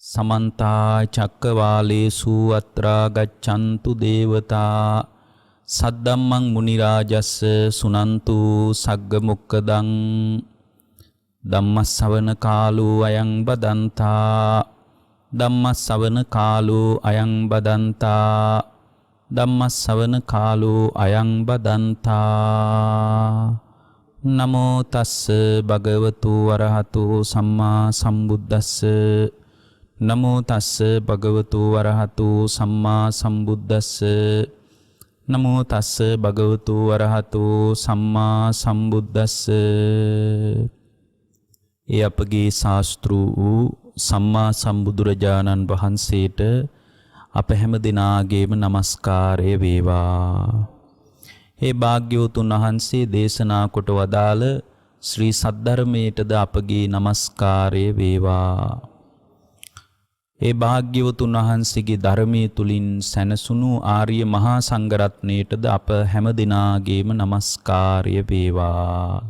समन्ता चक्रवालेषु अत्रा गच्छन्तु देवता सद्धम्मं मुनिराजस्य सुनन्तु सग्गमुक्कदं धम्मස්සවන කාලෝ අයං බදන්තා ධම්මස්සවන කාලෝ අයං බදන්තා ධම්මස්සවන කාලෝ අයං බදන්තා නමෝ තස්ස භගවතු වරහතු සම්මා සම්බුද්දස්ස නමෝ තස්ස භගවතු වරහතු සම්මා සම්බුද්දස්ස නමෝ තස්ස භගවතු වරහතු සම්මා සම්බුද්දස්ස. ඒ අපගේ ශාස්ත්‍ර වූ සම්මා සම්බුදුරජාණන් වහන්සේට අප හැම දිනාගේම নমස්කාරය වේවා. ඒ භාග්‍යවතුන් වහන්සේ දේශනා කොට වදාළ ශ්‍රී සද්ධර්මයටද අපගේ নমස්කාරය වේවා. ඒ භාග්‍යවතුන් වහන්සේගේ ධර්මයේ තුලින් සැනසුණු ආර්ය මහා සංඝරත්නයටද අප හැම දිනාගේම নমස්කාරය වේවා.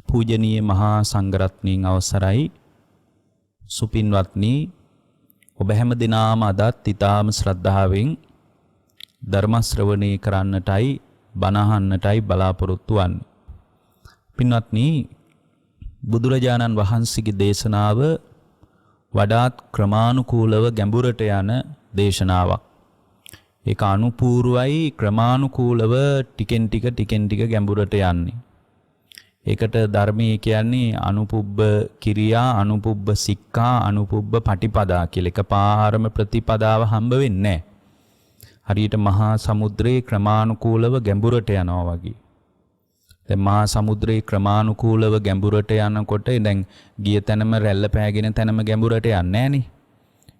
පූජනීය මහා සංඝරත්නයන් අවසරයි. සුපින්වත්නි, ඔබ හැම දිනාම අදත් ඊටාම ශ්‍රද්ධාවෙන් ධර්ම ශ්‍රවණය කරන්නටයි බණ අහන්නටයි බලාපොරොත්තු වන්නේ. පින්වත්නි, බුදුරජාණන් වහන්සේගේ දේශනාව වඩාත් ක්‍රමානුකූලව ගැඹුරට යන දේශනාවක්. ඒක අනුපූර්වයි ක්‍රමානුකූලව ටිකෙන් ටික ගැඹුරට යන්නේ. ඒකට ධර්මයේ කියන්නේ අනුපුබ්බ කිරියා, අනුපුබ්බ සික්ඛා, අනුපුබ්බ පටිපදා කියලා. එකපාරම ප්‍රතිපදාව හම්බ වෙන්නේ නැහැ. හරියට මහා සමුද්‍රයේ ක්‍රමානුකූලව ගැඹුරට යනවා වගේ. දැන් මහා සමුද්‍රයේ ක්‍රමානුකූලව ගැඹුරට යනකොට දැන් ගිය තැනම රැල්ල පෑගෙන තැනම ගැඹුරට යන්නේ නැහනේ.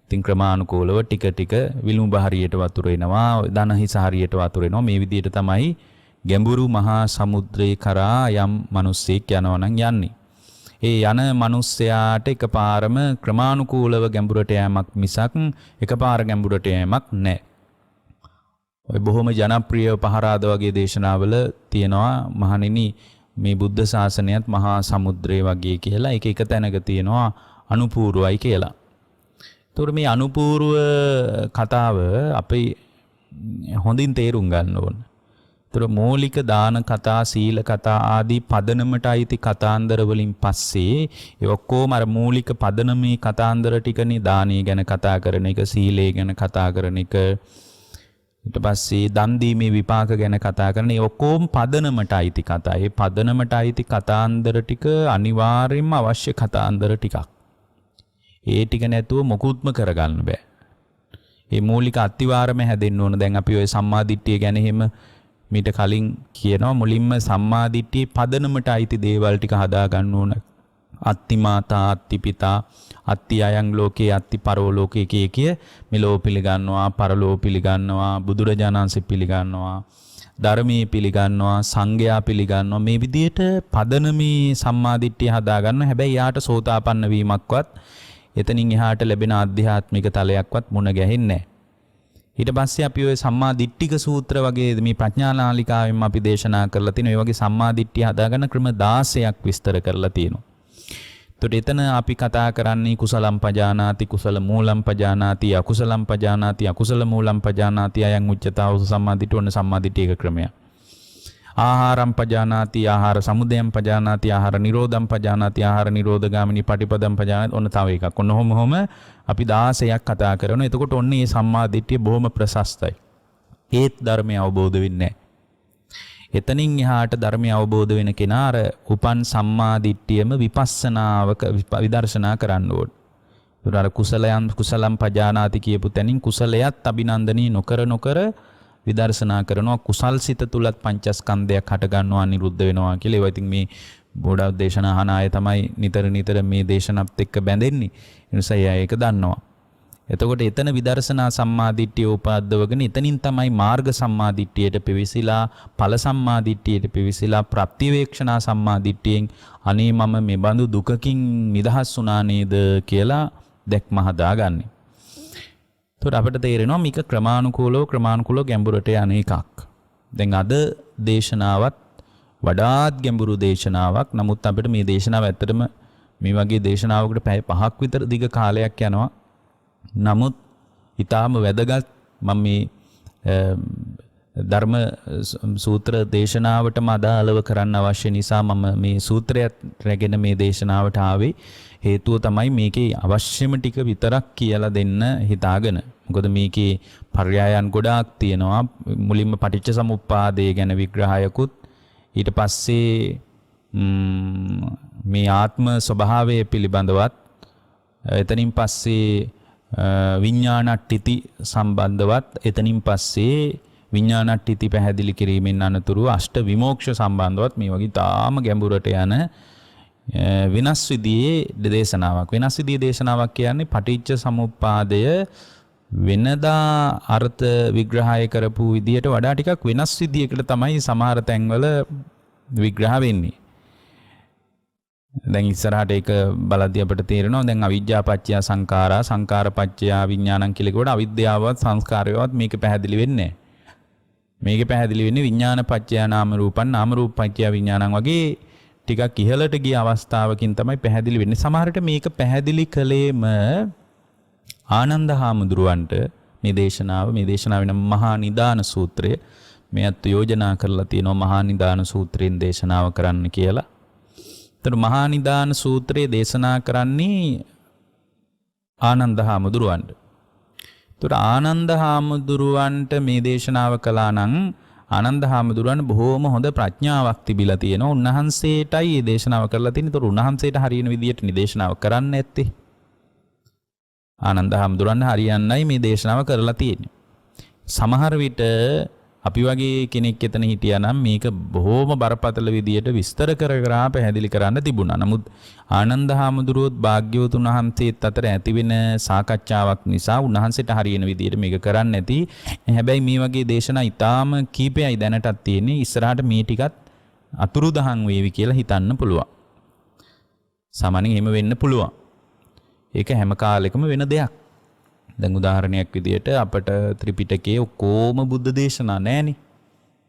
ඉතින් ක්‍රමානුකූලව ටික විලුඹ හරියට වතුර එනවා, දන හිස හරියට වතුර එනවා. මේ විදිහට තමයි ගැඹුරු මහා සමුද්‍රේ කරා යම් මිනිස්සෙක් යනවා නම් යන්නේ. ඒ යන මිනිස්සයාට එකපාරම ක්‍රමානුකූලව ගැඹුරට යෑමක් මිසක් එකපාර ගැඹුරට යෑමක් නැහැ. ඔය බොහොම ජනප්‍රිය පහරාද වගේ දේශනාවල තියෙනවා මහණෙනි මේ බුද්ධ ශාසනයත් මහා සමුද්‍රය වගේ කියලා. ඒක එක තැනක තියෙනවා අනුපූර්වයි කියලා. ඒතකොට මේ අනුපූර්ව කතාව අපි හොඳින් තේරුම් ගන්න ඕන. ඒතර මූලික දාන කතා, සීල කතා ආදී පදනමට අයිති කතාන්දර වලින් පස්සේ ඒ ඔක්කොම අර මූලික පදනමේ කතාන්දර ටිකනේ. දානය ගැන කතා කරන එක, සීලය ගැන කතා කරන එක, ඊට පස්සේ දන් දීමේ විපාක ගැන කතා කරන. ඒ ඔක්කොම පදනමට අයිති කතා. ඒ පදනමට අයිති කතාන්දර ටික අනිවාර්යයෙන්ම අවශ්‍ය කතාන්දර ටිකක්. ඒ ටික නැතුව මොකුත්ම කරගන්න බෑ. ඒ මූලික අත්විවරම හැදෙන්න ඕන. දැන් අපි ওই සම්මාදිට්ඨිය ගැන එහෙම මීට කලින් කියනවා මුලින්ම සම්මාදිට්ඨියේ පදනමට අයිති දේවල් ටික හදා ගන්න ඕන. අත්ති මාතා, අත්ති පිතා, අත්ති අයං ලෝකේ, අත්ති පරෝ ලෝකේ කිය මෙලෝ පිළිගන්නවා, පරලෝ පිළිගන්නවා, බුදුරජාණන් වහන්සේ පිළිගන්නවා, ධර්මයේ පිළිගන්නවා, සංඝයා පිළිගන්නවා. මේ විදිහට පදනමේ සම්මාදිට්ඨිය හදා ගන්න. හැබැයි යාට සෝතාපන්න වීමක්වත් එතනින් එහාට ලැබෙන ආධ්‍යාත්මික තලයක්වත් මුණ ගැහෙන්නේ නැහැ. ඊට පස්සේ අපි ওই සම්මා දිට්ඨික සූත්‍ර වගේ මේ ප්‍රඥා නාලිකාවෙන් අපි දේශනා කරලා තියෙන. ඒ වගේ සම්මා දිට්ඨිය හදාගන්න ක්‍රම 16ක් විස්තර කරලා තියෙනවා. එතකොට එතන අපි කතා කරන්නේ කුසලම් පජානාති, කුසල මූලම් පජානාති, අකුසලම් පජානාති, අකුසල මූලම් පජානාති අයං උච්චතාව සම්මා දිට්ඨි. ඔන්න සම්මා දිට්ඨියක ක්‍රමය. ආහාරම් පජානාති, ආහාර සමුදයම් පජානාති, ආහාර නිරෝධම් පජානාති, ආහාර නිරෝධගාමිනී පටිපදම් පජානාති. ඔන්න තව එකක්. ඔන්න ඔහොම අපි 16ක් කතා කරනවා. එතකොට ඔන්න මේ සම්මා දිට්ඨිය බොහොම ප්‍රශස්තයි. ඒත් ධර්මය අවබෝධ වෙන්නේ නැහැ. එතනින් එහාට ධර්මය අවබෝධ වෙන කෙනා අර උපන් සම්මා දිට්ඨියම විපස්සනාවක විදර්ශනා කරන්න ඕන. ඒතර අර කුසලම් පජානාති කියපු තැනින් කුසලයත් අභිනන්දනී නොකර විදර්ශනා කරනවා. කුසල්සිත තුලත් පංචස්කන්ධයක් හට ගන්නවා, නිරුද්ධ වෙනවා කියලා. ඒවා ඉතින් මේ බෝඩක් දේශනා අහන අය තමයි නිතර මේ දේශනත් එක්ක බැඳෙන්නේ. ඒ නිසා ඒක දන්නවා. එතකොට එතන විදර්ශනා සම්මාදිට්ඨිය උපද්දවගෙන එතනින් තමයි මාර්ග සම්මාදිට්ඨියට පිවිසිලා, ඵල සම්මාදිට්ඨියට පිවිසිලා, ප්‍රත්‍යවේක්ෂණා සම්මාදිට්ඨියෙන් අනේ මම මේ බඳු දුකකින් නිදහස් වුණා නේද කියලා දැක්ම හදාගන්නේ. එතකොට අපිට තේරෙනවා මේක ක්‍රමානුකූලව ගැඹුරට යන එකක්. දැන් අද දේශනාවත් වඩාත් ගැඹුරු දේශනාවක්. නමුත් අපිට මේ දේශනාව ඇත්තටම මේ වගේ දේශනාවකට පැය 5ක් විතර දිග කාලයක් යනවා. නමුත් ඊටාම වැදගත් මම මේ ධර්ම සූත්‍ර දේශනාවටම අදාළව කරන්න අවශ්‍ය නිසා මම මේ සූත්‍රයත් රැගෙන මේ දේශනාවට ආවේ. හේතුව තමයි මේකේ අවශ්‍යම ටික විතරක් කියලා දෙන්න හිතාගෙන. මොකද මේකේ පර්යායන් ගොඩාක් තියෙනවා. මුලින්ම පටිච්ච සමුප්පාදය ගැන විග්‍රහයකුත්, ඊට පස්සේ මේ ආත්ම ස්වභාවය පිළිබඳවත්, එතනින් පස්සේ විඥානට්ඨිති සම්බන්ධවත්, එතනින් පස්සේ විඥානට්ඨිති පැහැදිලි කිරීමෙන් අනතුරු අෂ්ට විමෝක්ෂ සම්බන්ධවත් මේ වගේ තාම ගැඹුරට යන වෙනස් විදිහේ දේශනාවක්. වෙනස් විදිහේ දේශනාවක් කියන්නේ පටිච්ච සමුප්පාදය වෙනදා අර්ථ විග්‍රහය කරපු විදිහට වඩා ටිකක් වෙනස් විදිහකට තමයි සමහර තැන්වල විග්‍රහ වෙන්නේ. දැන් ඉස්සරහට ඒක බලද්දී අපිට තේරෙනවා දැන් අවිජ්ජා පත්‍ය සංඛාරා, සංඛාර පත්‍ය විඥානං කියලා කොට අවිද්‍යාවවත් සංස්කාරයවත් මේක පැහැදිලි වෙන්නේ නැහැ. මේක පැහැදිලි වෙන්නේ විඥාන පත්‍ය නාම රූපං, නාම රූප පත්‍ය විඥානං වගේ ටිකක් ඉහළට ගිය අවස්ථාවකින් තමයි පැහැදිලි වෙන්නේ. සමහරට මේක පැහැදිලි කළේම ආනන්ද හාමුදුරුවන්ට මේ දේශනාව වෙන මහා නිදාන සූත්‍රය මෙයත් යෝජනා කරලා තියෙනවා මහා නිදාන සූත්‍රයෙන් දේශනාව කරන්න කියලා. එතන මහා නිදාන සූත්‍රයේ දේශනා කරන්නේ ආනන්ද හාමුදුරුවන්ට. එතකොට ආනන්ද හාමුදුරුවන්ට මේ දේශනාව කළා නම් ආනන්ද හාමුදුරුවන් බොහෝම හොඳ ප්‍රඥාවක් තිබිලා තියෙනවා. උන්වහන්සේටයි මේ දේශනාව කරලා තියෙන්නේ. ඒතර උන්වහන්සේට හරියන විදියට දේශනාව කරන්න නැත්තේ. ආනන්ද හාමුදුරුවන් හරියන්නයි මේ දේශනාව කරලා තියෙන්නේ. සමහර විට අපි වගේ කෙනෙක් එතන හිටියා නම් මේක බොහෝම බරපතල විදියට විස්තර කර පැහැදිලි කරන්න තිබුණා. නමුත් ආනන්ද හාමුදුරුවෝත් භාග්‍යවතුන් වහන්සේත් අතර ඇතිවෙන සාකච්ඡාවක් නිසා උන්වහන්සේට හරියන විදියට මේක කරන්න නැති. හැබැයි මේ වගේ දේශනා ඊටාම කීපයයි දැනටත් තියෙන්නේ. ඉස්සරහට මේ ටිකත් අතුරුදහන් වේවි කියලා හිතන්න පුළුවන්. සාමාන්‍යයෙන් එහෙම වෙන්න පුළුවන්. ඒක හැම කාලෙකම වෙන දෙයක්. දැන් උදාහරණයක් විදියට අපට ත්‍රිපිටකයේ ඔක්කොම බුද්ධ දේශනා නැහැනේ.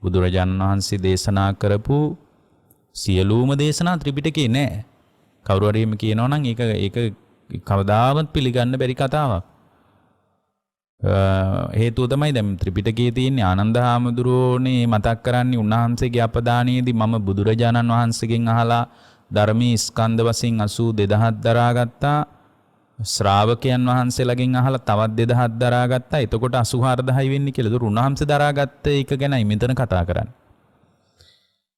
බුදුරජාණන් වහන්සේ දේශනා කරපු සියලුම දේශනා ත්‍රිපිටකේ නැහැ. කවුරු හරි එහෙම කියනවා නම් ඒක කවදාවත් පිළිගන්න බැරි කතාවක්. හේතුව තමයි දැන් ත්‍රිපිටකයේ තියෙන්නේ ආනන්ද හාමුදුරුවෝනේ මතක් කරන්නේ උන්වහන්සේගේ අපදානයේදී මම බුදුරජාණන් වහන්සේගෙන් අහලා ධර්මී ස්කන්ධ වශයෙන් 82000ක් දරාගත්තා. ශ්‍රාවකයන් වහන්සේලාගෙන් අහලා තවත් 2000ක් දරාගත්තා. එතකොට 84000යි වෙන්නේ කියලා. ඒක උන්වහන්සේ දරාගත්ත එක ගැනයි මෙතන කතා කරන්නේ.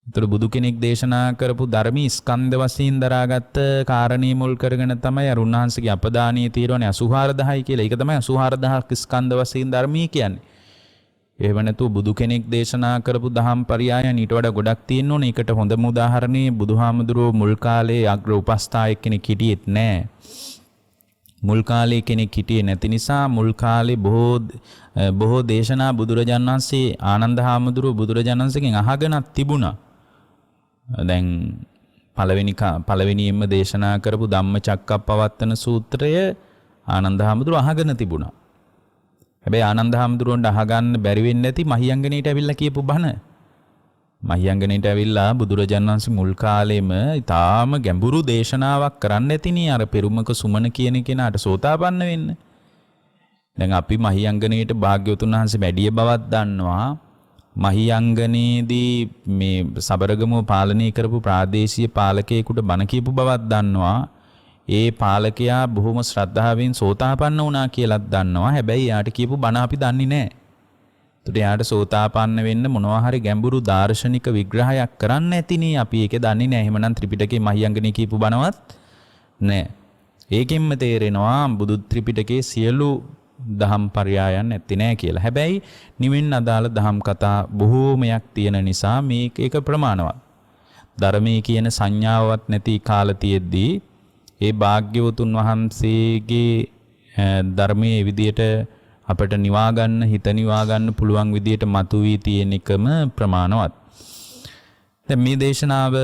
ඒතර බුදු කෙනෙක් දේශනා කරපු ධර්මී ස්කන්ධ වශයෙන් දරාගත්ත කාරණේ මුල් කරගෙන තමයි අර උන්වහන්සේගේ අපදානීය තීරණේ 84000යි කියලා. ඒක තමයි 84000ක් ස්කන්ධ වශයෙන් ධර්මී කියන්නේ. එහෙම නැතුව බුදු කෙනෙක් දේශනා කරපු දහම් පරයයන් ඊට වඩා ගොඩක් තියෙන්න ඕනේ. ඒකට හොඳම උදාහරණේ බුදුහාමුදුරුවෝ මුල් කාලේ අග්‍ර උපස්ථායක කෙනෙක් හිටියෙත් නැහැ. මුල් කාලේ කෙනෙක් හිටියේ නැති නිසා මුල් කාලේ බොහෝ දේශනා බුදුරජාණන් වහන්සේ ආනන්ද හාමුදුරුවෝ බුදුරජාණන් වහන්සේගෙන් අහගෙනත් තිබුණා. දැන් පළවෙනියෙන්ම දේශනා කරපු ධම්මචක්කප්පවත්තන සූත්‍රය ආනන්ද හාමුදුරුවෝ අහගෙන තිබුණා. හැබැයි ආනන්ද හාමුදුරුවන්ට අහගන්න බැරි වෙන්නේ නැති මහියංගනීට ඇවිල්ලා කියපු බණ. මහියංගනීට ඇවිල්ලා බුදුරජාණන් වහන්සේ මුල් කාලෙම ඊටාම ගැඹුරු දේශනාවක් කරන්න ඇතිනේ අර පෙරුමක සුමන කියන කෙනාට සෝතාපන්න වෙන්න. දැන් අපි මහියංගනීට භාග්‍යවතුන් වහන්සේ වැඩි බවක් දන්නවා. මහියංගනේදී මේ සබරගමුව පාලනය කරපු ප්‍රාදේශීය පාලකයෙකුට බණ කියපු බවක් දන්නවා. ඒ පාලකයා බොහොම ශ්‍රද්ධාවෙන් සෝතාපන්න වුණා කියලාත් දන්නවා. හැබැයි යාට කියපු බණ අපි දන්නේ නැහැ. ඒකට යාට සෝතාපන්න වෙන්න මොනවා හරි ගැඹුරු දාර්ශනික විග්‍රහයක් කරන්න ඇතිනේ. අපි ඒක දන්නේ නැහැ. එහෙමනම් ත්‍රිපිටකේ මහියංගනේ කියපු බණවත් නැහැ. ඒකෙන්ම තේරෙනවා බුදු ත්‍රිපිටකයේ සියලු දහම් පරයයන් නැති නෑ කියලා. හැබැයි නිවෙන් අදාළ දහම් කතා බොහෝමයක් තියෙන නිසා මේක එක ප්‍රමාණවත්. ධර්මයේ කියන සංඥාවක් නැති කාල තියෙද්දී ඒ භාග්‍යවතුන් වහන්සේගේ ධර්මයේ විදියට අපට නිවා ගන්න හිත නිවා ගන්න පුළුවන් විදියට මතුවී තියෙන එකම ප්‍රමාණවත්. දැන් මේ දේශනාව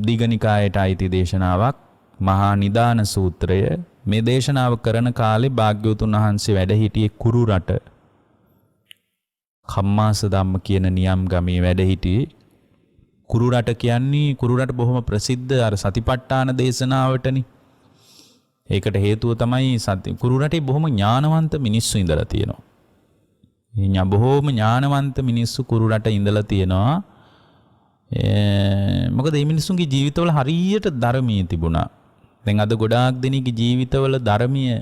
දීඝනිකායට අයිති දේශනාවක් මහා නිදාන සූත්‍රය. මේ දේශනාව කරන කාලේ භාග්‍යවතුන් වහන්සේ වැඩ හිටියේ කුරු රට කම්මාස ධම්ම කියන නියම් ගමේ වැඩ හිටියේ කුරු රට කියන්නේ කුරු රට බොහොම ප්‍රසිද්ධ අර සතිපට්ඨාන දේශනාවටනේ. ඒකට හේතුව තමයි කුරු රටේ බොහොම ඥානවන්ත මිනිස්සු ඉඳලා තියෙනවා. බොහොම ඥානවන්ත මිනිස්සු කුරු රට ඉඳලා තියෙනවා. මොකද මේ මිනිස්සුන්ගේ ජීවිතවල හරියට ධර්මීය තිබුණා. දැන් අද ගොඩාක් දෙනෙක්ගේ ජීවිතවල ධර්මීය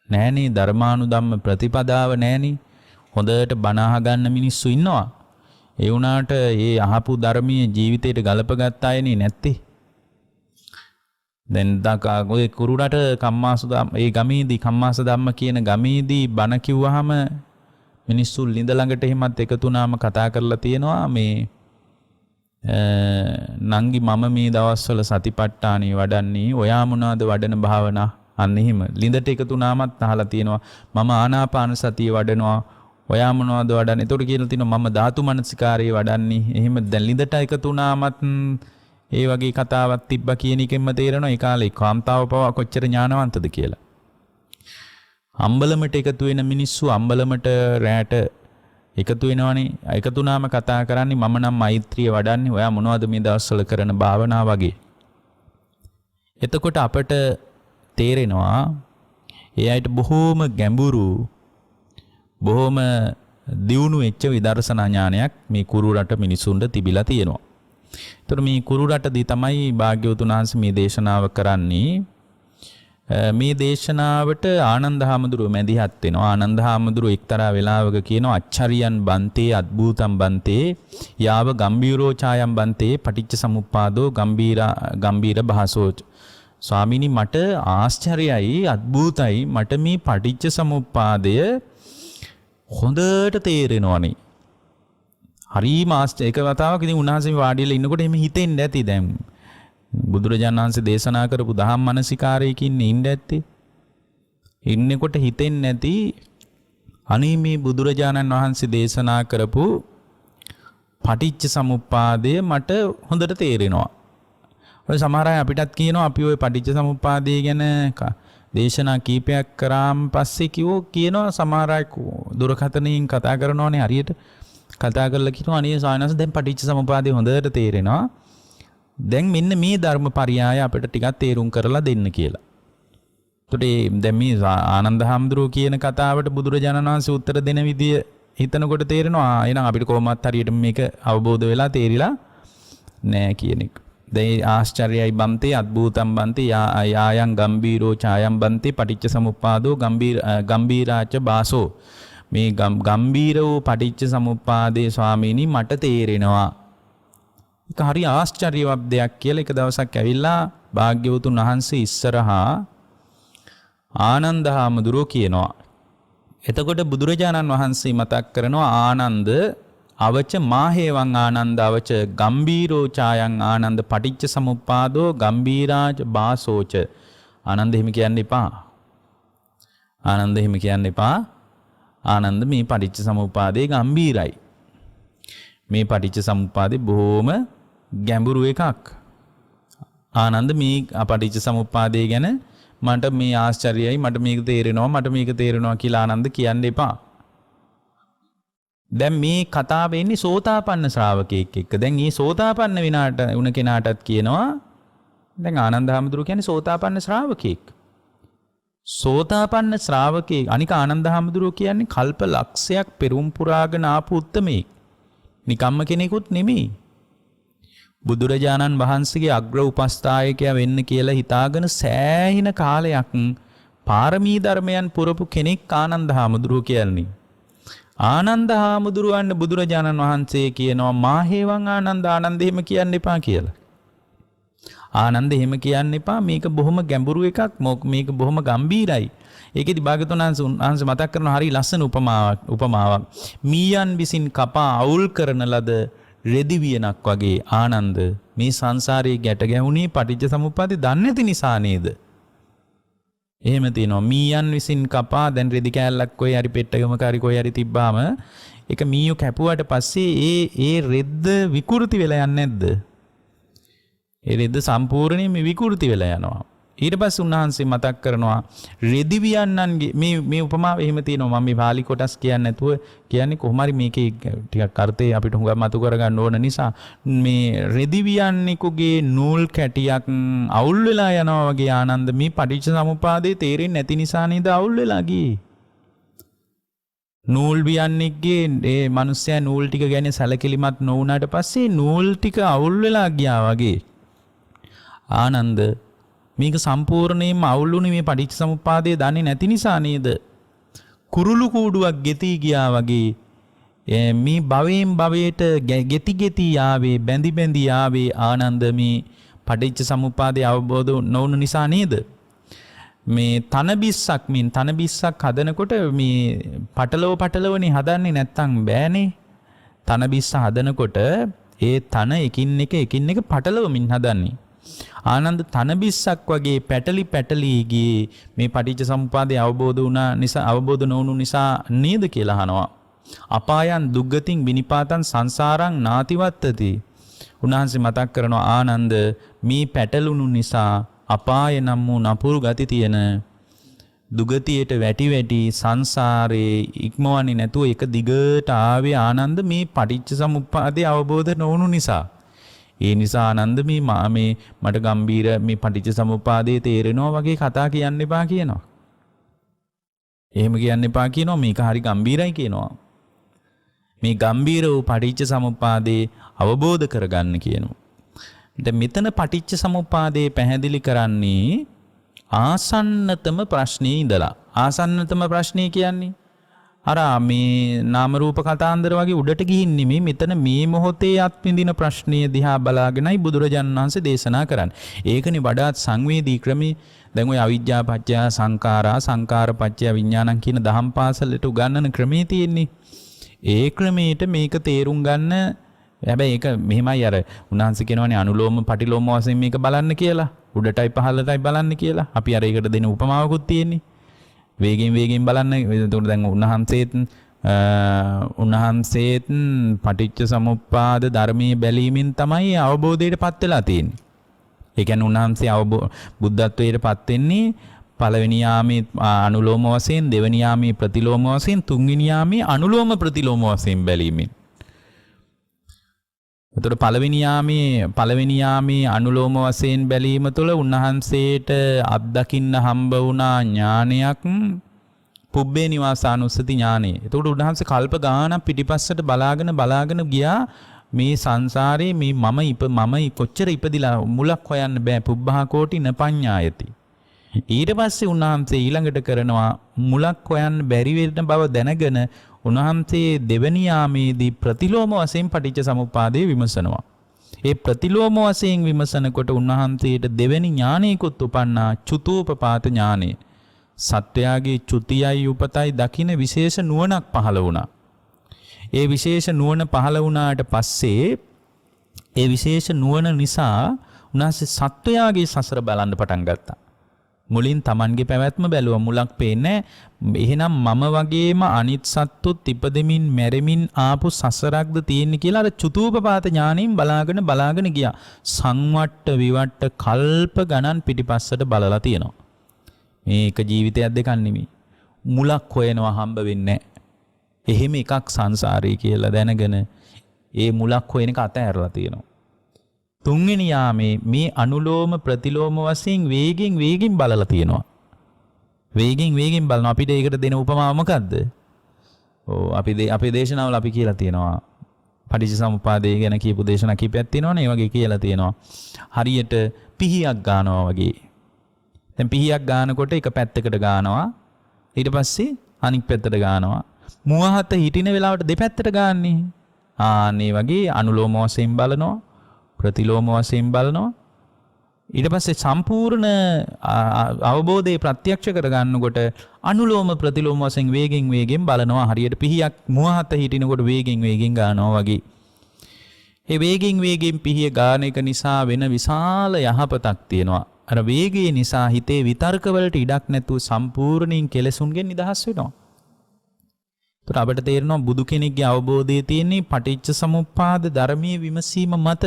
නැහනේ, ධර්මානුධම්ම ප්‍රතිපදාව නැහනේ. හොඳට බණ අහගන්න මිනිස්සු ඉන්නවා. ඒ වුණාට ඒ අහපු ධර්මීය ජීවිතයට ගලපගත් අයනේ නැත්තේ. දැන් ඔය කුරු රට කම්මාස ධම්ම, ඒ ගමේදී කම්මාස ධම්ම කියන ගමේදී බණ කිව්වහම මිනිස්සු ළිඳ ළඟට එහෙමත් එකතු වුණාම කතා කරලා තියෙනවා මේ නංගි මම මේ දවස්වල සතිපට්ඨානෙ වඩන්නේ, ඔයා මොනවද වඩන භාවනා? අන්න එහෙම ළිඳට එකතු වුණාමත් අහලා තියෙනවා මම ආනාපාන සතිය වඩනවා, ඔයා මොනවද වඩන්නේ? ඒතකොට කියලා තියෙනවා මම ධාතු මනසිකාරය වඩන්නේ. එහෙම දැන් ළිඳට එකතු වුණාමත් ඒ වගේ කතාවක් තිබ්බා කියන එකෙන්ම තේරෙනවා ඒ කාලේ කාන්තාව පවා කොච්චර ඥානවන්තද කියලා. අම්බලමට එකතු වෙන මිනිස්සු අම්බලමට රැට එකතු වෙනවනේ. එකතු වුණාම කතා කරන්නේ මම නම් මෛත්‍රිය වඩන්නේ, ඔයා මොනවද මේ දවස්වල කරන භාවනා වගේ. එතකොට අපට තේරෙනවා ඒ අයට බොහෝම ගැඹුරු, බොහොම දියුණු වෙච්ච විදර්ශනා ඥානයක් මේ කුරු රට මිනිසුන්ට තිබිලා තියෙනවා. ඒතර මේ කුරු රටදී තමයි භාග්‍යවතුන් වහන්සේ මේ දේශනාව කරන්නේ. මේ දේශනාවට ආනන්ද හාමුදුරුවෝ මැදිහත් වෙනවා. ආනන්ද හාමුදුරුවෝ එක්තරා වෙලාවක කියනවා අච්චරියන් බන්තේ අද්භූතම් බන්තේ යාව ගම්බීරෝ ඡායම් බන්තේ පටිච්ච සමුප්පාදෝ ගම්බීර භාසෝ. ස්වාමීනි මට ආශ්චර්යයි, අද්භූතයි, මට මේ පටිච්ච සමුප්පාදය හොඳට තේරෙනවනේ. හරිම ඒක වතාවක් ඉතින් උන්වහන්සේ වාඩිලා ඉන්නකොට එහෙම හිතෙන්නේ නැති. දැන් බුදුරජාණන් වහන්සේ දේශනා කරපු දහම් මනසිකාරයකින් ඉන්න ඇත්තේ. ඉන්නකොට හිතෙන්නේ නැති අනේ මේ බුදුරජාණන් වහන්සේ දේශනා කරපු පටිච්ච සමුප්පාදය මට හොඳට තේරෙනවා. ඔය සමහර අය අපිටත් කියනවා අපි ওই පටිච්ච සමුප්පාදය ගැන දේශනා කීපයක් කරාම පස්සේ කියනවා සමහර අය දුරකථනයෙන් කතා කරනවානේ හරියට. කතා කරලා කියනවා අනේ සායනස දැන් පටිච්ච සමුප්පාදය හොඳට තේරෙනවා. දැන් මෙන්න මේ ධර්මපරියාය අපිට ටිකක් තේරුම් කරලා දෙන්න කියලා. එතකොට දැන් මේ ආනන්ද හාමුදුරුවෝ කියන කතාවට බුදුරජාණන් වහන්සේ උත්තර දෙන විදිය හිතනකොට තේරෙනවා එහෙනම් අපිට කොහොමවත් හරියට මේක අවබෝධ වෙලා තේරිලා නෑ කියන එක. දැන් ආශ්චර්යයි බන්තේ අද්භූතම් බන්තේ යායන් ගම්බීරෝ ඡායම් බන්තේ පටිච්ච සමුප්පාදෝ ගම්බීරාච බාසෝ. මේ ගම්බීර වූ පටිච්ච සමුප්පාදේ ස්වාමීනි මට තේරෙනවා. ඒක හරි ආශ්චර්යවත් දෙයක් කියලා එක දවසක් ඇවිල්ලා භාග්‍යවතුන් වහන්සේ ඉස්සරහා ආනන්ද හාමුදුරුවෝ කියනවා. එතකොට බුදුරජාණන් වහන්සේ මතක් කරනවා ආනන්ද අවච මාහේවං ආනන්ද අවච ගම්බීරෝ ඡායං ආනන්ද පටිච්ච සමුප්පාදෝ ගම්බීරාච බාසෝච. ආනන්ද එහෙම කියන්න එපා. ආනන්ද එහෙම කියන්න එපා. ආනන්ද මේ පටිච්ච සමුප්පාදේ ගම්බීරයි. මේ පටිච්ච සමුප්පාදේ බොහොම ගැඹුරු එකක්. ආනන්ද මේ පටිච්ච සමුප්පාදේ ගැන මට මේ ආශ්චර්යයි, මට මේක තේරෙනවා කියලා ආනන්ද කියන්න එපා. දැන් මේ කතාව එන්නේ සෝතාපන්න ශ්‍රාවකෙක් එක්ක. දැන් මේ සෝතාපන්න වුණ කෙනාටත් කියනවා දැන් ආනන්ද හාමුදුරුවෝ කියන්නේ සෝතාපන්න ශ්‍රාවකෙක්. සෝතාපන්න ශ්‍රාවකෙක් අනික ආනන්ද හාමුදුරුවෝ කියන්නේ කල්ප ලක්ෂයක් පෙරම් පුරාගෙන ආපු උත්තමෙක්. නිකම්ම කෙනෙකුත් නෙමෙයි. බුදුරජාණන් වහන්සේගේ අග්‍ර උපස්ථායකයා වෙන්න කියලා හිතාගෙන සෑහින කාලයක් පාරමී ධර්මයන් පුරපු කෙනෙක් ආනන්ද හාමුදුරුවෝ කියන්නේ. ආනන්ද හාමුදුරුවන්ට බුදුරජාණන් වහන්සේ කියනවා මාහේවං ආනන්ද එහෙම කියන්න එපා කියලා. ආනන්ද එහෙම කියන්න එපා. මේක බොහොම ගැඹුරු එකක්. මේක බොහොම ගම්බීරයි. ඒකෙදි භාග්‍යවතුන් වහන්සේ මතක් කරන හරිය ලස්සන උපමාවක්. මීයන් විසින් කපා අවුල් කරන ලද රෙදි වියනක් වගේ ආනන්ද මේ සංසාරයේ ගැට ගැහුණේ පටිච්ච සමුප්පාදේ දන්නේ නැති නිසා නේද? එහෙම තියෙනවා. මීයන් විසින් කපා දැන් රෙදි කෑල්ලක් කොයි හරි පෙට්ටගමක හරි කොයි හරි තිබ්බාම ඒක මීයෝ කැපුවාට පස්සේ ඒ රෙද්ද විකෘති වෙලා යන්නේ නැද්ද? ඒ රෙද්ද සම්පූර්ණයෙන්ම විකෘති වෙලා යනවා. ඊට පස්සේ උන්වහන්සේ මතක් කරනවා රෙදි වියන්නන්ගේ මේ උපමාව එහෙම තියෙනවා. මම මේ පාලි කොටස් කියන්නේ නැතුව කියන්නේ කොහොම හරි මේකේ ටිකක් අර්ථය අපිට හුඟක් මතු කරගන්න ඕන නිසා මේ රෙදි වියන්නෙකුගේ නූල් කැටියක් අවුල් වෙලා යනවා වගේ ආනන්ද මේ පටිච්චසමුප්පාදේ තේරෙන්නේ නැති නිසා නේද අවුල් වෙලා ගියේ. නූල් වියන්නෙක්ගේ ඒ මිනිස්සයා නූල් ටික ගැන සැලකිලිමත් නොවුනාට පස්සේ නූල් ටික අවුල් වෙලා ගියා වගේ. ආනන්ද මේක සම්පූර්ණයෙන්ම අවුල්ුනේ මේ පටිච්චසමුප්පාදය දන්නේ නැති නිසා නේද? කුරුළු කූඩුවක් ගෙති ගියා වගේ මේ භවයෙන් භවයට ගෙති ආවේ බැඳි බැඳි ආවේ ආනන්ද මේ පටිච්චසමුප්පාදය අවබෝධ නොවුන නිසා නේද? මේ තන බිස්සක් හදනකොට මේ පටලවනේ හදන්නේ නැත්තම් බෑනේ. තන බිස්ස හදනකොට ඒ තන එකින් එක පටලවමින් හදන්නේ. ආනන්ද තන බිස්සක් වගේ පැටලි ගියේ මේ පටිච්චසමුප්පාදය අවබෝධ නොවුණු නිසා නේද කියලා අහනවා. අපායන් දුග්ගතින් විනිපාතං සංසාරං නාතිවත්තති. උන්වහන්සේ මතක් කරනවා ආනන්ද මේ පැටලුණු නිසා අපාය නම් වූ නපුරු ගති තියෙන දුගතියට වැටි සංසාරේ ඉක්මවන්නේ නැතුව එක දිගට ආවේ ආනන්ද මේ පටිච්චසමුප්පාදය අවබෝධ නොවුණු නිසා. ඒ නිසා ආනන්ද මේ මට ගම්බීර මේ පටිච්චසමුප්පාදයේ තේරෙනවා වගේ කතා කියන්න එපා කියනවා. එහෙම කියන්න එපා කියනවා මේක හරි ගම්බීරයි කියනවා. මේ ගම්බීර වූ පටිච්චසමුප්පාදේ අවබෝධ කරගන්න කියනවා. දැන් මෙතන පටිච්චසමුප්පාදේ පැහැදිලි කරන්නේ ආසන්නතම ප්‍රශ්නේ ඉඳලා. ආසන්නතම ප්‍රශ්නේ කියන්නේ අර මේ නාම රූප කතාන්දර වගේ උඩට ගිහින් නෙමෙයි මෙතන මේ මොහොතේ අත්විඳින ප්‍රශ්නය දිහා බලාගෙනයි බුදුරජාණන් වහන්සේ දේශනා කරන්නේ. ඒකනේ වඩාත් සංවේදී ක්‍රමී. දැන් ඔය අවිජ්ජා පත්‍ය සංඛාරා සංඛාර පත්‍ය විඥානං කියන දහම් පාසලට උගන්වන ක්‍රමේ තියෙන්නේ. ඒ ක්‍රමයට මේක තේරුම් ගන්න හැබැයි ඒක මෙහෙමයි අර උන්වහන්සේ කියනවානේ අනුලෝම පටිලෝම වශයෙන් මේක බලන්න කියලා. උඩටයි පහළටයි බලන්න කියලා. අපි අර ඒකට දෙන උපමාවකුත් තියෙන්නේ. වේගෙන් බලන්න. එතකොට දැන් උන්වහන්සේත් පටිච්චසමුප්පාද ධර්මයේ බැලීමෙන් තමයි අවබෝධයටපත් වෙලා තියෙන්නේ. ඒ කියන්නේ උන්වහන්සේ බුද්ධත්වයටපත් වෙන්නේ පළවෙනි යාමේ අනුලෝම වශයෙන්, දෙවෙනි යාමේ ප්‍රතිලෝම වශයෙන්, තුන්වෙනි යාමේ අනුලෝම ප්‍රතිලෝම වශයෙන් බැලීමෙන්. එතකොට පළවෙනි යාමේ අනුලෝම වශයෙන් බැලීම තුළ උන්වහන්සේට අත්දකින්න හම්බ වුණා ඥානයක් පුබ්බේ නිවාසානුස්සති ඥානෙ. එතකොට උන්වහන්සේ කල්ප ගානක් පිටිපස්සට බලාගෙන ගියා මේ සංසාරේ මේ මම කොච්චර ඉපදිලා මුලක් හොයන්න බෑ පුබ්බහා කෝටි නපඤ්ඤායති. ඊට පස්සේ උන්වහන්සේ ඊළඟට කරනවා මුලක් හොයන්න බැරි වෙන බව දැනගෙන උන්වහන්සේ දෙවැනි යාමේදී ප්‍රතිලෝම වශයෙන් පටිච්චසමුප්පාදය විමසනවා. ඒ ප්‍රතිලෝම වශයෙන් විමසනකොට උන්වහන්සේට දෙවැනි ඥානයකුත් උපන්නා චුතූපපාත ඥානය. සත්‍යයගේ චුතියයි උපතයි දකින විශේෂ නුවණක් පහළ වුණා. ඒ විශේෂ නුවණ පහළ වුණාට පස්සේ ඒ විශේෂ නුවණ නිසා උන්වහන්සේ සත්‍යයගේ සසර බලන්න පටන් ගත්තා. මුලින් Tamanගේ පැවැත්ම බැලුවා මුලක් පේන්නේ. එහෙනම් මම වගේම අනිත් සත්තුත් ඉපදෙමින් මැරෙමින් ආපු සසරක්ද තියෙන්නේ කියලා අර චුතූපපාත ඥාණයෙන් බලාගෙන ගියා. සංවට්ට විවට්ට කල්ප ගණන් පිටිපස්සට බලලා තියෙනවා. මේක ජීවිතයක් දෙකක් නෙමෙයි. මුලක් හොයනවා හම්බ වෙන්නේ නැහැ. එහෙම එකක් සංසාරේ කියලා දැනගෙන ඒ මුලක් හොයන එක අතහැරලා තියෙනවා. තුන්වෙනි යාමේ මේ අනුලෝම ප්‍රතිලෝම වශයෙන් වේගෙන් බලලා තියෙනවා. වේගෙන් බලනවා. අපිට ඒකට දෙන උපමාව මොකද්ද? අපේ දේශනාවල අපි කියලා තියෙනවා. පටිච්චසමුප්පාදය ගැන කියපු දේශනා කීපයක් තියෙනවනේ. ඒ වගේ කියලා තියෙනවා. හරියට පිහියක් ගන්නවා වගේ. දැන් පිහියක් ගන්නකොට එක පැත්තකට ගන්නවා. ඊට පස්සේ අනිත් පැත්තට ගන්නවා. මුවහත හිටින වෙලාවට දෙපැත්තට ගන්නනේ. මේ වගේ අනුලෝම වශයෙන් බලනවා. ප්‍රතිලෝම වශයෙන් බලනවා. ඊට පස්සේ සම්පූර්ණ අවබෝධය ප්‍රත්‍යක්ෂ කරගන්නකොට අනුලෝම ප්‍රතිලෝම වශයෙන් වේගෙන් බලනවා. හරියට පිහියක් මුවහත හිටිනකොට වේගෙන් ගන්නවා වගේ. ඒ වේගෙන් පිහිය ගාන එක නිසා වෙන විශාල යහපතක් තියෙනවා. අර වේගය නිසා හිතේ විතර්ක වලට ඉඩක් නැතුව සම්පූර්ණයෙන් කෙලෙසුන්ගෙන් නිදහස් වෙනවා. ඒතර අපිට තේරෙනවා බුදු කෙනෙක්ගේ අවබෝධය තියෙන්නේ පටිච්ච සමුප්පාද ධර්මයේ විමසීම මත.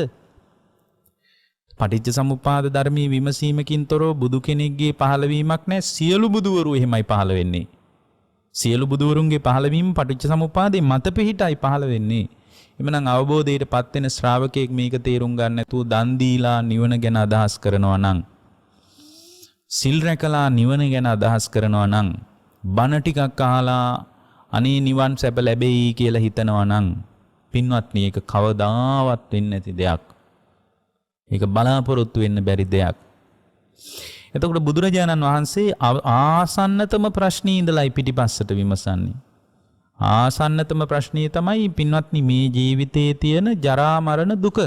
පටිච්ච සමුප්පාද ධර්මයේ විමසීමකින් තොරව බුදු කෙනෙක්ගේ පහළවීමක් නැහැ. සියලු බුදුවරු එහෙමයි පහළ වෙන්නේ. සියලු බුදුවරුන්ගේ පහළවීම පටිච්ච සමුප්පාදේ මත පිහිටයි පහළ වෙන්නේ. එමනම් අවබෝධයට පත් වෙන ශ්‍රාවකයෙක් මේක තේරුම් ගන්න නැතුව දන් දීලා නිවන ගැන අදහස් කරනවා නම්, සිල් රැකලා නිවන ගැන අදහස් කරනවා නම්, බණ ටිකක් අහලා අනේ නිවන් සැප ලැබෙයි කියලා හිතනවා නම්, පින්වත්නි ඒක කවදාවත් වෙන්නේ නැති දෙයක්. ඒක බලාපොරොත්තු වෙන්න බැරි දෙයක්. එතකොට බුදුරජාණන් වහන්සේ ආසන්නතම ප්‍රශ්නේ ඉඳලා පිටිපස්සට විමසන්නේ. ආසන්නතම ප්‍රශ්නේ තමයි පින්වත්නි මේ ජීවිතයේ තියෙන ජරා මරණ දුක.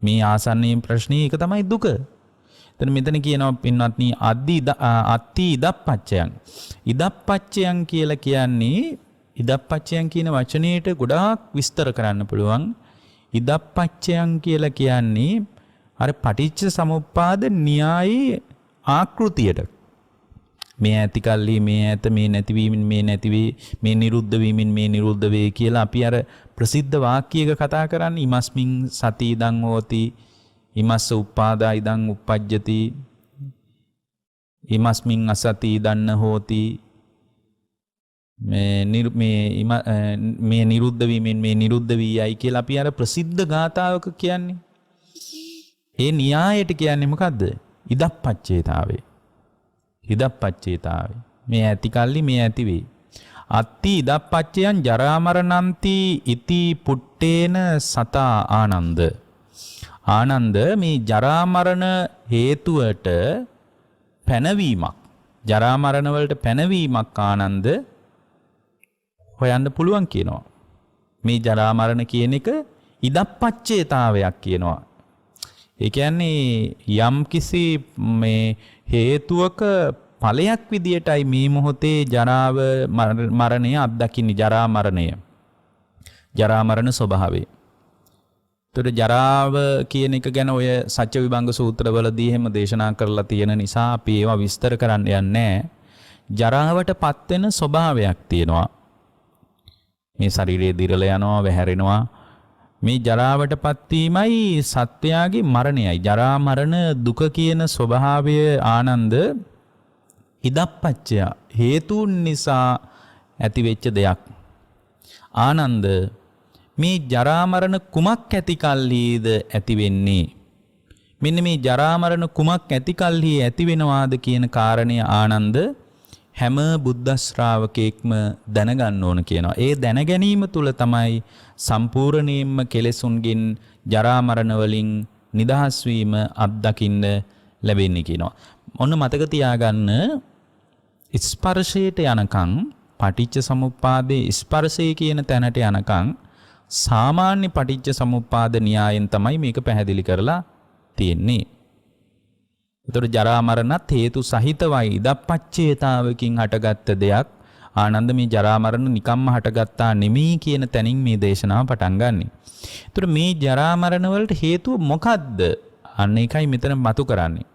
මේ ආසන්නයේ ප්‍රශ්නේ ඒක තමයි දුක. එතන මෙතන කියනවා පින්වත්නි අත්ති ඉදප්පච්චයන්. ඉදප්පච්චයන් කියලා කියන්නේ ඉදප්පච්චයන් කියන වචනයට ගොඩාක් විස්තර කරන්න පුළුවන්. ඉදප්පච්චයන් කියලා කියන්නේ අර පටිච්ච සමුප්පාද න්‍යායී ආකෘතියට. මේ ඇති කල්ලි මේ ඇත මේ නැතිවීමෙන් මේ නැතිවේ මේ නිරුද්ධ වීමෙන් මේ නිරුද්ධ වේ කියලා අපි අර ප්‍රසිද්ධ වාක්‍යයක කතා කරන්නේ ඉමස්මින් සති ඉදං හෝති ඉමස්ස උප්පාදා ඉදං උප්පජ්ජති ඉමස්මින් අසති ඉදන්න හෝති මේ නිරුද්ධ වීමෙන් මේ නිරුද්ධ වී යයි කියලා අපි අර ප්‍රසිද්ධ ගාථාවක කියන්නේ. ඒ න්‍යායයට කියන්නේ මොකද්ද? ඉදප්පච්චේතාවය. ඉදප්පච්චේතාවය. මේ ඇති කල්ලි මේ ඇති වේ. අත්ති ඉදප්පච්චයන් ජරා මරණන්ති ඉති පුට්ටේන සතා ආනන්ද. ආනන්ද මේ ජරා මරණ හේතුවට පැනවීමක්, ජරා මරණ වලට පැනවීමක් ආනන්ද හොයන්න පුළුවන් කියනවා. මේ ජරා මරණ කියන එක ඉදප්පච්චේතාවයක් කියනවා. ඒ කියන්නේ යම් කිසි මේ හේතුවක ඵලයක් විදියටයි මේ මොහොතේ ජරාව මරණය අත්දකින්නේ. ජරා මරණය, ජරා මරණ ස්වභාවය. ඒතර ජරාව කියන එක ගැන ඔය සත්‍ය විභංග සූත්‍රවලදී එහෙම දේශනා කරලා තියෙන නිසා අපි ඒවා විස්තර කරන්න යන්නේ නැහැ. ජරාවට පත් වෙන ස්වභාවයක් තියෙනවා. මේ ශරීරයේ දිරල යනවා, වැහැරෙනවා. මේ ජරාවට පත්වීමයි සත්‍යයාගේ මරණයයි. ජරා මරණ දුක කියන ස්වභාවය ආනන්ද ඉදප්පච්චය හේතුන් නිසා ඇතිවෙච්ච දෙයක්. ආනන්ද මේ ජරා මරණ කුමක් ඇති කල්හිද ඇති වෙන්නේ? මෙන්න මේ ජරා මරණ කුමක් ඇති කල්හි ඇති වෙනවාද කියන කාරණය ආනන්ද හැම බුද්ධ ශ්‍රාවකෙක්ම දැනගන්න ඕන කියනවා. ඒ දැන ගැනීම තුල තමයි සම්පූර්ණයෙන්ම කෙලෙසුන්ගෙන් ජරා මරණ වලින් නිදහස් වීම අත්දකින්න ලැබෙන්නේ කියනවා. ඔන්න මතක තියාගන්න ස්පර්ශයට යනකම් පටිච්ච සමුප්පාදේ ස්පර්ශය කියන තැනට යනකම් සාමාන්‍ය පටිච්ච සමුප්පාද න්‍යායෙන් තමයි මේක පැහැදිලි කරලා තියෙන්නේ. එතකොට ජරා මරණත් හේතු සහිතවයි ඉදප්පච්චේතාවකින් හටගත්ත දෙයක්. ආනන්ද මේ ජරා මරණ නිකම්ම හටගත්තා නෙමෙයි කියන තැනින් මේ දේශනාව පටන් ගන්නෙ. එතකොට මේ ජරා මරණ වලට හේතුව මොකද්ද? අන්න ඒකයි මෙතන මතු කරන්නේ.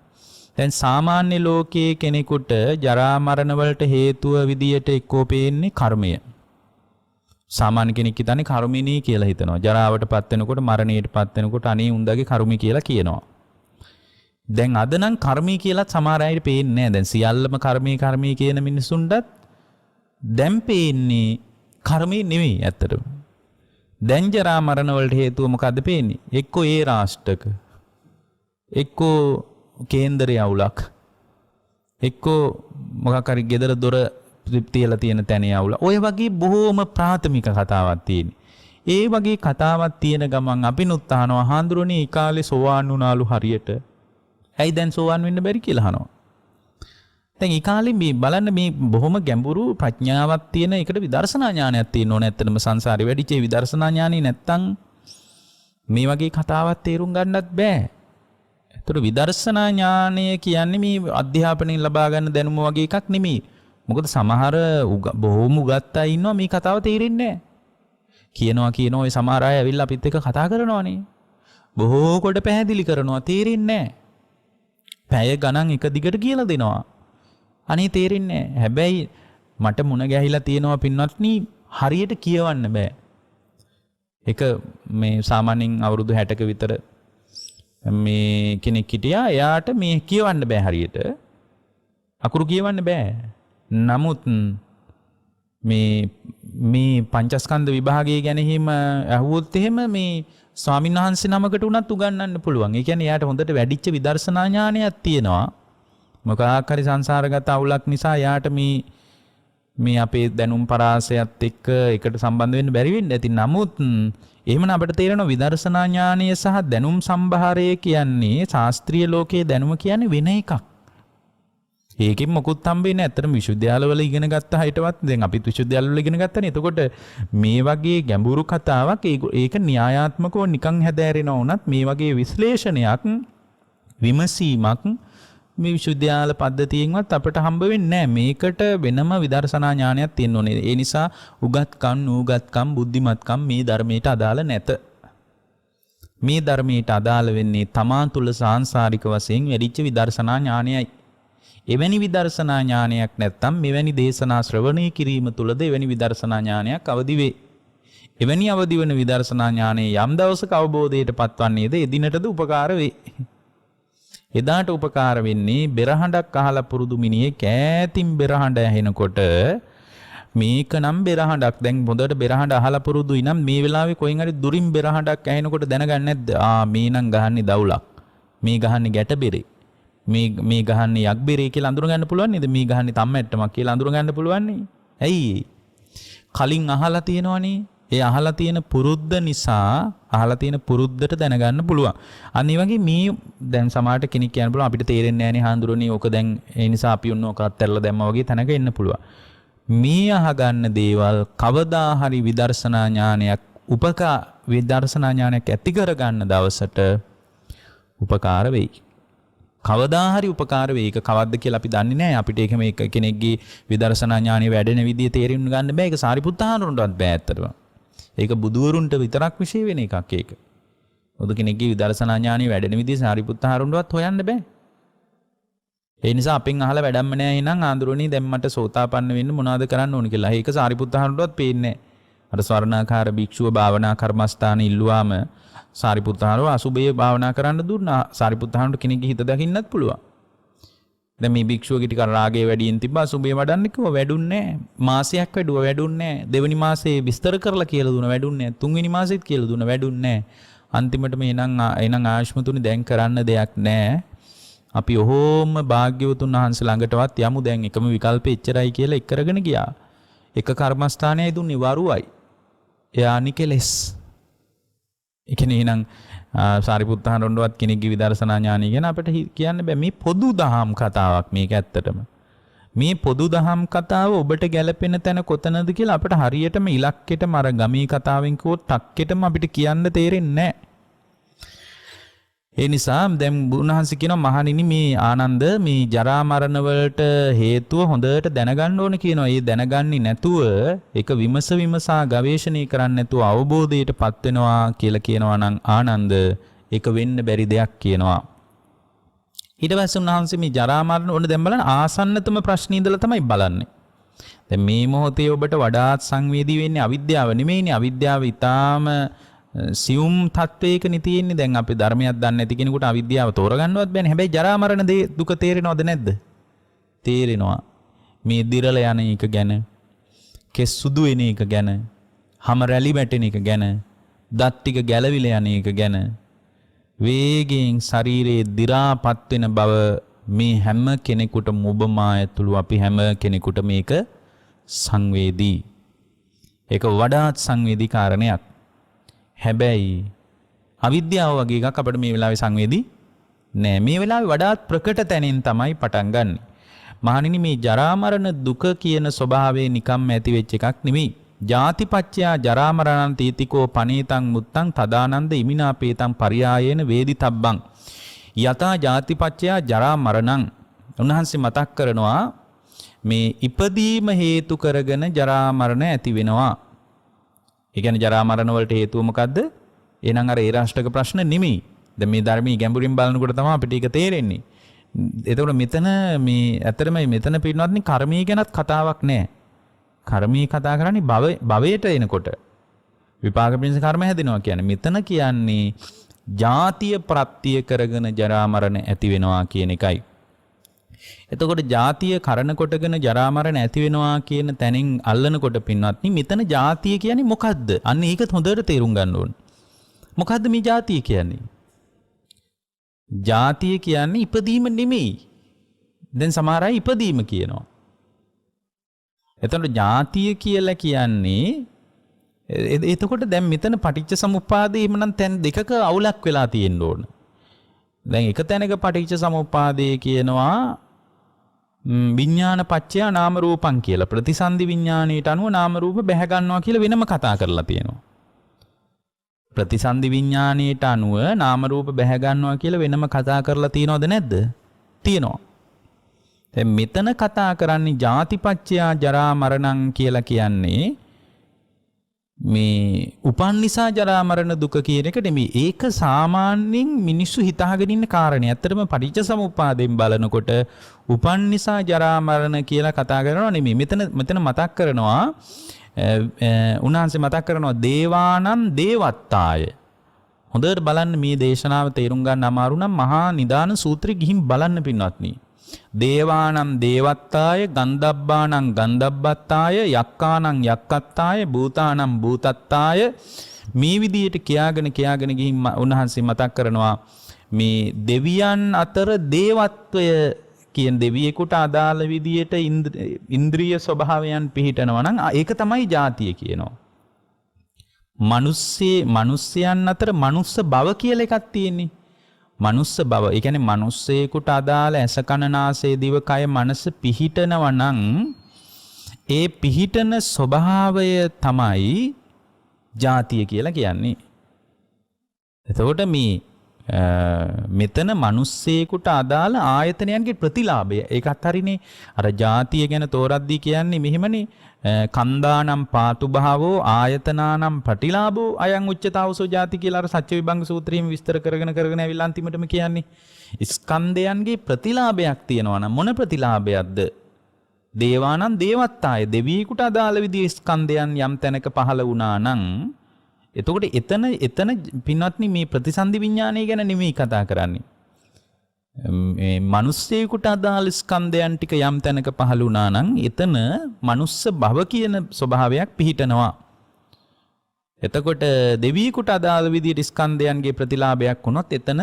දැන් සාමාන්‍ය ලෝකයේ කෙනෙකුට ජරා මරණ වලට හේතුව විදියට එක්කෝ පේන්නේ කර්මය. සාමාන්‍ය කෙනෙක් හිතන්නේ කර්මිනී කියලා හිතනවා. ජරාවට පත් වෙනකොට මරණයට පත් වෙනකොට අනේ උන්දගේ කර්මී කියලා කියනවා. දැන් අද නම් කර්මී කියලා සමහර අයට පේන්නේ නැහැ. දැන් සියල්ලම කර්මී කියන මිනිසුන්ටත් දැන් පේන්නේ කර්මී නෙවෙයි ඇත්තටම. දැන් ජරා මරණ වලට හේතුව මොකද්ද පේන්නේ? එක්කෝ ඒ රාෂ්ටක, එක්කෝ කේන්දරයේ අවුලක්, එක්කෝ මොකක් හරි gedara දොර තියලා තියෙන තැනේ අවුල. ඔය වගේ බොහෝම ප්‍රාථමික කතාවක් තියෙන්නේ. ඒ වගේ කතාවක් තියෙන ගමන් අපිනුත් අහනවා හාඳුරුවනේ ඒ කාලේ සෝවාන් වුණාලු හරියට. ඇයි දැන් සෝවාන් වෙන්න බැරි කියලා අහනවා. දැන් ඒ කාලේ මේ බලන්න මේ බොහොම ගැඹුරු ප්‍රඥාවක් තියෙන එකට විදර්ශනා ඥානයක් තියෙන්න ඕනේ. ඇත්තටම සංසාරේ වැඩිච විදර්ශනා ඥානෙ නැත්තම් මේ වගේ කතාවක් තේරුම් ගන්නත් බෑ. ඒතර විදර්ශනා ඥානය කියන්නේ මේ අධ්‍යාපනයෙන් ලබා ගන්න දැනුම වගේ එකක් නෙමෙයි. මොකද සමහර බොහොම උගත් අය ඉන්නවා මේ කතාව තේරෙන්නේ නැහැ. කියනවා ඔය සමහර අය ඇවිල්ලා අපිත් එක්ක කතා කරනවානේ. බොහෝ කොට පැහැදිලි කරනවා තේරෙන්නේ නැහැ. පැය ගණන් එක දිගට කියලා දෙනවා. අනේ තේරෙන්නේ නැහැ. හැබැයි මට මුණ ගැහිලා තියෙනවා පින්වත්නි හරියට කියවන්න බෑ. එක මේ සාමාන්‍යයෙන් අවුරුදු 60ක විතර මේ කෙනෙක් හිටියා. එයාට මේ කියවන්න බෑ හරියට. අකුරු කියවන්න බෑ. නමුත් මේ පංචස්කන්ධ විභාගය ගැන හිම අහුවොත් එහෙම මේ ස්වාමීන් වහන්සේ නමකට උනත් උගන්වන්න පුළුවන්. ඒ කියන්නේ එයාට හොඳට වැඩිච්ච විදර්ශනා ඥානයක් තියෙනවා. මොකක් හරි සංසාරගත අවුලක් නිසා එයාට මේ අපේ දැනුම් පරාසයත් එක්ක එකට සම්බන්ධ වෙන්න බැරි වෙන්න ඇති. නමුත් එහෙමනම් අපිට තේරෙනවා විදර්ශනා ඥානය සහ දැනුම් සම්භාරය කියන්නේ ශාස්ත්‍රීය ලෝකයේ දැනුම කියන්නේ වෙන එකක්. ඒකෙන් මොකුත් හම්බෙන්නේ නැහැ. ඇත්තටම විශ්වවිද්‍යාලවල ඉගෙන ගත්ත හිටවත් දැන් අපිත් විශ්වවිද්‍යාලවල ඉගෙන ගත්තනේ. එතකොට මේ වගේ ගැඹුරු කතාවක් ඒක න්‍යායාත්මකව නිකන් හැදෑරෙනවා වුණත් මේ වගේ විශ්ලේෂණයක් විමසීමක් මේ විශ්වවිද්‍යාල පද්ධතියෙන්වත් අපිට හම්බ වෙන්නේ නැහැ. මේකට වෙනම විදර්ශනා ඥානයක් තියෙන්න ඕනේ. ඒ නිසා උගත්කම් නූගත්කම් බුද්ධිමත්කම් මේ ධර්මයට අදාළ නැත. මේ ධර්මයට අදාළ වෙන්නේ තමා තුළ සාංශාරික වශයෙන් වැඩිච්ච විදර්ශනා ඥානයයි. එවැනි විදර්ශනා ඥානයක් නැත්නම් මෙවැනි දේශනා ශ්‍රවණය කිරීම තුළද එවැනි විදර්ශනා ඥානයක් අවදි වේ. එවැනි අවදි වන විදර්ශනා ඥානය යම් දවසක අවබෝධයට පත්වන්නේද එදිනටද උපකාර වේ. එදාට උපකාර වෙන්නේ බෙරහඬක් අහලා පුරුදු මිනිහේ කෑතින් බෙරහඬ ඇහෙනකොට මේක නම් බෙරහඬක්. දැන් හොඳට බෙරහඬ අහලා පුරුදුයි නම් මේ වෙලාවේ කොහෙන් හරි දුරින් බෙරහඬක් ඇහෙනකොට දැනගන්නේ නැද්ද? මේ නම් ගහන්නේ දවුලක්. මේ ගහන්නේ ගැටබෙරේ. මේ ගහන්නේ යක්බෙරේ කියලා අඳුර ගන්න පුළුවන් නේද? මේ ගහන්නේ තම්මැට්ටමක් කියලා අඳුර ගන්න පුළුවන් නේ. ඇයි? කලින් අහලා තියෙනවනේ. ඒ අහලා තියෙන පුරුද්ද නිසා අහලා තියෙන පුරුද්දට දැනගන්න පුළුවන්. අන්න ඒ වගේ මේ දැන් සමහරට කෙනෙක් කියන්න පුළුවන් අපිට තේරෙන්නේ නැහැ නේ හාඳුරන්නේ. ඕක දැන් ඒ නිසා අපි ඔන්න ඕක අත්හැරලා දැම්මා වගේ තැනක එන්න පුළුවන්. මේ අහගන්න දේවල් කවදා හරි විදර්ශනා ඥානයක් ඇති කරගන්න දවසට උපකාර වෙයි. කවදා හරි උපකාර වෙයි. ඒක කවද්ද කියලා අපි දන්නේ නැහැ. අපිට ඒක මේක කෙනෙක්ගේ විදර්ශනා ඥානෙ වැඩෙන විදිය තේරුම් ගන්න බෑ. ඒක සාරිපුත්ත හාමුදුරන්ටවත් බෑ ඇත්තටම. ඒක බුදුවරුන්ට විතරක් විශේෂ වෙන එකක් ඒක. බුදු කෙනෙක්ගේ විදර්ශනා ඥානෙ වැඩෙන විදිය සාරිපුත්ත හාමුදුරන්ටවත් හොයන්න බෑ. ඒ නිසා අපෙන් අහලා වැඩක්ම නැහැ. එහෙනම් ආඳුරණී දැන් මට සෝතාපන්න වෙන්න මොනවද කරන්න ඕන කියලා. ඒක සාරිපුත්ත හාමුදුරන්ටවත් පේන්නේ නැහැ. අර ස්වර්ණාකාර භික්ෂුව භාවනා කර්මස්ථාන ඉල්ලුවාම සාරිපුත්ත හාමුදුරුවෝ අසුබේ භාවනා කරන්න දුන්නා. සාරිපුත්ත හාමුදුරුවෝ කෙනෙක්ගේ හිත දකින්නත් පුළුවන්. දැන් මේ භික්ෂුවගේ ටික රාගයේ වැඩියෙන් තිබ්බා අසුබේ වඩන්න කිව්වා වැඩුන්නේ නැහැ. මාසයක් වැඩුවා වැඩුන්නේ නැහැ. දෙවෙනි මාසේ විස්තර කරලා කියලා දුන්නා වැඩුන්නේ නැහැ. තුන්වෙනි මාසෙත් කියලා දුන්නා වැඩුන්නේ නැහැ. අන්තිමට මේ එනං ආයුෂ්මතුනි දැන් කරන්න දෙයක් නැහැ. අපි ඔහොම භාග්‍යවතුන් වහන්සේ ළඟටවත් යමු දැන් එකම විකල්පෙ එච්චරයි කියලා එක් කරගෙන ගියා. එක කර්මස්ථානයයි දුන්නේ වරුවයි. එයා නිකලස්. ඒ කියන්නේ එහෙනම් සාරිපුත්ත හාමුදුරුවෝත් කෙනෙක්ගේ විදර්ශනා ඥානය ගැන අපිට කියන්න බෑ. මේ පොදු දහම් කතාවක් මේක ඇත්තටම. මේ පොදු දහම් කතාව ඔබට ගැලපෙන තැන කොතනද කියලා අපිට හරියටම ඉලක්කෙටම අර ගමේ කතාවෙන් කිව්වොත් ටක්කෙටම අපිට කියන්න තේරෙන්නේ නැහැ. ඒ නිසා දැන් බුදුහන්සේ කියනවා මහණෙනි මේ ආනන්ද මේ ජරා මරණ වලට හේතුව හොඳට දැනගන්න ඕන කියනවා. ඒ දැනගන්නේ නැතුව ඒක විමසා ගවේෂණය කරන්නේ නැතුව අවබෝධයටපත් වෙනවා කියලා කියනවා නම් ආනන්ද ඒක වෙන්න බැරි දෙයක් කියනවා. ඊට පස්සේ උන්වහන්සේ මේ ජරා මරණ ඕන දැන් බලන්න ආසන්නතම ප්‍රශ්නේ ඉඳලා තමයි බලන්නේ. දැන් මේ මොහොතේ ඔබට වඩාත් සංවේදී වෙන්නේ අවිද්‍යාව නෙමෙයිනේ. අවිද්‍යාව ඊටාම සියුම් තත්වයකනේ තියෙන්නේ. දැන් අපි ධර්මයක් දන්නේ නැති කෙනෙකුට අවිද්‍යාව තෝරගන්නවත් බෑනේ. හැබැයි ජරා මරණ දුක තේරෙනවද නැද්ද? තේරෙනවා. මේ දිරල යන එක ගැන, කෙස් සුදු වෙන එක ගැන, හැම රැලි වැටෙන එක ගැන, දත් ටික ගැලවිලා යන එක ගැන, වේගයෙන් ශරීරයේ දි รา පත් වෙන බව මේ හැම කෙනෙකුටම ඔබමා ඇතුළු අපි හැම කෙනෙකුට මේක සංවේදී. ඒක වඩාත් සංවේදී කාරණයක්. හැබැයි අවිද්‍යාව වගේ එකක් අපිට මේ වෙලාවේ සංවේදී නෑ. මේ වෙලාවේ වඩාත් ප්‍රකට තැනින් තමයි පටන් ගන්න. මහණෙනි මේ ජරා මරණ දුක කියන ස්වභාවය නිකම්ම ඇති වෙච්ච එකක් නෙමෙයි. ජාතිපච්චයා ජරා මරණං තීතිකෝ පනේතං මුත්තං තදානන්ද ඉමිනාපේතං පරියායේන වේදිතබ්බං යතා ජාතිපච්චයා ජරා මරණං. උන්වහන්සේ මතක් කරනවා මේ ඉපදීම හේතු කරගෙන ජරා මරණ ඇති වෙනවා. ඒ කියන්නේ ජරා මරණ වලට හේතුව මොකද්ද? එහෙනම් අර ඒ රාෂ්ටක ප්‍රශ්න නෙමෙයි. දැන් මේ ධර්මයේ ගැඹුරින් බලනකොට තමයි අපිට ඒක තේරෙන්නේ. එතකොට මෙතන මේ ඇත්තටම මෙතන පින්නවත්නි කර්මී ගැනත් කතාවක් නැහැ. කර්මී කතා කරන්නේ භවයට එනකොට විපාක පිණිස කර්ම හැදෙනවා කියන්නේ. මෙතන කියන්නේ ජාතිය ප්‍රත්‍ය කරගෙන ජරා මරණ ඇති වෙනවා කියන එකයි. එතකොට ජාතිය කරණ කොටගෙන ජරා මරණ ඇති වෙනවා කියන තැනින් අල්ලනකොට පින්වත්නි මෙතන ජාතිය කියන්නේ මොකද්ද? අන්න ඒක හොඳට තේරුම් ගන්න ඕන. මොකද්ද මේ ජාතිය කියන්නේ? ජාතිය කියන්නේ ඉපදීම නෙමෙයි. දැන් සමහර අය ඉපදීම කියනවා. එතකොට ජාතිය කියලා කියන්නේ එතකොට දැන් මෙතන පටිච්ච සමුප්පාදේ එහෙමනම් තැන් දෙකක අවුලක් වෙලා තියෙන්න ඕන. දැන් එක තැනක පටිච්ච සමුප්පාදේ කියනවා විඥාන පත්‍ය නාම රූපං කියලා. ප්‍රතිසන්දි විඥාණයට අනුව නාම රූප බැහැ ගන්නවා කියලා වෙනම කතා කරලා තියෙනවා. ප්‍රතිසන්දි විඥාණයට අනුව නාම රූප බැහැ ගන්නවා කියලා වෙනම කතා කරලා තියෙනවද නැද්ද? තියෙනවා. දැන් මෙතන කතා කරන්නේ ජාතිපත්‍ය ජරා මරණං කියලා කියන්නේ මේ උපන් නිසා ජරා මරණ දුක කියන එක නෙමෙයි. ඒක සාමාන්‍යයෙන් මිනිස්සු හිතාගෙන ඉන්න කාරණේ. ඇත්තටම පටිච්ච සමුප්පාදයෙන් බලනකොට උපන් නිසා ජරා මරණ කියලා කතා කරනවා නෙමෙයි. මෙතන මතක් කරනවා උන්වහන්සේ මතක් කරනවා දේවානම් දේවත්තාය. හොඳට බලන්න මේ දේශනාව තේරුම් ගන්න අමාරු නම් මහා නිදාන සූත්‍රය ගිහින් බලන්න පින්වත්නි. දේවානම් දේවත්තාය ගන්ධබ්බානම් ගන්ධබ්බත්තාය යක්කානම් යක්කත්තාය භූතානම් භූතත්තාය මේ විදියට කියාගෙන ගිහින් උන්වහන්සේ මතක් කරනවා මේ දෙවියන් අතර දේවත්වය කියන දෙවියෙකුට අදාළ විදියට ඉන්ද්‍රිය ස්වභාවයන් පිහිටනවා නම් ඒක තමයි ජාතිය කියනවා. මිනිස්යන් අතර මනුස්ස භව කියලා එකක් තියෙන්නේ. මනුස්ස භව. ඒ කියන්නේ මිනිස්සෙකුට අදාළ ඇස කන නාසය දිව කය මනස පිහිටනවා නම් ඒ පිහිටන ස්වභාවය තමයි ජාතිය කියලා කියන්නේ. එතකොට මේ මෙතන මිනිස්සෙකුට අදාළ ආයතනයන්ගේ ප්‍රතිලාභය ඒකත් හරිනේ. අර ජාතිය ගැන තෝරද්දී කියන්නේ මෙහෙමනේ කන්දානම් පාතු භාවෝ ආයතනානම් පටිලාභෝ අයං උච්චතාවසෝ ජාති කියලා අර සත්‍ය විභංග සූත්‍රයෙන් විස්තර කරගෙන ඇවිල්ලා අන්තිමටම කියන්නේ ස්කන්ධයන්ගේ ප්‍රතිලාභයක් තියෙනවා නම් මොන ප්‍රතිලාභයක්ද? දේවානම් දේවත්තාය දෙවියෙකුට අදාළ විදිහේ ස්කන්ධයන් යම් තැනක පහළ වුණා නම් එතකොට එතන පින්වත්නි මේ ප්‍රතිසන්දි විඥානය ගැන නෙමෙයි කතා කරන්නේ. මේ මිනිස්සෙකුට අදාළ ස්කන්ධයන් ටික යම් තැනක පහළ වුණා නම් එතන මනුස්ස භව කියන ස්වභාවයක් පිහිටනවා. එතකොට දෙවියෙකුට අදාළ විදිහට ස්කන්ධයන්ගේ ප්‍රතිලාභයක් වුණොත් එතන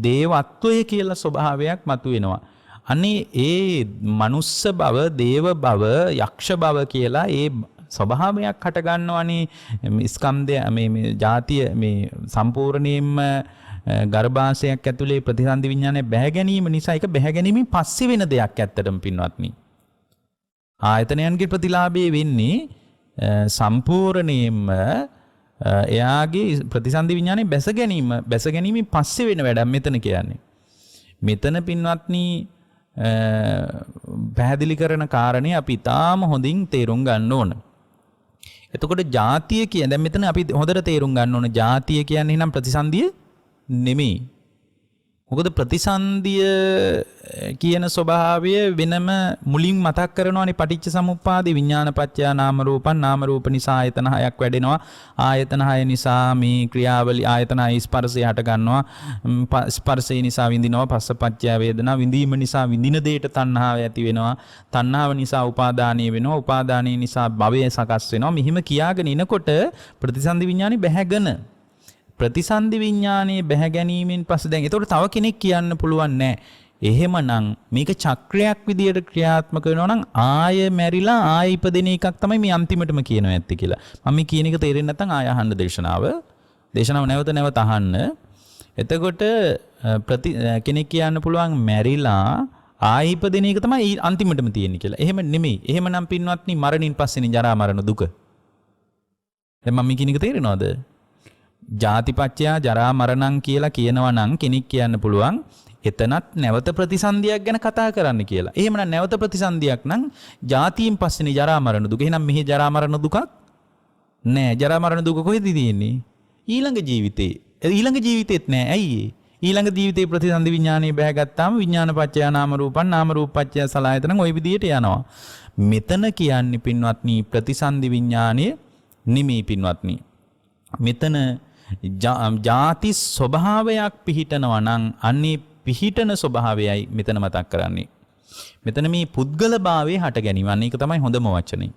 දේවත්වය කියලා ස්වභාවයක් මතුවෙනවා. අනේ ඒ මනුස්ස භව, දේව භව, යක්ෂ භව කියලා ඒ ස්වභාවයක් හට ගන්නවනේ ස්කන්ධය මේ ජාතිය මේ සම්පූර්ණයෙන්ම ගර්භාෂයක් ඇතුලේ ප්‍රතිසන්දි විඥානය බැහැ ගැනීම නිසා ඒක බැහැ ගැනීමෙන් පස්සේ වෙන දෙයක් ඇත්තටම පින්වත්නි. ආයතනයන්ගේ ප්‍රතිලාභය වෙන්නේ සම්පූර්ණයෙන්ම එයාගේ ප්‍රතිසන්දි විඥානය බැස ගැනීමෙන් පස්සේ වෙන වැඩක් මෙතන කියන්නේ. මෙතන පින්වත්නි පැහැදිලි කරන කාරණේ අපි තාම හොඳින් තේරුම් ගන්න ඕන. එතකොට ජාතිය කියන්නේ දැන් මෙතන අපි හොඳට තේරුම් ගන්න ඕන ජාතිය කියන්නේ නම් ප්‍රතිසන්දිය නෙමෙයි. මොකද ප්‍රතිසන්දිය කියන ස්වභාවය වෙනම මුලින් මතක් කරනවානේ පටිච්ච සමුප්පාදේ විඥාන පත්‍ය නාම රූපං නාම රූප නිසා ආයතන හයක් වැඩෙනවා. ආයතන හය නිසා මේ ක්‍රියාවලිය ආයතන හය ස්පර්ශය හට ගන්නවා. ස්පර්ශය නිසා විඳිනවා පස්සපත්‍ය වේදනා විඳීම නිසා විඳින දෙයට තණ්හාව ඇති වෙනවා. තණ්හාව නිසා උපාදානීය වෙනවා. උපාදානීය නිසා භවය සකස් වෙනවා. මෙහිම කියාගෙන ඉනකොට ප්‍රතිසන්දි විඥානේ බැහැගෙන ප්‍රතිසන්දි විඥානයේ බැහැ ගැනීමෙන් පස්සේ දැන් ඒතකොට තව කෙනෙක් කියන්න පුළුවන් නෑ. එහෙමනම් මේක චක්‍රයක් විදියට ක්‍රියාත්මක වෙනවා නම් ආය මැරිලා ආය ඉපදෙන එකක් තමයි මේ අන්තිමටම කියනවා ඇත්තේ කියලා. මම මේ කියන එක තේරෙන්නේ නැත්නම් ආය අහන්න දේශනාව නැවත අහන්න. එතකොට කෙනෙක් කියන්න පුළුවන් මැරිලා ආය ඉපදෙන එක තමයි අන්තිමටම තියෙන්නේ කියලා. එහෙම නෙමෙයි. එහෙමනම් පින්වත්නි මරණින් පස්සේනේ ජරා මරණ දුක. දැන් මම මේ කියන එක තේරෙනවද? ජාතිපත්‍ය ජරා මරණං කියලා කියනවා නම් කෙනෙක් කියන්න පුළුවන් එතනත් නැවත ප්‍රතිසන්දියක් ගැන කතා කරන්න කියලා. එහෙමනම් නැවත ප්‍රතිසන්දියක් නම් ජාතියෙන් පස්සේනේ ජරා මරණ දුක. එහෙනම් මෙහි ජරා මරණ දුකක් නෑ. ජරා මරණ දුක කොහෙද තියෙන්නේ? ඊළඟ ජීවිතේ. ඊළඟ ජීවිතෙත් නෑ. ඇයි ඊළඟ ජීවිතේ ප්‍රතිසන්දි විඥානේ බැහැගත්තාම විඥාන පත්‍ය නාම රූපං නාම රූප පත්‍ය සලආයතන ওই විදියට යනවා. මෙතන කියන්නේ පින්වත්නි ප්‍රතිසන්දි විඥානය නිමී පින්වත්නි. මෙතන ಜಾති ස්වභාවයක් පිහිටනවා නම් අන්නේ පිහිටන ස්වභාවයයි මෙතන මතක් කරන්නේ. මෙතන මේ පුද්ගලභාවයේ හට ගැනීම. අන්න ඒක තමයි හොඳම වචනේ.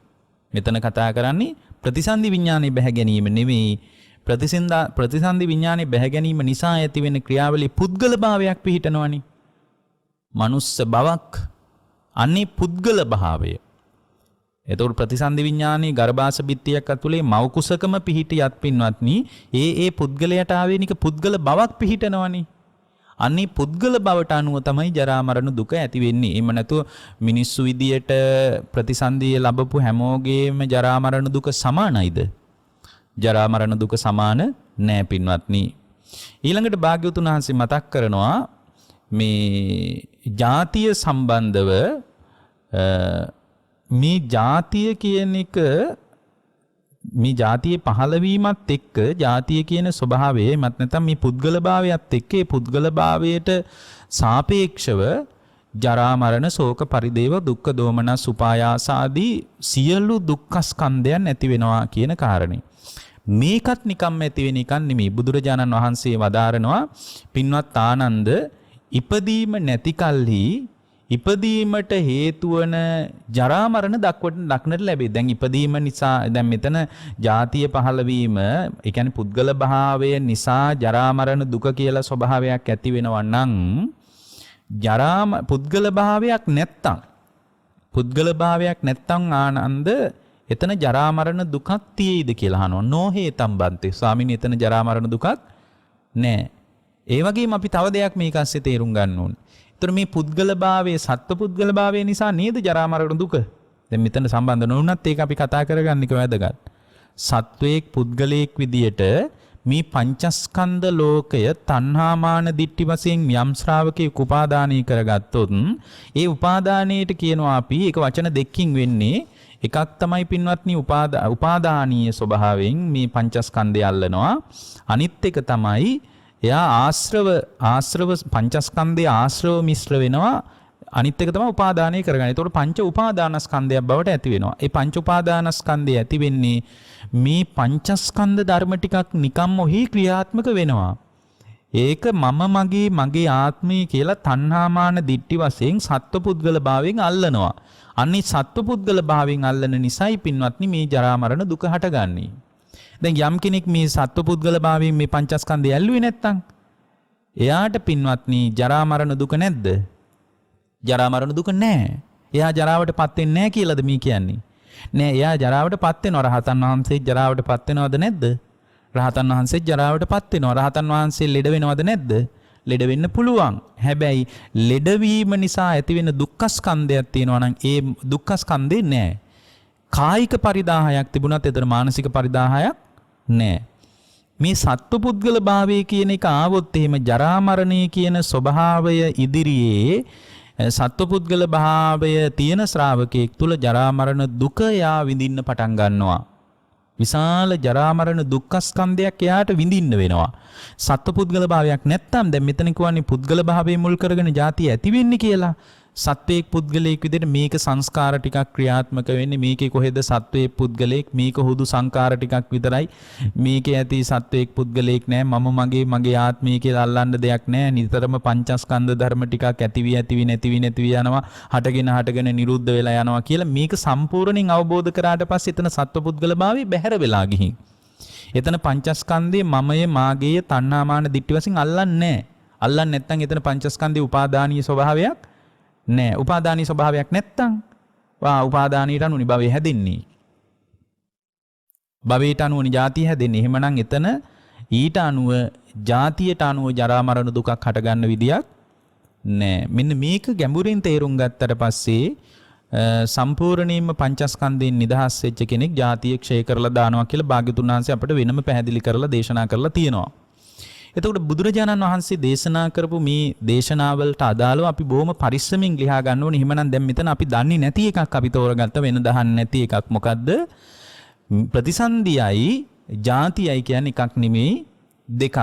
මෙතන කතා කරන්නේ ප්‍රතිසන්දි විඥානේ බැහැ ගැනීම නෙමෙයි. ප්‍රතිසන්දි විඥානේ බැහැ ගැනීම නිසා ඇතිවෙන ක්‍රියාවලිය පුද්ගලභාවයක් පිහිටනවනේ. මනුස්ස බවක් අන්නේ පුද්ගල භාවය. එතකොට ප්‍රතිසන්දි විඥානයේ ගර්භාෂ බිත්තියක් ඇතුලේ මව් කුසකම පිහිටියත් පින්වත්නි ඒ පුද්ගලයට ආවේනික පුද්ගල බවක් පිහිටනවනේ. අන්නේ පුද්ගල බවට අනුව තමයි ජරා මරණ දුක ඇති වෙන්නේ. එහෙම නැතුව මිනිස්සු විදියට ප්‍රතිසන්දිය ලැබපු හැමෝගේම ජරා මරණ දුක සමානයිද? ජරා මරණ දුක සමාන නෑ පින්වත්නි. ඊළඟට භාග්‍යවතුන් වහන්සේ මතක් කරනවා මේ ජාතිය සම්බන්ධව මේ ජාතිය කියන එක මේ ජාතියේ පහළවීමත් එක්ක ජාතිය කියන ස්වභාවය මත නැත්නම් මේ පුද්ගලභාවයත් එක්ක ඒ පුද්ගලභාවයට සාපේක්ෂව ජරා මරණ ශෝක පරිදේව දුක්ඛ දෝමනස් උපායාස ආදී සියලු දුක්ඛ ස්කන්ධයන් ඇති වෙනවා කියන කාරණේ. මේකත් නිකම්ම ඇති වෙන එකක් නෙමෙයි. බුදුරජාණන් වහන්සේ වදාරනවා පින්වත් ආනන්ද ඉපදීම නැති කල්හි ඉපදීමට හේතු වන ජරා මරණ දක්නට ලැබේ. දැන් ඉපදීම නිසා දැන් මෙතන ජාතිය පහළවීම ඒ කියන්නේ පුද්ගල භාවය නිසා ජරා මරණ දුක කියලා ස්වභාවයක් ඇති වෙනවා නම් පුද්ගල භාවයක් නැත්තම් ආනන්ද එතන ජරා මරණ දුකක් තියෙයිද කියලා අහනවා. නොහේතම් බන්තේ ස්වාමීනි එතන ජරා මරණ දුකක් නැහැ. ඒ වගේම අපි තව දෙයක් මේක ඇස්සේ තේරුම් ගන්න ඕනේ. ඒතර මේ පුද්ගලභාවයේ සත්ව පුද්ගලභාවය නිසා නේද ජරා මරණ දුක? දැන් මෙතන සම්බන්ධ නොවුනත් ඒක අපි කතා කරගන්න එක වැදගත්. සත්වයේක් පුද්ගලයෙක් විදියට මේ පංචස්කන්ධ ලෝකය තණ්හා මාන දිට්ඨි වශයෙන් යම් ශ්‍රාවකයෙක් උපාදානීය කරගත්තොත් ඒ උපාදානයේට කියනවා අපි ඒක වචන දෙකකින් වෙන්නේ. එකක් තමයි පින්වත්නි උපාදානීය ස්වභාවයෙන් මේ පංචස්කන්ධය අල්ලනවා. අනිත් එක තමයි එයා ආශ්‍රව පංචස්කන්ධයේ ආශ්‍රව මිශ්‍ර වෙනවා. අනිත් එක තමයි උපාදානය කරගන්නේ. ඒතකොට පංච උපාදානස්කන්ධයක් බවට ඇති වෙනවා. ඒ පංච උපාදානස්කන්ධය ඇති වෙන්නේ මේ පංචස්කන්ධ ධර්ම ටිකක් නිකම්ම ඔහි ක්‍රියාත්මක වෙනවා. ඒක මගේ ආත්මය කියලා තණ්හාමාන දිට්ඨි වශයෙන් සත්වපුද්ගල භාවයෙන් අල්ලනවා. අනිත් සත්වපුද්ගල භාවයෙන් අල්ලන නිසායි පින්වත්නි මේ ජරා මරණ දුක හටගන්නේ. දැන් යම් කෙනෙක් මේ සත්වපුද්ගල භාවයෙන් මේ පංචස්කන්ධය ඇල්ලුවේ නැත්තම් එයාට පින්වත්නි ජරා මරණ දුක නැද්ද? ජරා මරණ දුක නැහැ. එයා ජරාවටපත් වෙන්නේ නැහැ කියලාද මේ කියන්නේ? නෑ, එයා ජරාවටපත් වෙනවා. රහතන් වහන්සේ ජරාවටපත් වෙනවද නැද්ද? රහතන් වහන්සේ ජරාවටපත් වෙනවා. රහතන් වහන්සේ ලෙඩ වෙනවද නැද්ද? ලෙඩ වෙන්න පුළුවන්. හැබැයි ලෙඩවීම නිසා ඇතිවෙන දුක්ඛ ස්කන්ධයක් තියෙනවා නම් ඒ දුක්ඛ ස්කන්ධේ නෑ. කායික පරිදාහයක් තිබුණත් ඒතර මානසික පරිදාහයක් නෑ. මේ සත්පුද්ගල භාවය කියන එක ආවොත් එහෙම ජරා මරණය කියන ස්වභාවය ඉදිරියේ සත්පුද්ගල භාවය තියෙන ශ්‍රාවකයෙක් තුල ජරා මරණ දුක යා විඳින්න පටන් ගන්නවා. විශාල ජරා මරණ දුක්ඛ ස්කන්ධයක් එයාට විඳින්න වෙනවා. සත්පුද්ගල භාවයක් නැත්තම් දැන් මෙතන කියන්නේ පුද්ගල භාවයේ මුල් කරගෙන ಜಾතිය ඇති වෙන්නේ කියලා. සත්වයේක් පුද්ගලයෙක් විදිහට මේක සංස්කාර ටිකක් ක්‍රියාත්මක වෙන්නේ. මේකේ කොහෙද සත්වයේක් පුද්ගලයෙක්? මේක හුදු සංකාර ටිකක් විතරයි. මේකේ ඇති සත්වයේක් පුද්ගලයෙක් නෑ. මගේ ආත්මය කියලා අල්ලන්න දෙයක් නෑ. නිතරම පංචස්කන්ධ ධර්ම ටිකක් ඇතිවි නැතිවි යනවා. හටගෙන නිරුද්ධ වෙලා යනවා කියලා මේක සම්පූර්ණයෙන් අවබෝධ කරාට පස්සේ එතන සත්ව පුද්ගලභාවය බැහැර වෙලා ගිහින්. එතන පංචස්කන්ධයේ මමයේ මාගේය තණ්හාමාන දිට්ඨි වශයෙන් අල්ලන්නේ නෑ. අල්ලන්නේ නැත්නම් එතන පංචස්කන්ධයේ උපාදානීය ස්වභාවයක් නෑ. උපාදානීය ස්වභාවයක් නැත්තම් උපාදානීයට අනුව භවය හැදෙන්නේ. භවයට අනුව ජාතිය හැදෙන්නේ. එහෙමනම් එතන ඊට අනුව ජාතියට අනුව ජරා මරණ දුකක් හටගන්න විදියක් නෑ. මෙන්න මේක ගැඹුරින් තේරුම් ගත්තට පස්සේ සම්පූර්ණයෙන්ම පංචස්කන්ධයෙන් නිදහස් වෙච්ච කෙනෙක් ජාතිය ක්ෂය කරලා දානවා කියලා භාග්‍යතුන් වහන්සේ අපිට වෙනම පැහැදිලි කරලා දේශනා කරලා තියෙනවා. එතකොට බුදුරජාණන් වහන්සේ දේශනා කරපු මේ දේශනාවලට අදාළව අපි බොහොම පරිස්සමින් ලියා ගන්න ඕනේ. එහෙමනම් දැන් මෙතන අපි දන්නේ නැති එකක් අපි තෝරගත්ත වෙන දහන්නේ නැති එකක්. මොකද්ද? ප්‍රතිසන්දියයි ජාතියයි කියන්නේ එකක් නෙමෙයි දෙකක්.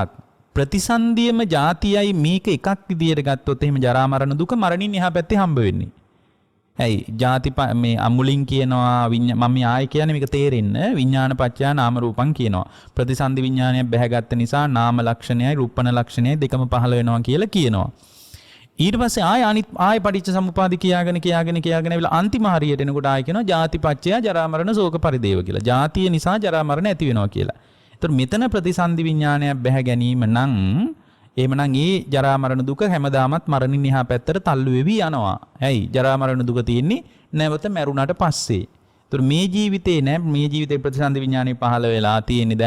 ප්‍රතිසන්දියම ජාතියයි මේක එකක් විදියට ගත්තොත් එහෙම ජරා මරණ දුක මරණින් එහා පැත්තේ හම්බ වෙන්නේ. ඇයි ಜಾති මේ අමුලින් කියනවා මම ආයි කියන්නේ මේක තේරෙන්න විඥාන පත්‍යා නාම රූපං කියනවා. ප්‍රතිසන්දි විඥානය බැහැගත්ත නිසා නාම ලක්ෂණයයි රූපණ ලක්ෂණයයි දෙකම පහළ වෙනවා කියලා කියනවා. ඊට පස්සේ ආය පටිච්ච සමුපාද කියාගෙන ඇවිල්ලා අන්තිම හරියට එනකොට ආය කියනවා ජාති පත්‍යා ජරා මරණ ශෝක පරිදේව කියලා. ජාතිය නිසා ජරා මරණ ඇති වෙනවා කියලා. ඒතර මෙතන ප්‍රතිසන්දි විඥානයක් බැහැ ගැනීම නම් එහෙමනම් ඒ ජරා මරණ දුක හැමදාමත් මරණින් එහා පැත්තට තල්ලු වෙවි යනවා. ඇයි? ජරා මරණ දුක තියෙන්නේ නැවත මැරුණාට පස්සේ. ඒතර මේ ජීවිතේ නෑ මේ ජීවිතේ ප්‍රතිසන්දි විඥානේ පහළ වෙලා තියෙන්නේ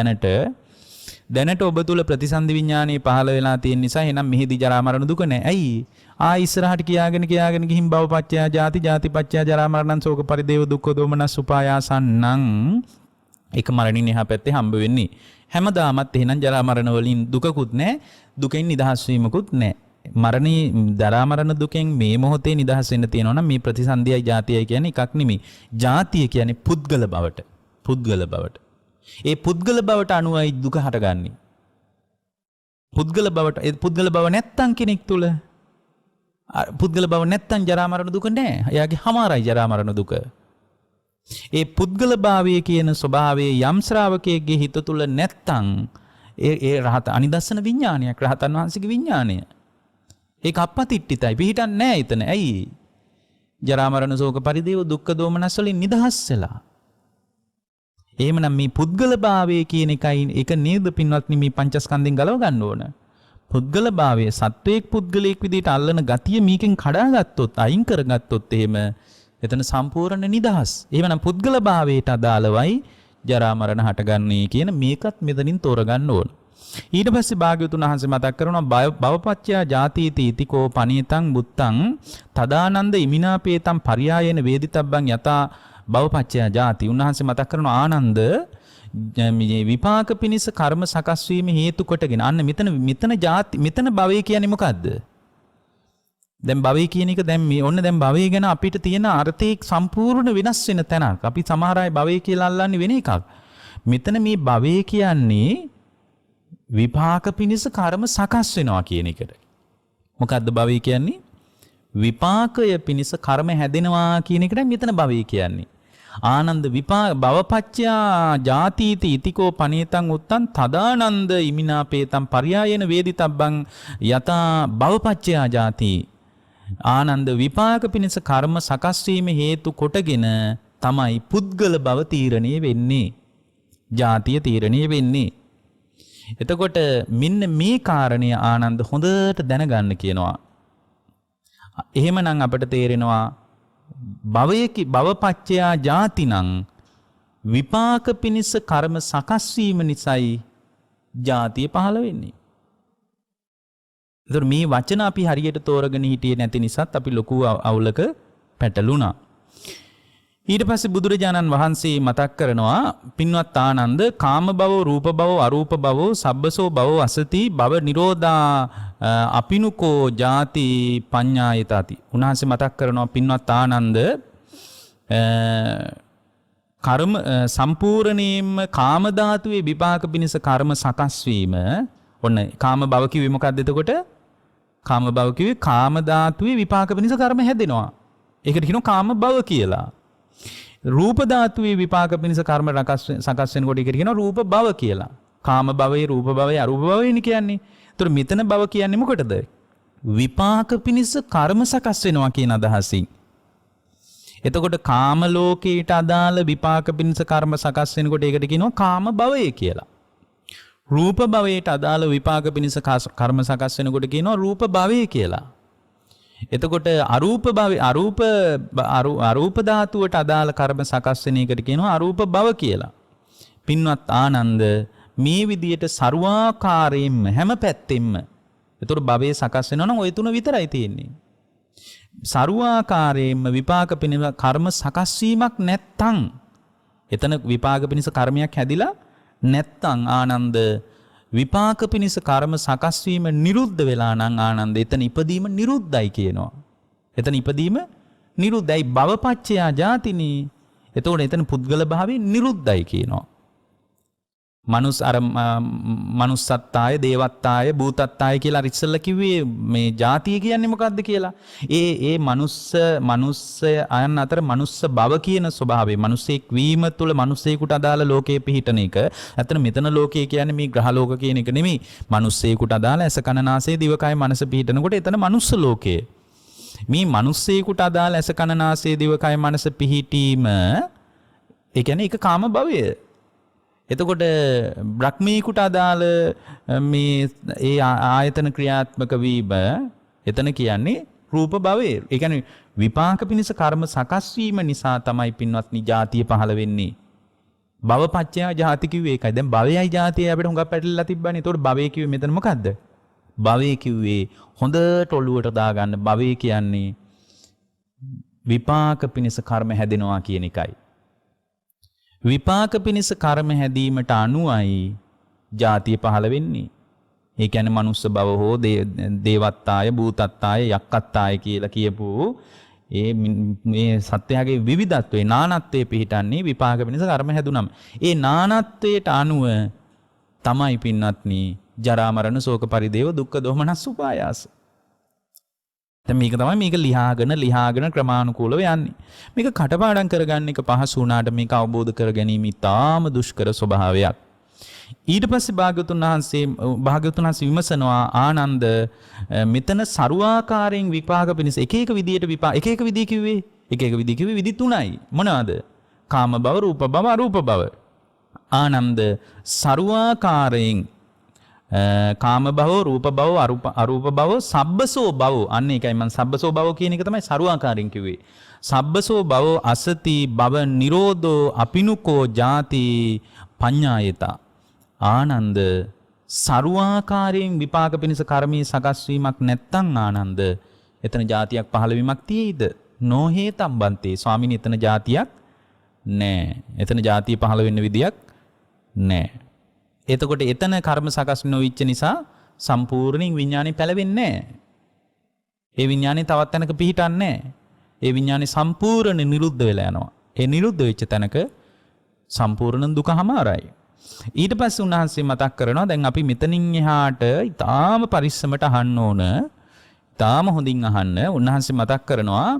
දැනට ඔබ තුල ප්‍රතිසන්දි විඥානේ පහළ වෙලා තියෙන නිසා එහෙනම් මෙහිදී ජරා මරණ දුක නෑ. ඇයි? ඉස්සරහට කියාගෙන ගිහින් භවපච්චය ජාති ජාතිපච්චය ජරා මරණං ශෝක පරිදේව දුක්ඛ දෝමනස් උපායාසන්නං එක මරණින් එහා පැත්තේ හම්බ වෙන්නේ. හැමදාමත් එහෙනම් ජරා මරණ වලින් දුකකුත් නැහැ, දුකෙන් නිදහස් වීමකුත් නැහැ. මරණී ජරා මරණ දුකෙන් මේ මොහොතේ නිදහස් වෙන්න තියෙනවා නම් මේ ප්‍රතිසන්දියයි ජාතියයි කියන්නේ එකක් නෙමෙයි. ජාතිය කියන්නේ පුද්ගල බවට. ඒ පුද්ගල බවට අනුවයි දුක හටගන්නේ. පුද්ගල බව නැත්තම් කෙනෙක් තුල පුද්ගල බව නැත්තම් ජරා මරණ දුක නැහැ. එයාගේ හමාරයි ජරා මරණ දුක. ඒ පුද්ගල භාවය කියන ස්වභාවයේ යම් ශ්‍රාවකයෙක්ගේ හිත තුල නැත්තම් ඒ රහත අනිදස්සන විඥානයක් රහතන් වහන්සේගේ විඥානය. ඒක අපපතිට්ඨිතයි පිහිටන්නේ නැහැ එතන. ඇයි? ජරා මරණ ශෝක පරිදේව දුක්ඛ දෝමනස් වලින් නිදහස් වෙලා. එහෙමනම් මේ පුද්ගල භාවය කියන එකයි ඒක නේද පින්වත්නි මේ පංචස්කන්ධෙන් ගලව ගන්න ඕන. පුද්ගල භාවය සත්වයක් පුද්ගලයෙක් විදිහට අල්ලන ගතිය මේකෙන් කඩාගත්තොත් අයින් කරගත්තොත් එහෙම එතන සම්පූර්ණ නිදහස්. එහෙමනම් පුද්ගල භාවයට අදාළවයි ජරා මරණ හටගන්නේ කියන මේකත් මෙතනින් තෝරගන්න ඕන. ඊට පස්සේ භාග්‍යවතුන් වහන්සේ මතක් කරනවා භවපච්චයා ජාතිති ඉතිකෝ පනීතං බුත්තං තදානන්ද ඉමිනාපේතං පරියායන වේදිතබ්බං යතා භවපච්චයා ජාති. උන්වහන්සේ මතක් කරනවා ආනන්ද මේ විපාක පිනිස කර්ම සකස් වීම හේතු කොටගෙන අන්න මෙතන භවය කියන්නේ මොකද්ද? දැන් භවය කියන එක දැන් දැන් භවය ගැන අපිට තියෙන අර්ථයේ සම්පූර්ණ වෙනස් වෙන තැනක්. අපි සමහර අය භවය කියලා අල්ලන්නේ වෙන එකක්. මෙතන මේ භවය කියන්නේ විපාක පිනිස කර්ම සකස් වෙනවා කියන එකට. මොකද්ද භවය කියන්නේ? විපාකය පිනිස කර්ම හැදෙනවා කියන එකට මෙතන භවය කියන්නේ. ආනන්ද භවපච්චයා ජාතිති ඉතිකෝ පනේතං උත්තං තදානන්ද ඉමිනාපේතං පරියායන වේදිතබ්බං යතා භවපච්චයා ජාති. ආනන්ද විපාක පිණිස කර්ම සකස් වීම හේතු කොටගෙන තමයි පුද්ගල බව තීරණය වෙන්නේ. ජාතිය තීරණය වෙන්නේ. එතකොට මෙන්න මේ කාරණය ආනන්ද හොඳට දැනගන්න කියනවා. එහෙමනම් අපට තේරෙනවා භවපච්චයා ජාතිනං විපාක පිණිස කර්ම සකස් වීම නිසායි ජාතිය පහළ වෙන්නේ. ඒතර මේ වචන අපි හරියට තෝරගෙන හිටියේ නැති නිසාත් අපි ලොකු අවුලක පැටළුණා. ඊට පස්සේ බුදුරජාණන් වහන්සේ මතක් කරනවා පින්වත් ආනන්ද කාම භව රූප භව අරූප භව සබ්බසෝ භව අසති භව නිරෝධා අපිනුකෝ ජාති පඤ්ඤායතති. උන්වහන්සේ මතක් කරනවා පින්වත් ආනන්ද කර්ම සම්පූර්ණයෙන්ම කාම ධාතුවේ විපාක පිණිස කර්ම සකස් වීම ඔන්න කාම භව කිව්වේ මොකක්ද එතකොට? කාම භව කිව්වේ කාම ධාතුවේ විපාක පිණිස කර්ම හැදෙනවා. ඒකට කියනවා කාම භව කියලා. රූප ධාතුවේ විපාක පිණිස කර්ම සකස් වෙනකොට ඒකට කියනවා රූප භව කියලා. කාම භවයේ රූප භවයේ අරූප භවයනේ කියන්නේ. ඒතර මෙතන භව කියන්නේ මොකටද? විපාක පිණිස කර්ම සකස් වෙනවා කියන අදහසින්. එතකොට කාම ලෝකයට අදාළ විපාක පිණිස කර්ම සකස් වෙනකොට ඒකට කියනවා කාම භවය කියලා. රූප භවයට අදාළ විපාක පිණිස කර්ම සකස් වෙනකොට කියනවා රූප භවය කියලා. එතකොට අරූප ධාතුවට අදාළ කර්ම සකස් වෙන එකට කියනවා අරූප භව කියලා. පින්වත් ආනන්ද මේ විදියට ਸਰවාකාරයෙන්ම හැම පැත්තෙම එතකොට භවයේ සකස් වෙනවා නම් ওই තුන විතරයි තියෙන්නේ. ਸਰවාකාරයෙන්ම විපාක පිණිස කර්ම සකස් වීමක් නැත්තම් එතන විපාක පිණිස කර්මයක් හැදිලා නැත්තම් ආනන්ද විපාක පිණිස කර්ම සකස් වීම නිරුද්ධ වෙලා නම් ආනන්ද එතන ඉපදීම නිරුද්ධයි කියනවා. එතන ඉපදීම නිරුද්ධයි භවපච්චයා ජාතිනි. එතකොට එතන පුද්ගල භාවය නිරුද්ධයි කියනවා. මනුස් අර මනුස්සත්තාය දේවත්තාය භූතත්තාය කියලා ඉස්සෙල්ලා කිව්වේ මේ ಜಾතිය කියන්නේ මොකක්ද කියලා. ඒ මනුස්ස අයන් අතර මනුස්ස බව කියන ස්වභාවය මනුස්සෙක් වීම තුළ මනුස්සයෙකුට අදාළ ලෝකයේ පිහිටන එක. ඇත්තට මෙතන ලෝකය කියන්නේ මේ ග්‍රහ ලෝක කියන එක නෙමෙයි. මනුස්සයෙකුට අදාළ ඇස කන නාසය දිවකය මනස පිහිටනකොට එතන මනුස්ස ලෝකය. මේ මනුස්සයෙකුට අදාළ ඇස කන නාසය දිවකය මනස පිහිටීම ඒ කියන්නේ ඒක කාම භවය. එතකොට බ්‍රහ්මීකුට අදාළ මේ ඒ ආයතන ක්‍රියාත්මක වීම එතන කියන්නේ රූප භවයේ. ඒ කියන්නේ විපාක පිණිස කර්ම සකස් වීම නිසා තමයි පින්වත්නි ජාතිය පහළ වෙන්නේ. භවපච්චය ජාති කිව්වේ ඒකයි. දැන් භවයයි ජාතියයි අපිට හුඟක් පැටලලා තිබ්බනේ. ඒතකොට භවය කිව්වේ මෙතන මොකද්ද? භවය කිව්වේ හොඳට ඔළුවට දාගන්න භවය කියන්නේ විපාක පිණිස කර්ම හැදෙනවා කියන එකයි. විපාක පිණිස කර්ම හැදීමට අනුවයි ජාතිය පහළ වෙන්නේ. ඒ කියන්නේ මනුස්ස භව හෝ දේවත්තාය භූතත්තාය යක්කත්තාය කියලා කියපු මේ සත්‍යයේ විවිධත්වයේ නානත්වයේ පිහිටන්නේ විපාක පිණිස කර්ම හැදුනම. ඒ නානත්වයට අනුව තමයි පින්වත්නි ජරා මරණ ශෝක පරිදේව දුක්ඛ දෝමනස් උපායාස. දැන් මේක තමයි මේක ලියාගෙන ක්‍රමානුකූලව යන්නේ. මේක කටපාඩම් කරගන්න එක පහසු වුණාට මේක අවබෝධ කර ගැනීම ඉතාම දුෂ්කර ස්වභාවයක්. ඊට පස්සේ භාග්‍යවතුන් වහන්සේ විමසනවා ආනන්ද මෙතන ਸਰවාකාරයෙන් විපාක පිණිස එක එක විදියට එක එක විදිය කිව්වේ විදි තුනයි. මොනවාද? කාම භව, රූප භව, අරූප භව. ආනන්ද ਸਰවාකාරයෙන් කාම භව, රූප භව, අරූප භව, සබ්බසෝ භව. අන්න ඒකයි මම සබ්බසෝ භව කියන එක තමයි ਸਰවාකාරයෙන් කිව්වේ. සබ්බසෝ භව අසති භව නිරෝධෝ අපිනුකෝ ජාති පඤ්ඤායතා. ආනන්ද ਸਰවාකාරයෙන් විපාක පිණිස කර්මී සකස් වීමක් නැත්තම් ආනන්ද එතන ජාතියක් පහළ වීමක් තියෙයිද? නොහේතම් බන්තේ. ස්වාමීනි එතන ජාතියක් නැහැ. එතන ජාතිය පහළ වෙන්න විදියක් නැහැ. එතකොට එතන කර්ම සකස් නොවිච්ච නිසා සම්පූර්ණයෙන් විඥානේ පැලවෙන්නේ නැහැ. ඒ විඥානේ තවත් තැනක පිහිටන්නේ නැහැ. ඒ විඥානේ සම්පූර්ණ නිරුද්ධ වෙලා යනවා. ඒ නිරුද්ධ වෙච්ච තැනක සම්පූර්ණ දුකමාරයි. ඊට පස්සේ උන්වහන්සේ මතක් කරනවා දැන් අපි මෙතනින් එහාට ඊටාම පරිස්සමට අහන්න ඕන. ඊටාම හොඳින් අහන්න. උන්වහන්සේ මතක් කරනවා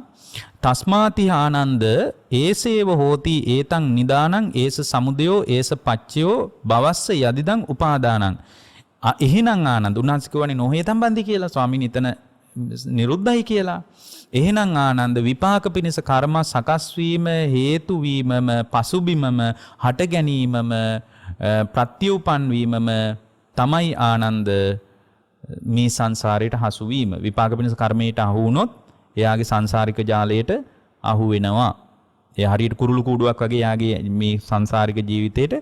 තස්මාති ආනන්ද ඒසේව හෝති ඒතං නිදානං ඒස සමුදයෝ ඒස පච්චයෝ භවස්ස යදිදං උපාදානං. එහෙනම් ආනන්ද උන්වහන්සේ කියවනේ නොහේතම් බන්දි කියලා. ස්වාමීන් එතන නිරුද්ධයි කියලා. එහෙනම් ආනන්ද විපාක පිණිස කර්ම සකස් වීම හේතු වීමම පසුබිමම හට ගැනීමම ප්‍රත්‍යඋපන් වීමම තමයි ආනන්ද මේ සංසාරයට හසු වීම. විපාක පිණිස කර්මයට අහු වුණොත් එයාගේ සංසාරික ජාලයට අහු වෙනවා. ඒ හරියට කුරුළු කූඩුවක් වගේ එයාගේ මේ සංසාරික ජීවිතේට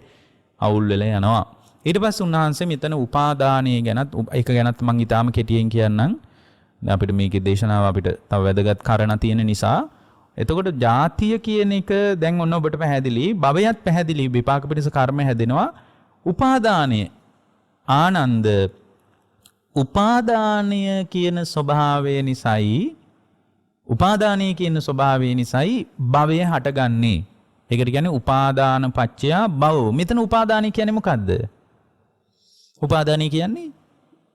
අවුල් වෙලා යනවා. ඊට පස්සේ උන්වහන්සේ මෙතන උපාදානය ගැනත් ඒක ගැනත් මම ඊටාම කෙටියෙන් කියන්නම්. අපිට මේකේ දේශනාව අපිට තව වැදගත් කාරණා තියෙන නිසා. එතකොට ජාතිය කියන එක දැන් ඔන්න ඔබට පැහැදිලි. භවයත් පැහැදිලි. විපාක පිණිස කර්ම හැදෙනවා. උපාදානය ආනන්ද උපාදානය කියන ස්වභාවය නිසායි භවය හටගන්නේ. ඒකට කියන්නේ උපාදාන පත්‍ය භව. මෙතන උපාදානය කියන්නේ මොකද්ද?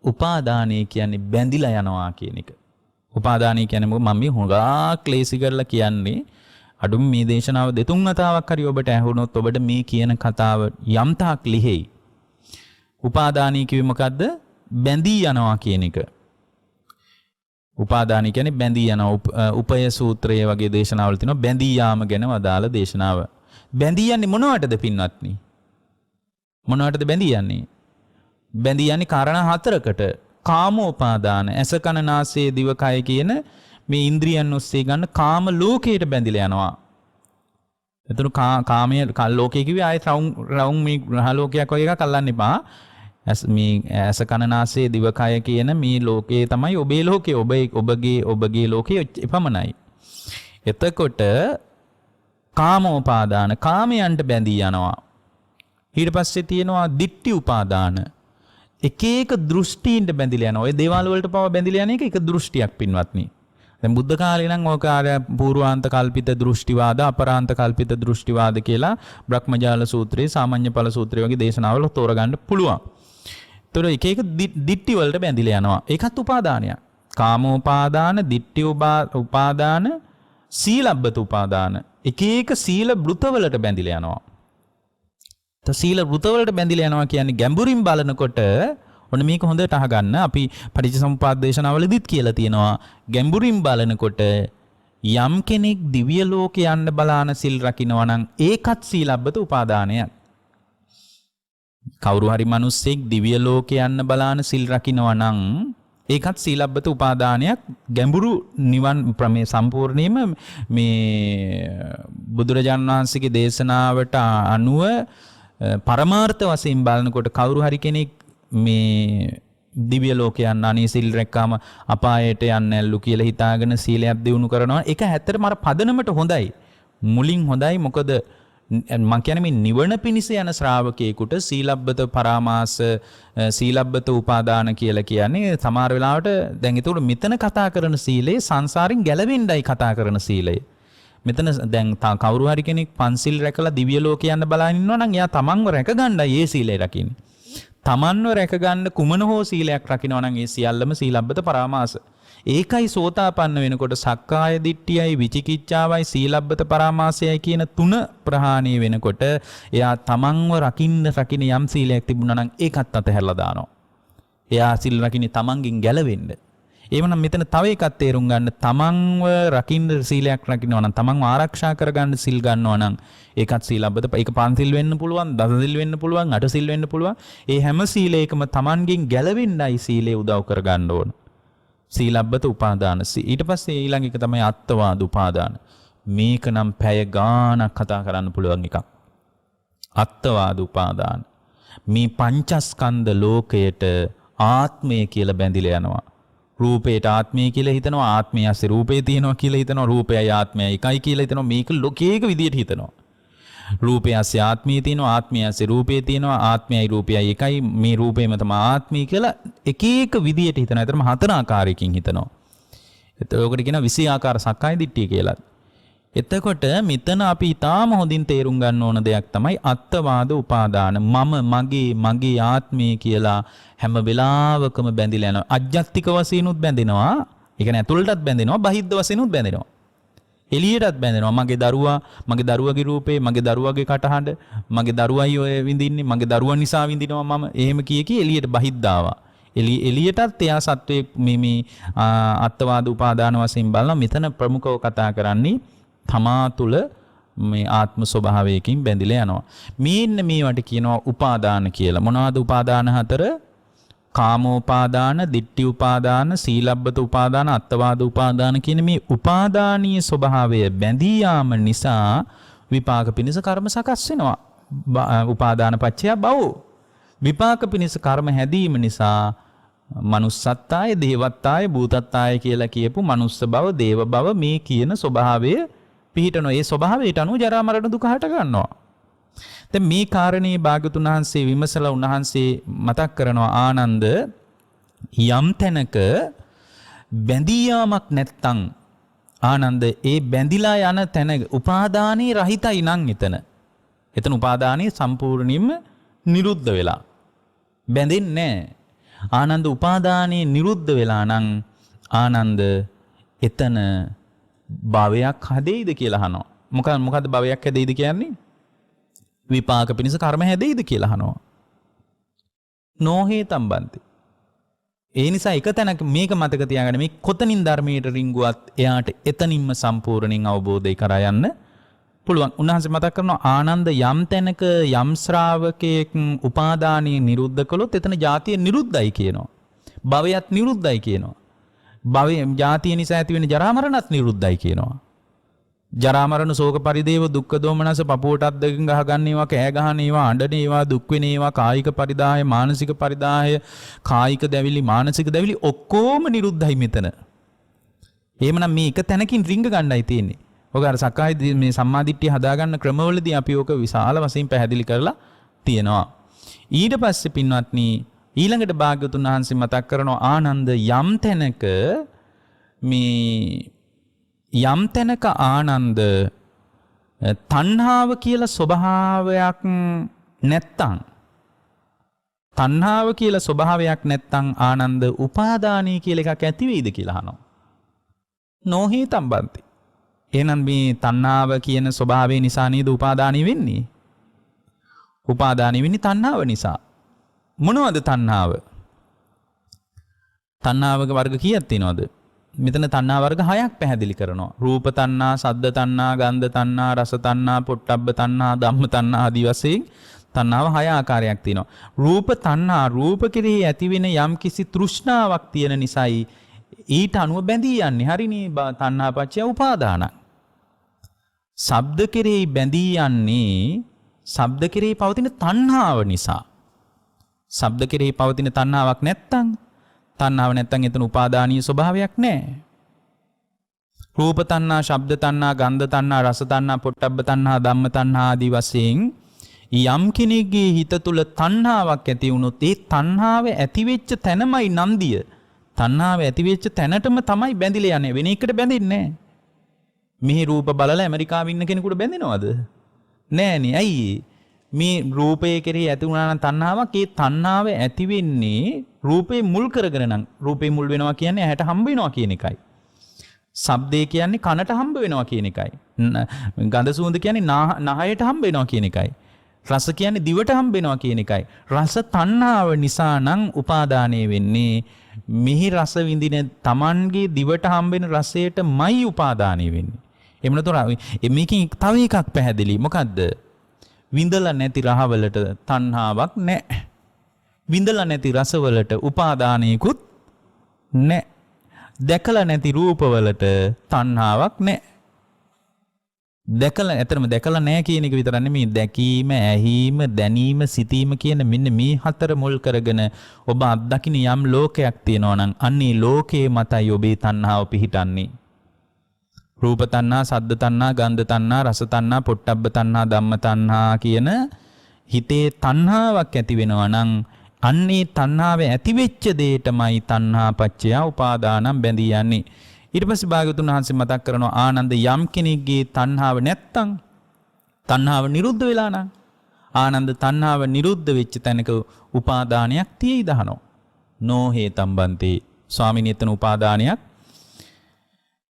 උපාදානය කියන්නේ බැඳිලා යනවා කියන එක. උපාදානය කියන්නේ මොකද? මම මේ හොඟා ක්ලේසි කරලා කියන්නේ. අඩුම මේ දේශනාව දෙතුන් වතාවක් හරි ඔබට ඇහුනොත් ඔබට මේ කියන කතාව යම් තාක් ලිහෙයි. උපාදානය කිව්වේ මොකද්ද? බැඳී යනවා කියන එක. උපාදානය කියන්නේ බැඳී යනවා. උපය සූත්‍රයේ වගේ දේශනාවල තියෙනවා බැඳී යාම ගැන වදාළ දේශනාව. බැඳී යන්නේ මොනවටද පින්වත්නි? මොනවටද බැඳී යන්නේ? බැඳී යන්නේ කාරණා හතරකට. කාමෝපාදාන, ඇස කන නාසය දිවකය කියන මේ ඉන්ද්‍රියන් ඔස්සේ ගන්න කාම ලෝකයට බැඳිලා යනවා. එතන කාමයේ ලෝකයේ කිව්වේ ආයෙත් රවුම් මේ ග්‍රහ ලෝකයක් වගේ එකක් අල්ලන්න එපා. මේ ඇස කන නාසය දිවකය කියන මේ ලෝකයේ තමයි ඔබේ ලෝකේ. ඔබගේ ලෝකයේ එපමණයි. එතකොට කාමෝපාදාන කාමයන්ට බැඳී යනවා. ඊට පස්සේ තියෙනවා ditthi උපාදාන. එක එක දෘෂ්ටීන්ට බැඳිලා යනවා. ඔය දේවාල වලට පව බැඳිලා යන එක දෘෂ්ටියක් පින්වත්නි. දැන් බුද්ධ කාලේ නම් ඕක ආර පූර්වාන්ත කල්පිත දෘෂ්ටිවාද, අපරාන්ත කල්පිත දෘෂ්ටිවාද කියලා බ්‍රහ්මජාල සූත්‍රයේ, සාමාන්‍ය ඵල සූත්‍රයේ වගේ දේශනාවල තෝරගන්න පුළුවන්. ඒතර එක එක දිට්ටි වලට බැඳිලා යනවා. ඒකත් උපාදානයක්. කාමෝපාදාන, දිට්ටි උපාදාන, සීලබ්බත උපාදාන. එක එක සීල වෘතවලට බැඳිලා යනවා. සීල වෘතවලට බැඳිලා යනවා කියන්නේ ගැඹුරින් බලනකොට ඔන්න මේක හොඳට අහගන්න. අපි පටිච්චසමුප්පාද දේශනාවලදීත් කියලා තියෙනවා ගැඹුරින් බලනකොට යම් කෙනෙක් දිව්‍ය ලෝකේ යන්න බලාන සිල් රකින්නවා නම් ඒකත් සීලබ්බත උපාදානයක්. කවුරු හරි මිනිස්සෙක් දිව්‍ය ලෝකේ යන්න බලාන සිල් රකින්නවා නම් ඒකත් සීලබ්බත උපාදානයක්. ගැඹුරු නිවන් ප්‍රමේ සම්පූර්ණයෙන්ම මේ බුදුරජාණන් වහන්සේගේ දේශනාවට අනුව පරමාර්ථ වශයෙන් බලනකොට කවුරු හරි කෙනෙක් මේ දිව්‍ය ලෝකයන් අනේ සිල් රැක්කාම අපායට යන්නේ නැල්ලු කියලා හිතාගෙන සීලයක් දිනු කරනවා. ඒක ඇත්තටම අර පදනමට හොඳයි. මුලින් හොඳයි. මොකද මම කියන්නේ මේ නිවන පිණිස යන ශ්‍රාවකයෙකුට සීලබ්බත පරාමාස, සීලබ්බත උපාදාන කියලා කියන්නේ සමහර වෙලාවට දැන් ඒතකොට මෙතන කතා කරන සීලේ සංසාරින් ගැලවෙන්නයි කතා කරන සීලය. මෙතන දැන් කවුරු හරි කෙනෙක් පන්සිල් රැකලා දිව්‍ය ලෝකේ යන්න බලාගෙන ඉන්නවා නම් එයා තමන්ව රැක ගන්නයි ඒ සීලය රකින්නේ. තමන්ව රැකගන්න කුමන හෝ සීලයක් රකින්නවා නම් ඒ සියල්ලම සීලබ්බත පරාමාස. ඒකයි සෝතාපන්න වෙනකොට සක්කාය දිට්ඨියයි විචිකිච්ඡාවයි සීලබ්බත පරාමාසයයි කියන තුන ප්‍රහාණය වෙනකොට එයා තමන්ව රකින්න යම් සීලයක් තිබුණා නම් ඒකත් අතහැරලා දානවා. එයා සිල් රකින්නේ තමන්ගෙන් ගැලවෙන්න. එවනම් මෙතන තව එකක් තේරුම් ගන්න. තමන්ව රකින්න සීලයක් රකින්නවා නම් තමන්ව ආරක්ෂා කරගන්න සිල් ගන්නවා නම් ඒකත් සීලබ්බත. ඒක පන්සිල් වෙන්න පුළුවන්, දසසිල් වෙන්න පුළුවන්, අටසිල් වෙන්න පුළුවන්. ඒ හැම සීලයකම තමන්ගෙන් ගැලවෙන්නයි සීලේ උදව් කරගන්න ඕන. සීලබ්බත උපාදාන. ඊට පස්සේ ඊළඟ එක තමයි අත්වාද උපාදාන. මේක නම් පැය ගාණක් කතා කරන්න පුළුවන් එකක්. අත්වාද උපාදාන. මේ පංචස්කන්ධ ලෝකයට ආත්මය කියලා බැඳිලා යනවා. රූපේට ආත්මය කියලා හිතනවා, ආත්මය ඇස්සේ රූපේ තියෙනවා කියලා හිතනවා, රූපයයි ආත්මයයි එකයි කියලා හිතනවා. මේක ලෝකයක විදියට හිතනවා. රූපය ඇස්සේ ආත්මය තියෙනවා, ආත්මය ඇස්සේ රූපේ තියෙනවා, ආත්මයයි රූපයයි එකයි, මේ රූපේම තමයි ආත්මය කියලා එක එක විදියට හිතනවා. ඒතරම හතර ආකාරයකින් හිතනවා. ඒකට කියනවා 20 ආකාර සක්කාය දිට්ඨිය කියලා. එතකොට මෙතන අපි ඊටාම හොඳින් තේරුම් ගන්න ඕන දෙයක් තමයි අත්වාද උපාදාන. මගේ ආත්මය කියලා හැම වෙලාවකම බැඳිලා යනවා. අජ්ජත්තික වශයෙන්ුත් බැඳෙනවා. ඒ කියන්නේ ඇතුළටත් බැඳෙනවා, බහිද්ද වශයෙන්ුත් බැඳෙනවා. එළියටත් බැඳෙනවා. මගේ දරුවාගේ රූපේ, මගේ දරුවාගේ කටහඬ, මගේ දරුවයි ඔය විඳින්නේ, මගේ දරුවා නිසා විඳිනවා මම. එහෙම කී එළියට බහිද්දාවා. එළියටත් එයා සත්වයේ මේ අත්වාද උපාදාන වශයෙන් බලනවා. මෙතන ප්‍රමුඛව කතා කරන්නේ තමා තුළ මේ ආත්ම ස්වභාවයකින් බැඳිලා යනවා. මේන්න මේවට කියනවා උපාදාන කියලා. මොනවද උපාදාන හතර? කාමෝපාදාන, දිට්ඨි උපාදාන, සීලබ්බත උපාදාන, අත්වාද උපාදාන කියන මේ උපාදානීය ස්වභාවය බැඳී යාම නිසා විපාක පිණිස කර්ම සකස් වෙනවා. උපාදාන පත්‍ය භව. විපාක පිණිස කර්ම හැදීම නිසා manussත්තාය, දේවත්තාය, භූතත්තාය කියලා කියපු මනුස්ස භව, දේව භව මේ කියන ස්වභාවය පිහිටන. ඒ ස්වභාවයට අනුව ජරා මරණ දුක හට ගන්නවා. දැන් මේ කාරණේ භාග්‍යතුන් වහන්සේ විමසලා උන්වහන්සේ මතක් කරනවා ආනන්ද යම් තැනක බැඳී යාමක් නැත්තම් ආනන්ද ඒ බැඳිලා යන තැන උපාදානී රහිතයි නම් එතන උපාදානී සම්පූර්ණයෙන්ම නිරුද්ධ වෙලා බැඳෙන්නේ නැහැ. ආනන්ද උපාදානී නිරුද්ධ වෙලා නම් ආනන්ද එතන භවයක් හැදෙයිද කියලා අහනවා. මොකද්ද භවයක් හැදෙයිද කියන්නේ? විපාක පිණිස කර්ම හැදෙයිද කියලා අහනවා. නොහේතම් බන්ති. ඒ නිසා එක තැනක මේක මතක තියාගන්න, මේ කොතනින් ධර්මයට රිංගුවත් එයාට එතනින්ම සම්පූර්ණයෙන් අවබෝධය කරා යන්න පුළුවන්. උන්වහන්සේ මතක් කරනවා ආනන්ද යම් තැනක යම් ශ්‍රාවකයෙක් උපාදානිය නිරුද්ධ කළොත් එතන ජාතිය නිරුද්ධයි කියනවා. භවයත් නිරුද්ධයි කියනවා. භවය ජාතිය නිසා ඇතිවෙන ජරා මරණත් නිරුද්ධයි කියනවා. ජරා මරණ ශෝක පරිදේව දුක්ඛ දෝමනස පපුවට අද්දකින් ගහගන්න ඒවා, කෑ ගහන ඒවා, අඬන ඒවා, දුක් වෙන ඒවා, කායික පරිදාය, මානසික පරිදාය, කායික දැවිලි, මානසික දැවිලි ඔක්කොම නිරුද්ධයි මෙතන. එහෙමනම් මේ එක තැනකින් රිංග ගන්නයි තියෙන්නේ. ඔක අර සක්කාය මේ සම්මාදිට්ඨිය හදාගන්න ක්‍රමවලදී අපි ඕක විශාල වශයෙන් පැහැදිලි කරලා තියෙනවා. ඊට පස්සේ පින්වත්නි ඊළඟට භාග්‍යවතුන් වහන්සේ මතක් කරනවා ආනන්ද යම් තැනක මේ යම් තැනක ආනන්ද තණ්හාව කියලා ස්වභාවයක් නැත්තම් තණ්හාව කියලා ස්වභාවයක් නැත්තම් ආනන්ද උපාදානී කියලා එකක් ඇති වෙයිද කියලා අහනවා. නොහි තම්බන්ති. එහෙනම් මේ තණ්හාව කියන ස්වභාවය නිසා නේද උපාදානී වෙන්නේ? උපාදානී වෙන්නේ තණ්හාව නිසා. මොනවද තණ්හාව? තණ්හාවක වර්ග කීයක් තියෙනවද? මෙතන තණ්හා වර්ග 6ක් පැහැදිලි කරනවා. රූප තණ්හා, සද්ද තණ්හා, ගන්ධ තණ්හා, රස තණ්හා, පොට්ටබ්බ තණ්හා, ධම්ම තණ්හා ආදී වශයෙන් තණ්හාව 6 ආකාරයක් තියෙනවා. රූප තණ්හා රූප කෙරෙහි ඇතිවෙන යම් කිසි තෘෂ්ණාවක් තියෙන නිසායි ඊට අනුව බැඳී යන්නේ. හරිනේ තණ්හා පත්‍ය උපාදාන. ශබ්ද කෙරෙහි බැඳී යන්නේ ශබ්ද කෙරෙහි පවතින තණ්හාව නිසා. ශබ්ද කෙරෙහි පවතින තණ්හාවක් නැත්තම් තණ්හාව නැත්තම් එතන උපාදානීය ස්වභාවයක් නැහැ. රූප තණ්හා, ශබ්ද තණ්හා, ගන්ධ තණ්හා, රස තණ්හා, පොට්ටබ්බ තණ්හා, ධම්ම තණ්හා ආදී වශයෙන් යම් කෙනෙක්ගේ හිත තුල තණ්හාවක් ඇති වුණොත් ඒ තණ්හාව ඇති වෙච්ච තැනමයි නන්දිය. තණ්හාව ඇති වෙච්ච තැනටම තමයි බැඳිලා යන්නේ. වෙන එකට බැඳෙන්නේ නැහැ. මෙහි රූප බලලා ඇමරිකාවේ ඉන්න කෙනෙකුට බැඳෙනවද? නෑනේ. ඇයි? මේ රූපයේ කෙරෙහි ඇති වුණා නම් තණ්හාවක්, ඒ තණ්හාව ඇති වෙන්නේ රූපේ මුල් කරගෙන නම්. රූපේ මුල් වෙනවා කියන්නේ ඇහැට හම්බ වෙනවා කියන එකයි. ශබ්දේ කියන්නේ කනට හම්බ වෙනවා කියන එකයි. ගඳ සුවඳ කියන්නේ නහයට හම්බ වෙනවා කියන එකයි. රස කියන්නේ දිවට හම්බ වෙනවා කියන එකයි. රස තණ්හාව නිසා නම් උපාදානය වෙන්නේ. මිහි රස විඳින Tamanගේ දිවට හම්බ වෙන රසයටමයි උපාදානය වෙන්නේ. එහෙම නැතොර මේකෙන් තව එකක් පැහැදිලි. මොකද්ද? විඳලා නැති රහවලට තණ්හාවක් නැහැ. විඳලා නැති රසවලට උපාදානයකුත් නැහැ. දැකලා නැති රූපවලට තණ්හාවක් නැහැ. ඇතරම දැකලා නැහැ කියන එක විතරක් නෙමෙයි, දැකීම, ඇහිීම, දැනීම, සිතීම කියන මෙන්න මේ හතර මුල් කරගෙන ඔබ අත්දකින්න යම් ලෝකයක් තියෙනවා නම් අන්නේ ලෝකයේ මතයි ඔබේ තණ්හාව පිහිටන්නේ. රූප තණ්හා, සද්ද තණ්හා, ගන්ධ තණ්හා, රස තණ්හා, පොට්ටබ්බ තණ්හා, ධම්ම තණ්හා කියන හිතේ තණ්හාවක් ඇති වෙනවා නම් අන්නේ තණ්හාව ඇති වෙච්ච දෙයටමයි තණ්හා පත්‍ය උපාදානම් බැඳී යන්නේ. ඊට පස්සේ භාග්‍යවතුන් වහන්සේ මතක් කරනවා ආනන්ද යම් කෙනෙක්ගේ තණ්හාව නැත්තම් තණ්හාව නිරුද්ධ වෙලා නම් ආනන්ද තණ්හාව නිරුද්ධ වෙච්ච තැනක උපාදානයක් තියෙයිද අහනවා. නෝ හේතම්බන්තේ. ස්වාමීන් වහන්සේ උපාදානයක්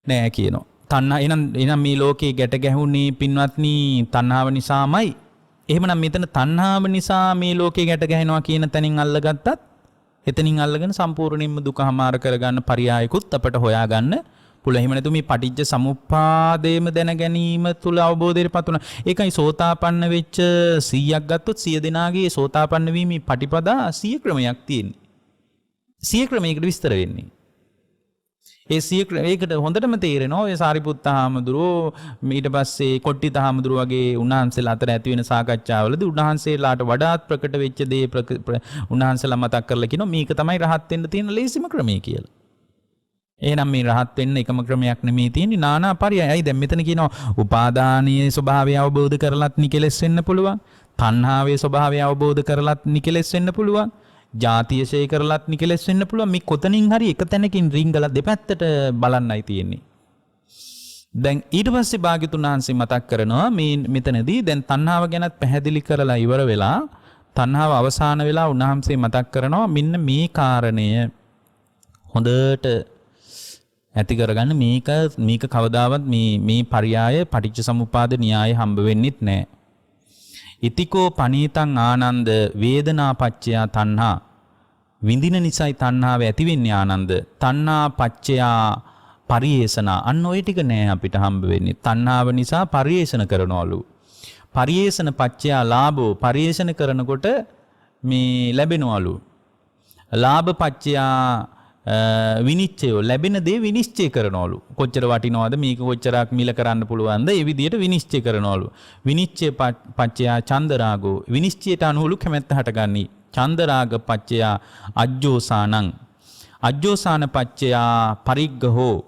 නෑ කියනවා. තණ්හා එනම් මේ ලෝකේ ගැට ගැහුනේ පින්වත්නි තණ්හාව නිසාමයි. එහෙමනම් මෙතන තණ්හාව නිසා මේ ලෝකේ ගැට ගැහෙනවා කියන තැනින් අල්ලගත්තත් එතනින් අල්ලගෙන සම්පූර්ණයෙන්ම දුක හමාර කරගන්න පරියායකුත් අපට හොයාගන්න පුළුවන්. එහෙම නැතු මේ පටිච්ච සමුප්පාදේම දැන ගැනීම තුල අවබෝධයටපත් වෙනවා. ඒකයි සෝතාපන්න වෙච්ච 100ක් ගත්තොත් 100 දෙනාගේ සෝතාපන්න වීමේ පටිපදා 100 ක්‍රමයක් තියෙන්නේ. 100 ක්‍රමයකට විස්තර වෙන්නේ. ඒ 100 ඒකට හොඳටම තේරෙනවා ඔය සාරිපුත්ත හාමුදුරුවෝ ඊට පස්සේ කොට්ටිත හාමුදුරුවෝ වගේ උන්වහන්සේලා අතර ඇති වෙන සාකච්ඡාවලදී උන්වහන්සේලාට වඩාත් ප්‍රකට වෙච්ච දේ උන්වහන්සේලා මතක් කරලා කියනවා මේක තමයි රහත් වෙන්න තියෙන ලේසිම ක්‍රමය කියලා. එහෙනම් මේ රහත් වෙන්න එකම ක්‍රමයක් නෙමෙයි තියෙන්නේ নানা පරියයි. දැන් මෙතන කියනවා උපාදානීය ස්වභාවය අවබෝධ කරලත් නිකලෙස් වෙන්න පුළුවන්. තණ්හාවේ ස්වභාවය අවබෝධ කරලත් නිකලෙස් වෙන්න පුළුවන්. ජාතිය ෂේ කරලත් නිකලෙස් වෙන්න පුළුවන්. මේ කොතනින් හරි එක තැනකින් රිංගලා දෙපැත්තට බලන්නයි තියෙන්නේ. දැන් ඊට පස්සේ භාග්‍යතුන් වහන්සේ මතක් කරනවා මේ මෙතනදී දැන් තණ්හාව ගැනත් පැහැදිලි කරලා ඉවර වෙලා තණ්හාව අවසාන වෙලා උන්වහන්සේ මතක් කරනවා මෙන්න මේ කාරණය හොඳට ඇති කරගන්න. මේක කවදාවත් මේ පරියාය පටිච්ච සමුප්පාද න්‍යාය හම්බ වෙන්නෙත් නැහැ. ඉතිකෝ පනීතං ආනන්ද වේදනා පච්චයා තණ්හා. විඳින නිසායි තණ්හාව ඇති වෙන්නේ ආනන්ද. තණ්හා පච්චයා පරියේෂණ. අන්න ඔය ටික නෑ අපිට හම්බ වෙන්නේ. තණ්හාව නිසා පරියේෂණ කරනවලු. පරියේෂණ පච්චයා ලාභෝ. පරියේෂණ කරනකොට මේ ලැබෙනවලු. ලාභ පච්චයා විනිශ්චය. ලැබෙන දේ විනිශ්චය කරනවලු. කොච්චර වටිනවද මේක කොච්චරක් මිල කරන්න පුළුවන්ද ඒ විදිහට විනිශ්චය කරනවලු. විනිශ්චය පච්චයා චන්දරාගෝ. විනිශ්චයට අනුවලු කැමැත්ත හටගන්නේ. චන්දරාග පච්චයා අජ්ජෝසානං. අජ්ජෝසාන පච්චයා පරිග්ගහෝ.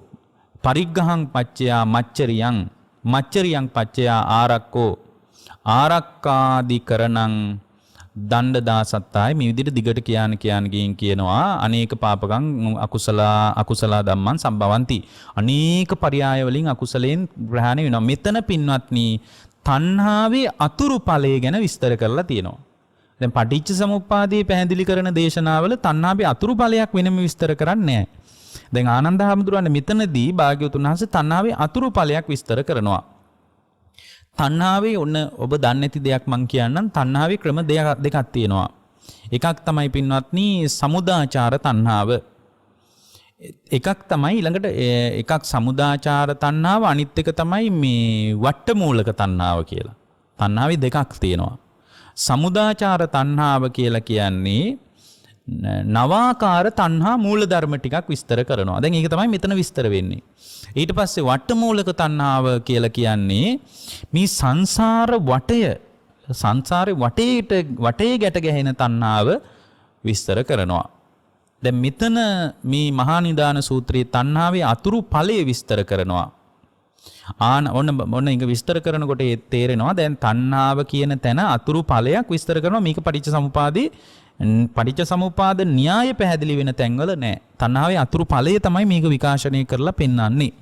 පරිග්ගහං පච්චයා මච්චරියං. මච්චරියං පච්චයා ආරක්කෝ. ආරක්කාදි කරණං දණ්ඩ දාසත්තාය මේ විදිහට දිගට කියන්න ගින් කියනවා අනේක පාපකම් අකුසල ධම්මං සම්භවಂತಿ අනේක පරයය වලින් අකුසලයෙන් ග්‍රහණය වෙනවා. මෙතන පින්වත්නි තණ්හාවේ අතුරු ඵලය ගැන විස්තර කරලා තියෙනවා. දැන් පටිච්ච සමුප්පාදයේ පැහැදිලි කරන දේශනාවල තණ්හාවේ අතුරු ඵලයක් වෙනම විස්තර කරන්නේ නැහැ. දැන් ආනන්ද හැමදුරන්නේ මෙතනදී භාග්‍යවතුන් වහන්සේ තණ්හාවේ අතුරු ඵලයක් විස්තර කරනවා. තණ්හාවේ ඔන්න ඔබ දන්නේ නැති දෙයක් මං කියන්නම්. තණ්හාවේ ක්‍රම දෙකක් තියෙනවා. එකක් තමයි පින්වත්නි සමුදාචාර තණ්හාව. එකක් තමයි ඊළඟට එකක් සමුදාචාර තණ්හාව අනිත් එක තමයි මේ වට්ටමූලක තණ්හාව කියලා. තණ්හාවේ දෙකක් තියෙනවා. සමුදාචාර තණ්හාව කියලා කියන්නේ නවාකාර තණ්හා මූලධර්ම ටිකක් විස්තර කරනවා. දැන් ඒක තමයි මෙතන විස්තර වෙන්නේ. ඊට පස්සේ වට්ටමූලක තණ්හාව කියලා කියන්නේ මේ සංසාර වටය සංසාරේ වටේ ගැට ගැහෙන තණ්හාව විස්තර කරනවා. දැන් මෙතන මේ මහා නිදාන සූත්‍රයේ තණ්හාවේ අතුරු ඵලය විස්තර කරනවා. ඔන්න ඒක විස්තර කරනකොට ඒ තේරෙනවා දැන් තණ්හාව කියන තැන අතුරු ඵලයක් විස්තර කරනවා. මේක පටිච්ච සමුපාද න්‍යාය පැහැදිලි වෙන තැන්වල නෑ. තණ්හාවේ අතුරු ඵලය තමයි මේක විකාශනය කරලා පෙන්වන්නේ.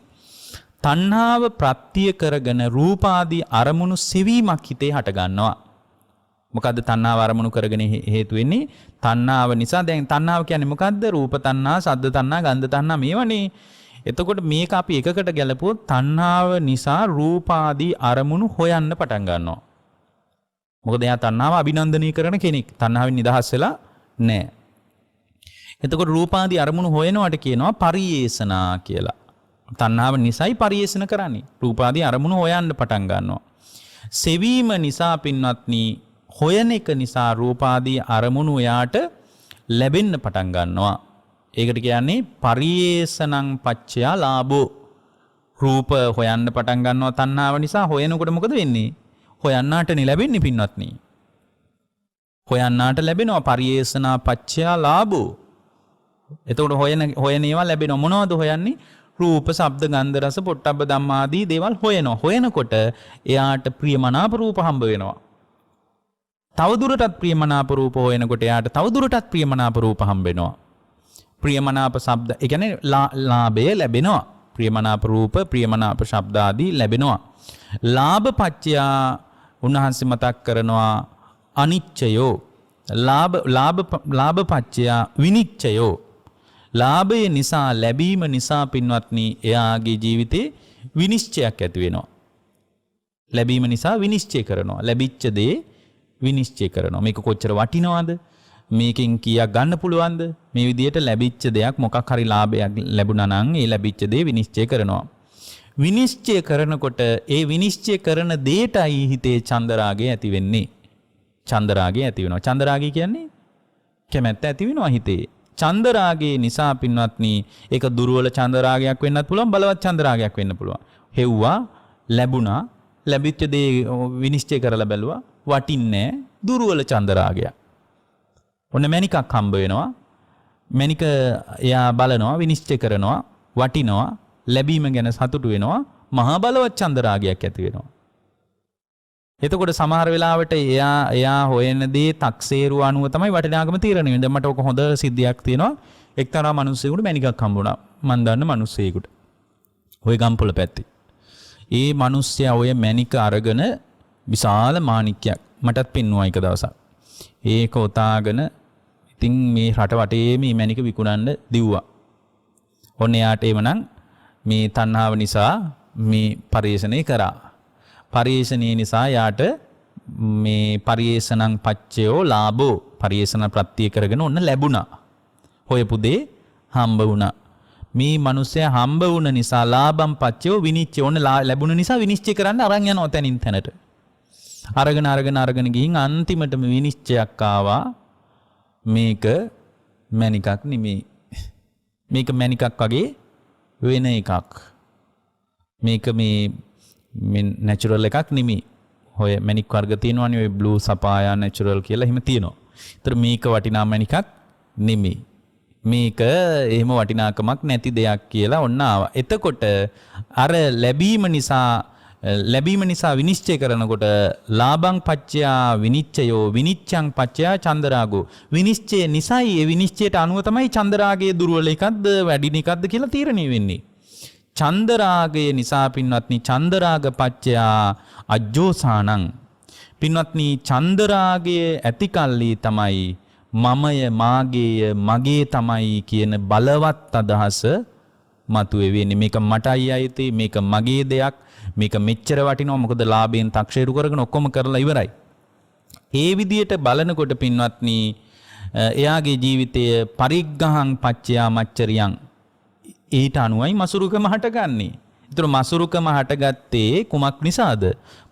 තණ්හාව ප්‍රත්‍ය කරගෙන රූපාදී අරමුණු සෙවීමක් හිතේ හට ගන්නවා. මොකද්ද තණ්හාව අරමුණු කරගෙන හේතු වෙන්නේ? තණ්හාව නිසා. දැන් තණ්හාව කියන්නේ මොකද්ද? රූප තණ්හා, ශබ්ද තණ්හා, ගන්ධ තණ්හා මේවනේ. එතකොට මේක අපි එකකට ගැලපුවොත් තණ්හාව නිසා රූපාදී අරමුණු හොයන්න පටන් ගන්නවා. මොකද එයා තණ්හාව අභිනන්දනය කරන කෙනෙක්. තණ්හාවෙන් නිදහස් වෙලා නැහැ. එතකොට රූපාදී අරමුණු හොයනවට කියනවා පරියේෂණා කියලා. තණ්හාව නිසයි පරියේෂණ කරන්නේ. රූපාදී අරමුණු හොයන්න පටන් ගන්නවා. සෙවීම නිසා පින්වත්නි හොයන එක නිසා රූපාදී අරමුණු එයාට ලැබෙන්න පටන් ගන්නවා. ඒකට කියන්නේ පරියේෂණං පච්චයා ලාභෝ. රූප හොයන්න පටන් ගන්නවා තණ්හාව නිසා. හොයනකොට මොකද වෙන්නේ? හොයන්නාටනේ ලැබෙන්නේ පින්වත්නි. හොයන්නාට ලැබෙනවා පරියේෂණා පච්චයා ලාභෝ. එතකොට හොයන ඒවා ලැබෙනවා. මොනවද හොයන්නේ? රූප, ශබ්ද, ගන්ධ, රස, පොට්ටබ්බ ධම්මාදී දේවල් හොයනවා. හොයනකොට එයාට ප්‍රියමනාප රූප හම්බ වෙනවා. තවදුරටත් ප්‍රියමනාප රූප හොයනකොට එයාට තවදුරටත් ප්‍රියමනාප රූප හම්බ වෙනවා. ප්‍රියමනාප ශබ්ද, ඒ කියන්නේ ලාභය ලැබෙනවා. ප්‍රියමනාප රූප, ප්‍රියමනාප ශබ්ද ආදී ලැබෙනවා. ලාභ පච්චයා උන්වහන්සේ මතක් කරනවා අනිච්චයෝ. ලාභ පච්චයා විනිච්චයෝ. ලාභය නිසා ලැබීම නිසා පින්වත්නි එයාගේ ජීවිතේ විනිශ්චයක් ඇති වෙනවා. ලැබීම නිසා විනිශ්චය කරනවා. ලැබිච්ච දේ විනිශ්චය කරනවා. මේක කොච්චර වටිනවද? මේකෙන් කීයක් ගන්න පුළුවන්ද? මේ විදිහට ලැබිච්ච දෙයක් මොකක් හරි ලාභයක් ලැබුණා නම් ඒ ලැබිච්ච දේ විනිශ්චය කරනවා. විනිශ්චය කරනකොට ඒ විනිශ්චය කරන දේටයි හිතේ චන්දරාගය ඇති වෙන්නේ. චන්දරාගය ඇති වෙනවා. චන්දරාගය කියන්නේ කැමැත්ත ඇති වෙනවා හිතේ. චන්දරාගයේ නිසා පින්වත්නි ඒක දුර්වල චන්දරාගයක් වෙන්නත් පුළුවන්, බලවත් චන්දරාගයක් වෙන්න පුළුවන්. හෙව්වා, ලැබුණා, ලැබිච්ච දේ විනිශ්චය කරලා බැලුවා, වටින්නේ දුර්වල චන්දරාගයක්. ඔන්න මණිකක් හම්බ වෙනවා. මණික එයා බලනවා, විනිශ්චය කරනවා, වටිනවා, ලැබීම ගැන සතුටු වෙනවා, මහා බලවත් චන්දරාගයක් ඇති වෙනවා. එතකොට සමහර වෙලාවට එයා හොයන දේ තක්සේරු අනුව තමයි වටිනාකම තීරණය වෙන්නේ. දැන් මට ඔක හොඳ සිද්ධියක් තියෙනවා. එක්තරා මිනිස්සෙකුට මණිකක් හම්බුණා. මන් දන්න මිනිස්සෙකුට. ඔය ගම්පොළ පැත්තේ. ඒ මිනිස්සයා ඔය මණික අරගෙන විශාල මාණික්කයක් මටත් පෙන්නුවා එක දවසක්. ඒක ඔතාගෙන ඉතින් මේ රට වටේ මේ මණික විකුණන්න දිව්වා. ඔන්න එයාට එවනම් මේ තණ්හාව නිසා මේ පරිේශණය කරා. පරිේශණයේ නිසා යාට මේ පරිේශණං පච්චයෝ ලාභෝ. පරිේශණ ප්‍රත්‍ය කරගෙන ඔන්න ලැබුණා. හොයපු දේ හම්බ වුණා. මේ මිනිස්සයා හම්බ වුණ නිසා ලාභම් පච්චයෝ විනිච්චය. ඔන්න ලැබුණ නිසා විනිශ්චය කරන්න අරන් යනවා තැනින් තැනට. අරගෙන ගිහින් අන්තිමටම විනිශ්චයක් ආවා. මේක මණිකක් නෙමෙයි. මේක මණිකක් වගේ වෙන එකක්. මේක මේ නැචරල් එකක් නෙමෙයි. ඔය මණික් වර්ග තියෙනවනේ ඔය බ්ලූ සපායා නැචරල් කියලා එහෙම තියෙනවා. ඒතර මේක වටිනා මණිකක් නෙමෙයි. මේක එහෙම වටිනාකමක් නැති දෙයක් කියලා ඔන්න ආවා. එතකොට අර ලැබීම නිසා ලැබීම නිසා විනිශ්චය කරනකොට ලාභං පච්චයා විනිච්ඡයෝ විනිච්ඡං පච්චයා චන්දරාගෝ විනිශ්චය නිසායි ඒ විනිශ්චයට අනුව තමයි චන්දරාගයේ දුර්වල එකක්ද වැඩි එකක්ද කියලා තීරණය වෙන්නේ. චන්දරාගය නිසා පින්වත්නි චන්දරාග පච්චයා අජ්ජෝසානං පින්වත්නි චන්දරාගය ඇති කල්ලි තමයි මමය මාගේය මගේ තමයි කියන බලවත් අදහස මතුවේ වෙන්නේ. මේක මටයි අයිති, මේක මගේ දෙයක්, මේක මෙච්චර වටිනවා මොකද ලාභයෙන් තක්ෂේරු කරගෙන ඔක්කොම කරලා ඉවරයි. ඒ විදියට බලනකොට පින්වත්නි එයාගේ ජීවිතය පරිග්ගහං පච්චයා මච්චරියං ඊට අනුවයි මසුරුකම හටගන්නේ. ඒතර මසුරුකම හටගත්තේ කුමක් නිසාද?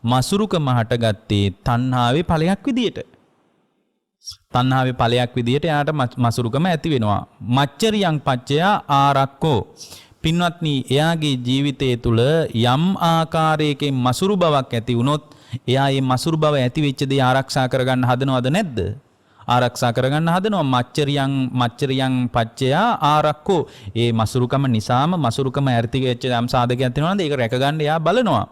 මසුරුකම හටගත්තේ තණ්හාවේ ඵලයක් විදියට. තණ්හාවේ ඵලයක් විදියට එයාට මසුරුකම ඇති වෙනවා. මච්චරියං පච්චයා ආරක්කෝ පින්වත්නි එයාගේ ජීවිතය තුළ යම් ආකාරයකින් මසුරු බවක් ඇති වුණොත් එයා මේ මසුරු බව ඇති වෙච්ච දේ ආරක්ෂා කරගන්න හදනවද නැද්ද? ආරක්ෂා කරගන්න හදනවා. මච්චරියං පච්චයා ආරක්කෝ ඒ මසුරුකම නිසාම මසුරුකම ඇති වෙච්ච යම් සාධකයක් තියෙනවා නේද? ඒක රැකගන්න එයා බලනවා.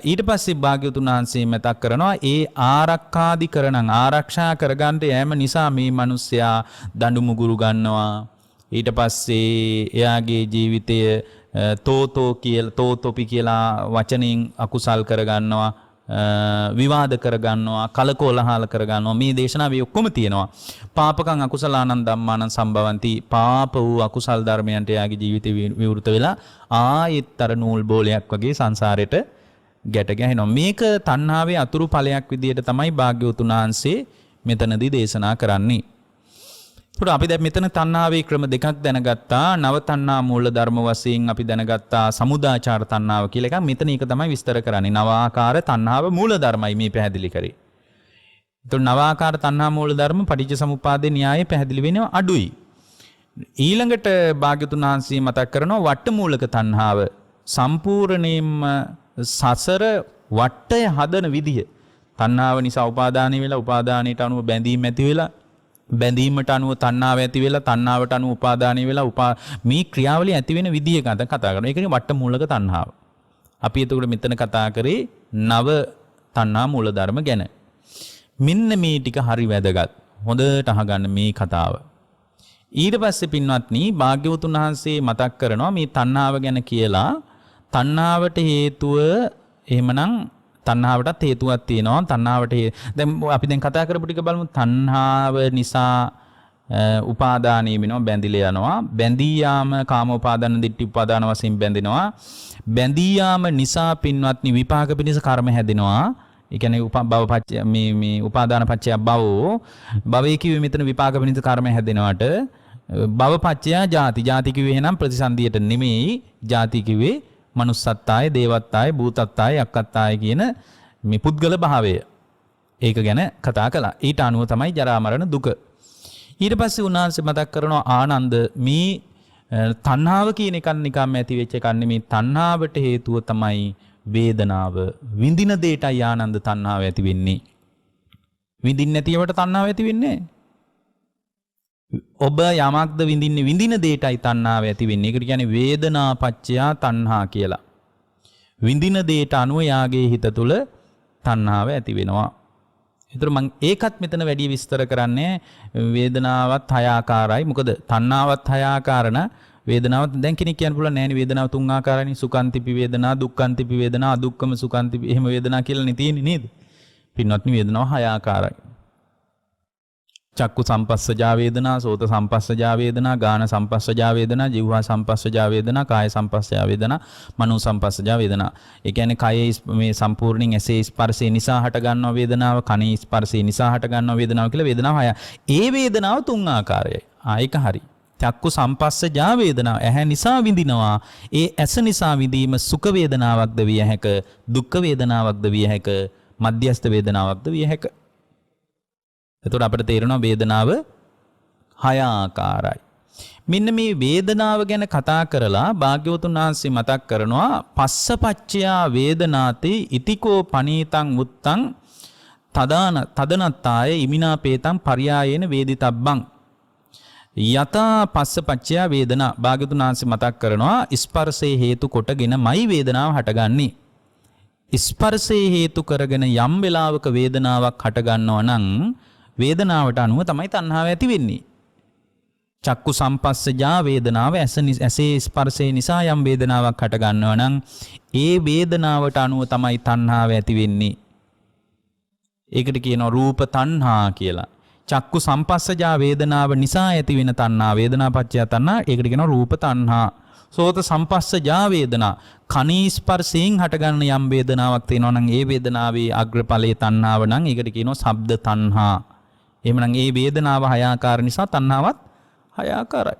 ඊට පස්සේ භාග්‍යවතුන් වහන්සේ මතක් කරනවා ඒ ආරක්ෂාදිකරණං ආරක්ෂා කරගන්න යෑම නිසා මේ මිනිස්සයා දඬු මුගුරු ගන්නවා. ඊට පස්සේ එයාගේ ජීවිතය තෝතොපි කියලා වචනෙන් අකුසල් කරගන්නවා, විවාද කරගන්නවා, කලකෝලහල කරගන්නවා. මේ දේශනාවේ ඔක්කොම තියෙනවා. පාපකං අකුසලානං ධම්මානං සම්භවಂತಿ පාප වූ අකුසල් ධර්මයන්ට එයාගේ ජීවිතේ විවෘත වෙලා ආයෙත් අර නූල් බෝලයක් වගේ සංසාරෙට ගැට ගැහෙනවා. මේක තණ්හාවේ අතුරු ඵලයක් විදියට තමයි භාග්‍යවතුන් වහන්සේ මෙතනදී දේශනා කරන්නේ. ඒත් අපි දැන් මෙතන තණ්හාවේ ක්‍රම දෙකක් දැනගත්තා. නව තණ්හා මූල ධර්ම වශයෙන් අපි දැනගත්තා සමුදාචාර තණ්හාව කියලා එකක්. මෙතන ඒක තමයි විස්තර කරන්නේ. නව ආකාර තණ්හාව මූල ධර්මයි මේ පැහැදිලි කරේ. ඒත් නව ආකාර තණ්හා මූල ධර්ම පටිච්චසමුප්පාදේ න්‍යායය පැහැදිලි වෙනවා අඩුයි. ඊළඟට භාග්‍යවතුන් වහන්සේ මතක් කරනවා වට්ටමූලක තණ්හාව සම්පූර්ණයෙන්ම සසර වට්ටය හදන විදිහ. තණ්හාව නිසා උපාදානෙ වෙලා උපාදානයට අනුව බැඳීම් ඇති වෙලා බැඳීමට අනුව තණ්හාව ඇති වෙලා තණ්හාවට අනුව උපාදානය වෙලා මේ ක්‍රියාවලිය ඇති වෙන විදිය ගැන කතා කරනවා. ඒකනේ වට්ටමූලක තණ්හාව. අපි එතකොට මෙතන කතා කරේ නව තණ්හා මූල ධර්ම ගැන. මෙන්න මේ ටික හරි වැදගත්. හොඳට අහගන්න මේ කතාව. ඊට පස්සේ පින්වත්නි භාග්‍යවතුන් වහන්සේ මතක් කරනවා මේ තණ්හාව ගැන කියලා. තණ්හාවට හේතුව එහෙමනම් තණ්හාවටත් හේතුවක් තියෙනවා. තණ්හාවට දැන් අපි දැන් කතා කරපු ටික බලමු. තණ්හාව නිසා උපාදානය වෙනවා, බැඳිලා යනවා. බැඳී යාම කාම උපාදාන, ditthi උපාදාන වශයෙන් බැඳෙනවා. බැඳී යාම නිසා පින්වත්නි විපාක පිණිස කර්ම හැදෙනවා. ඒ කියන්නේ භවපච්චය මේ උපාදාන පච්චය භවයේ කිව්වේ මෙතන විපාක පිණිස කර්ම හැදෙනවට භවපච්චය ජාති. ජාති කිව්වේ එහෙනම් ප්‍රතිසන්දියට නෙමෙයි. ජාති කිව්වේ මනුස්සත්තාය, දේවත්තාය, භූතත්තාය, යක්කත්තාය කියන මේ පුද්ගල භාවය. ඒක ගැන කතා කළා. ඊට අනුව තමයි ජරා මරණ දුක. ඊට පස්සේ උන්වහන්සේ මතක් කරනවා ආනන්ද මේ තණ්හාව කියන එක නිකම්ම ඇති වෙච්ච එකක් නෙමෙයි. තණ්හාවට හේතුව තමයි වේදනාව. විඳින දෙයටයි ආනන්ද තණ්හාව ඇති වෙන්නේ. විඳින්න නැතිවට තණ්හාව ඇති වෙන්නේ නැහැ. ඔබ යමක්ද විඳින්නේ විඳින දෙයටයි තණ්හාව ඇති වෙන්නේ. ඒකට කියන්නේ වේදනා පච්චයා තණ්හා කියලා. විඳින දෙයට අනුව යාගේ හිත තුළ තණ්හාව ඇති වෙනවා. ඒතර මම ඒකත් මෙතන වැඩි විස්තර කරන්නේ වේදනාවත් හය ආකාරයි. මොකද තණ්හාවත් හය ආකාරණ වේදනාවත් දැන් කෙනෙක් කියන්න පුළුවන් නෑනේ වේදනාව තුන් ආකාරයිනේ. සුඛන්තිපි වේදනා, දුක්ඛන්තිපි වේදනා, අදුක්ඛම සුඛන්තිපි එහෙම වේදනා කියලානේ තියෙන්නේ නේද? පින්වත්නි වේදනාව හය ආකාරයි. චක්කු සම්පස්සජා වේදනා, සෝත සම්පස්සජා වේදනා, ගාන සම්පස්සජා වේදනා, જીවහා සම්පස්සජා වේදනා, කාය සම්පස්සජා වේදනා, මනෝ සම්පස්සජා වේදනා. ඒ කියන්නේ කයේ මේ සම්පූර්ණයෙන් ඇසේ ස්පර්ශය නිසා හට ගන්නව වේදනාව, කනේ ස්පර්ශය නිසා හට ගන්නව වේදනාව කියලා වේදනාව හය. ඒ වේදනාව තුන් ආකාරයයි. ඒක හරි. චක්කු සම්පස්සජා වේදනා ඇහැ නිසා විඳිනවා. ඒ ඇස නිසා විඳීම සුඛ වේදනාවක්ද විය හැක, දුක්ඛ වේදනාවක්ද විය හැක, මධ්‍යස්ථ වේදනාවක්ද විය හැක. එතකොට අපිට තේරෙනවා වේදනාව හය ආකාරයි. මෙන්න මේ වේදනාව ගැන කතා කරලා භාග්‍යවතුන් වහන්සේ මතක් කරනවා පස්සපච්චයා වේදනාති ඉතිකෝ පනීතං උත්තං තදනත්තාය ඉමිනාපේතං පරියායේන වේදිතබ්බං යතා පස්සපච්චයා වේදනා. භාග්‍යවතුන් වහන්සේ මතක් කරනවා ස්පර්ශයේ හේතු කොටගෙනමයි වේදනාව හටගන්නේ. ස්පර්ශයේ හේතු කරගෙන යම් වෙලාවක වේදනාවක් හට ගන්නවා නම් වේදනාවට අනුව තමයි තණ්හාව ඇති වෙන්නේ. චක්කු සම්පස්සජා වේදනාව ඇසේ ස්පර්ශය නිසා යම් වේදනාවක් හට ගන්නවා නම් ඒ වේදනාවට අනුව තමයි තණ්හාව ඇති වෙන්නේ. ඒකට කියනවා රූප තණ්හා කියලා. චක්කු සම්පස්සජා වේදනාව නිසා ඇති වෙන තණ්හා වේදනාපච්චය තණ්හා ඒකට කියනවා රූප තණ්හා. සෝත සම්පස්සජා වේදනා කනී ස්පර්ශයෙන් හටගන්න යම් වේදනාවක් තියෙනවා නම් ඒ වේදනාවේ අග්‍රඵලයේ තණ්හාව නම් ඒකට කියනවා ශබ්ද තණ්හා. එහෙමනම් ඒ වේදනාව හය ආකාර නිසා තණ්හාවත් හය ආකාරයි.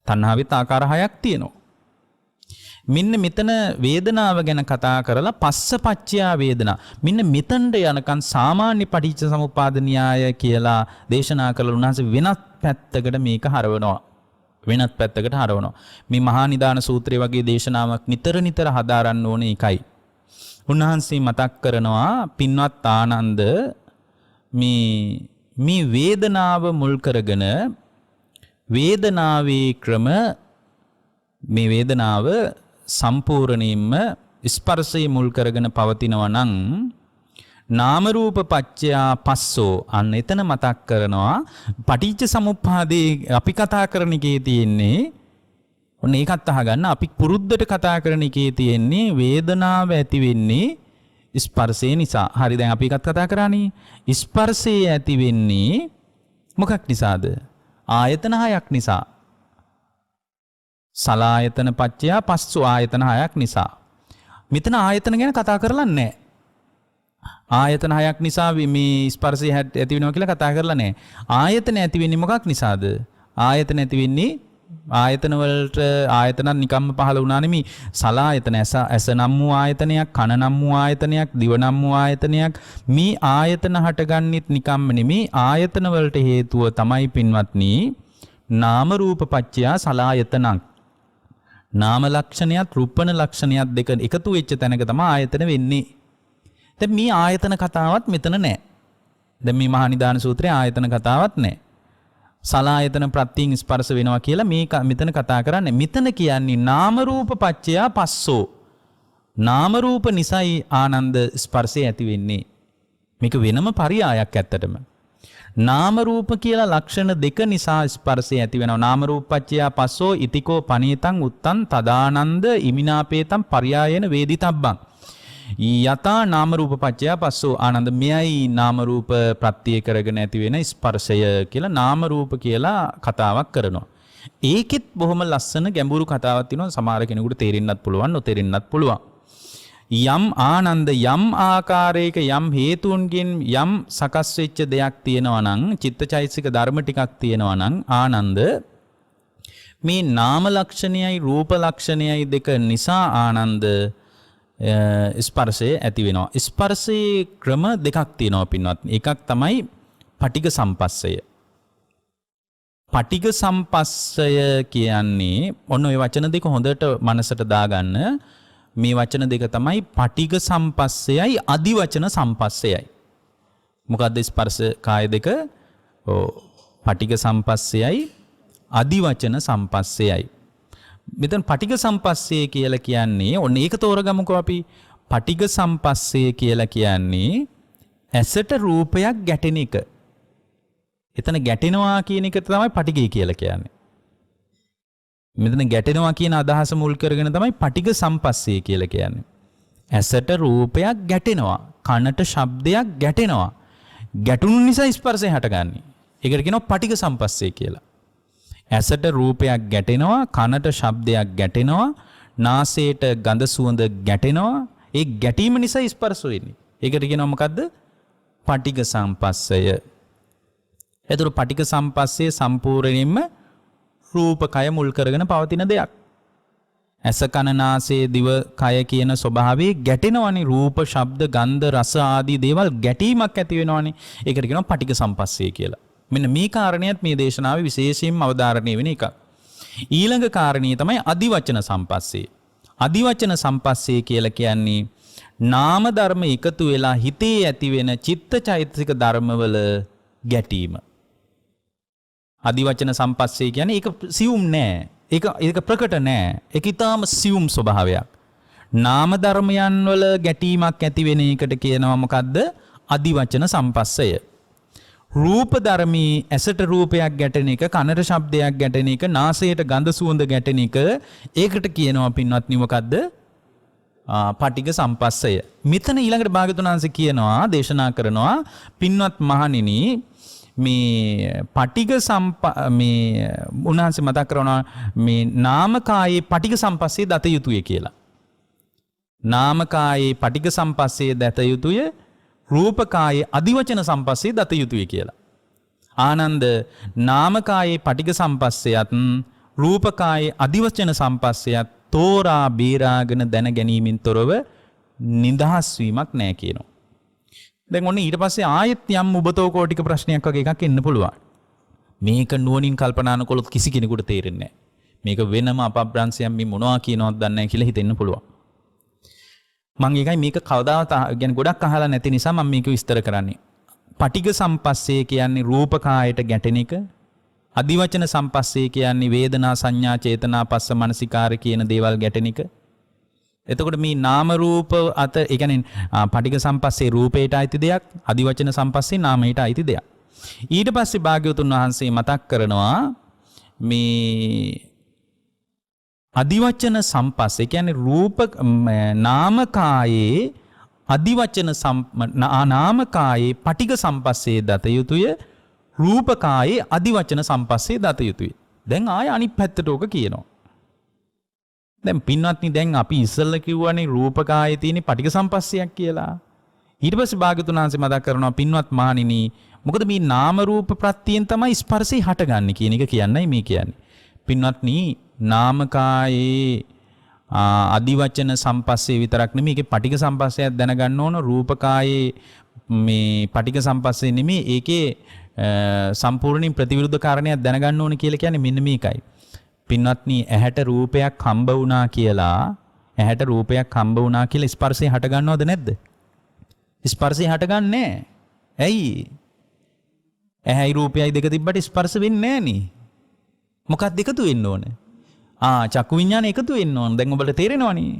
තණ්හාවෙත් ආකාර හයක් තියෙනවා. මෙන්න මෙතන වේදනාව ගැන කතා කරලා පස්සපච්චයා වේදනා. මෙන්න මෙතනට යනකන් සාමාන්‍ය පටිච්ච සමුප්පාද න්‍යාය කියලා දේශනා කළ උන්වහන්සේ වෙනත් පැත්තකට මේක හරවනවා. වෙනත් පැත්තකට හරවනවා. මේ මහා නිදාන සූත්‍රය වගේ දේශනාවක් නිතර හදාරන්න ඕනේ එකයි. උන්වහන්සේ මතක් කරනවා පින්වත් ආනන්ද මේ වේදනාව මුල් කරගෙන වේදනාවේ ක්‍රම මේ වේදනාව සම්පූර්ණයෙන්ම ස්පර්ශයේ මුල් කරගෙන පවතිනවා නම් නාම රූප පච්චයා පස්සෝ අන්න එතන මතක් කරනවා පටිච්ච සමුප්පාදේ අපි කතා කරන එකේ තියෙන්නේ ඔන්න ඒකත් අහගන්න අපි පුරුද්දට කතා කරන එකේ තියෙන්නේ වේදනාව ඇති වෙන්නේ ස්පර්ශය නිසා. හරි දැන් අපි එකත් කතා කරානේ ස්පර්ශය ඇති වෙන්නේ මොකක් නිසාද? ආයතන හයක් නිසා. සලායතන පච්චයා පස්සෝ ආයතන හයක් නිසා. මෙතන ආයතන ගැන කතා කරලා නැහැ. ආයතන හයක් නිසා මේ ස්පර්ශය ඇති වෙනවා කියලා කතා කරලා නැහැ. ආයතන ඇති වෙන්නේ මොකක් නිසාද? ආයතන ඇති වෙන්නේ ආයතන වලට ආයතනත් නිකම්ම පහළ වුණා නෙමෙයි. සලායතන ඇස නම් වූ ආයතනයක්, කන නම් වූ ආයතනයක්, දිව නම් වූ ආයතනයක්. මේ ආයතන හටගන්නෙත් නිකම්ම නෙමෙයි. ආයතන වලට හේතුව තමයි පින්වත්නි නාම රූප පච්චයා සලායතනක්. නාම ලක්ෂණයත් රූපණ ලක්ෂණයත් දෙක එකතු වෙච්ච තැනක තමයි ආයතන වෙන්නේ. දැන් මේ ආයතන කතාවත් මෙතන නැහැ. දැන් මේ මහා නිදාන සූත්‍රයේ ආයතන කතාවත් නැහැ. සලායතන ප්‍රත්‍යයෙන් ස්පර්ශ වෙනවා කියලා මේක මෙතන කතා කරන්නේ. මෙතන කියන්නේ නාම රූප පච්චයා පස්සෝ. නාම රූප නිසයි ආනන්ද ස්පර්ශය ඇති වෙන්නේ. මේක වෙනම පරියායක් ඇත්තටම. නාම රූප කියලා ලක්ෂණ දෙක නිසා ස්පර්ශය ඇති වෙනවා. නාම රූප පච්චයා පස්සෝ ඉතිකෝ පනීතං උත්තං තදානන්ද ඉමිනාපේතං පරියායන වේදිතබ්බං. යතා නාම රූප පච්චයා පස්සෝ ආනන්ද මෙයයි නාම රූප ප්‍රත්‍ය කරගෙන ඇති වෙන ස්පර්ශය කියලා නාම රූප කියලා කතාවක් කරනවා. ඒකෙත් බොහොම ලස්සන ගැඹුරු කතාවක් තියෙනවා. සමහර කෙනෙකුට තේරෙන්නත් පුළුවන් නොතේරෙන්නත් පුළුවන්. යම් ආනන්ද යම් ආකාරයක යම් හේතුන්ගෙන් යම් සකස් වෙච්ච දෙයක් තියෙනවා නම් චිත්තචෛතසික ධර්ම ටිකක් තියෙනවා නම් ආනන්ද මේ නාම ලක්ෂණයයි රූප ලක්ෂණයයි දෙක නිසා ආනන්ද ස්පර්ශය ඇති වෙනවා. ස්පර්ශයේ ක්‍රම දෙකක් තියෙනවා පින්වත්නි. එකක් තමයි පටිඝ සම්පස්සය. පටිඝ සම්පස්සය කියන්නේ ඔන්න ඔය වචන දෙක හොඳට මනසට දාගන්න. මේ වචන දෙක තමයි පටිඝ සම්පස්සයයි අදිවචන සම්පස්සයයි. මොකද්ද ස්පර්ශ කාය දෙක? පටිඝ සම්පස්සයයි අදිවචන සම්පස්සයයි. මෙතන පටිඝ සම්පස්සේ කියලා කියන්නේ ඔන්න ඒක තෝරගමුකෝ අපි. පටිඝ සම්පස්සේ කියලා කියන්නේ ඇසට රූපයක් ගැටෙන එක. එතන ගැටෙනවා කියන එක තමයි පටිඝය කියලා කියන්නේ. මෙතන ගැටෙනවා කියන අදහස මුල් කරගෙන තමයි පටිඝ සම්පස්සේ කියලා කියන්නේ. ඇසට රූපයක් ගැටෙනවා, කනට ශබ්දයක් ගැටෙනවා. ගැටුණු නිසා ස්පර්ශය හටගන්නේ. ඒකට කියනවා පටිඝ සම්පස්සේ කියලා. ඇසට රූපයක් ගැටෙනවා, කනට ශබ්දයක් ගැටෙනවා, නාසයට ගඳ සුවඳ ගැටෙනවා. ඒ ගැටීම නිසා ස්පර්ශ වෙන්නේ. ඒකට කියනවා මොකද්ද? පටිඝ සම්පස්සය. ඒතර පටිඝ සම්පස්සේ සම්පූර්ණයෙන්ම රූපකය මුල් කරගෙන පවතින දෙයක්. ඇස කන නාසය දිව කය කියන ස්වභාවයේ ගැටෙනවනේ. රූප ශබ්ද ගන්ධ රස ආදී දේවල් ගැටීමක් ඇති වෙනවනේ. ඒකට කියනවා පටිඝ සම්පස්සේ කියලා. මෙන්න මේ කාරණයත් මේ දේශනාවේ විශේෂයෙන්ම අවධාරණය වෙන එකක්. ඊළඟ කාරණිය තමයි අදිවචන සම්පස්සේ. අදිවචන සම්පස්සේ කියලා කියන්නේ නාම ධර්ම එකතු වෙලා හිතේ ඇති වෙන චිත්තචෛතසික ධර්මවල ගැටීම. අදිවචන සම්පස්සේ කියන්නේ ඒක සියුම් නෑ. ඒක ප්‍රකට නෑ. ඒක ඊටාම සියුම් ස්වභාවයක්. නාම ධර්මයන් වල ගැටීමක් ඇති වෙන එකට කියනවා මොකද්ද? අදිවචන සම්පස්සය. රූප ධර්මී ඇසට රූපයක් ගැටෙන එක, කනට ශබ්දයක් ගැටෙන එක, නාසයට ගඳ සුවඳ ගැටෙන එක, ඒකට කියනවා පින්වත්නි මොකද්ද? පටිඝ සම්පස්සය. මෙතන ඊළඟට භාග්‍යවතුන් වහන්සේ කියනවා, දේශනා කරනවා, පින්වත් මහණෙනි මේ පටිඝ මේ උන්වහන්සේ මතක් කරනවා මේ නාමකායේ පටිඝ සම්පස්සේ දත යුතුය කියලා. නාමකායේ පටිඝ සම්පස්සේ දත යුතුය, රූපකායේ අදිවචන සම්පස්සේ දත යුතුය කියලා. ආනන්ද නාමකායේ පටිඝ සම්පස්සයත් රූපකායේ අදිවචන සම්පස්සයත් තෝරා බේරාගෙන දැන ගැනීමෙන් තොරව නිදහස් වීමක් නැහැ කියනවා. දැන් ඔන්න ඊට පස්සේ ආයෙත් යම් උබතෝ කෝටික ප්‍රශ්නයක් වගේ එකක් එන්න පුළුවන්. මේක නුවණින් කල්පනා කරනකොට කිසි කෙනෙකුට තේරෙන්නේ නැහැ. මේක වෙනම අපබ්‍රංශයක් මේ මොනවා කියනවද දන්නේ නැහැ කියලා හිතෙන්න පුළුවන්. මම ඒකයි මේක කවදාවත් يعني ගොඩක් අහලා නැති නිසා මම මේක විස්තර කරන්නේ. පටිඝ සම්පස්සේ කියන්නේ රූපකායට ගැටෙන එක. අදිවචන සම්පස්සේ කියන්නේ වේදනා සංඥා චේතනා පස්ස මනසිකාර කියන දේවල් ගැටෙන එක. එතකොට මේ නාම රූප අත ඒ කියන්නේ පටිඝ සම්පස්සේ රූපේට අයිති දෙයක්, අදිවචන සම්පස්සේ නාමයට අයිති දෙයක්. ඊට පස්සේ භාග්‍යවතුන් වහන්සේ මතක් කරනවා මේ අදිවචන සම්පස්සේ කියන්නේ රූප නාමකායේ අදිවචන නාමකායේ පටිඝ සම්පස්සේ දත යුතුය, රූපකායේ අදිවචන සම්පස්සේ දත යුතුය. දැන් ආය අනිත් පැත්තට ඕක කියනවා. දැන් පින්වත්නි දැන් අපි ඉස්සෙල්ලා කිව්වනේ රූපකායේ තියෙන පටිඝ සම්පස්සයක් කියලා. ඊට පස්සේ භාග්‍යවතුන් වහන්සේ මතක් කරනවා පින්වත් මහණෙනි මොකද මේ නාම රූප ප්‍රත්‍යයෙන් තමයි ස්පර්ශය හටගන්නේ කියන එක කියන්නයි මේ කියන්නේ. පින්වත්නි නාමකායේ අදිවචන සම්පස්සේ විතරක් නෙමෙයි ඒකේ පටිඝ සම්පස්සයක් දැනගන්න ඕන. රූපකායේ මේ පටිඝ සම්පස්සේ නෙමෙයි ඒකේ සම්පූර්ණයෙන් ප්‍රතිවිරුද්ධ කාරණයක් දැනගන්න ඕන කියලා කියන්නේ මෙන්න මේකයි. පින්වත්නි ඇහැට රූපයක් හම්බ වුණා කියලා ස්පර්ශය හටගන්නවද නැද්ද? ස්පර්ශය හටගන්නේ නැහැ. ඇයි? ඇහැයි රූපයයි දෙක තිබ්බට ස්පර්ශ වෙන්නේ නැහැ නේ. මොකක්ද එකතු වෙන්න ඕනේ? චක්කු විඤ්ඤාණ එකතු වෙන්න ඕන. දැන් ඔබට තේරෙනවනේ.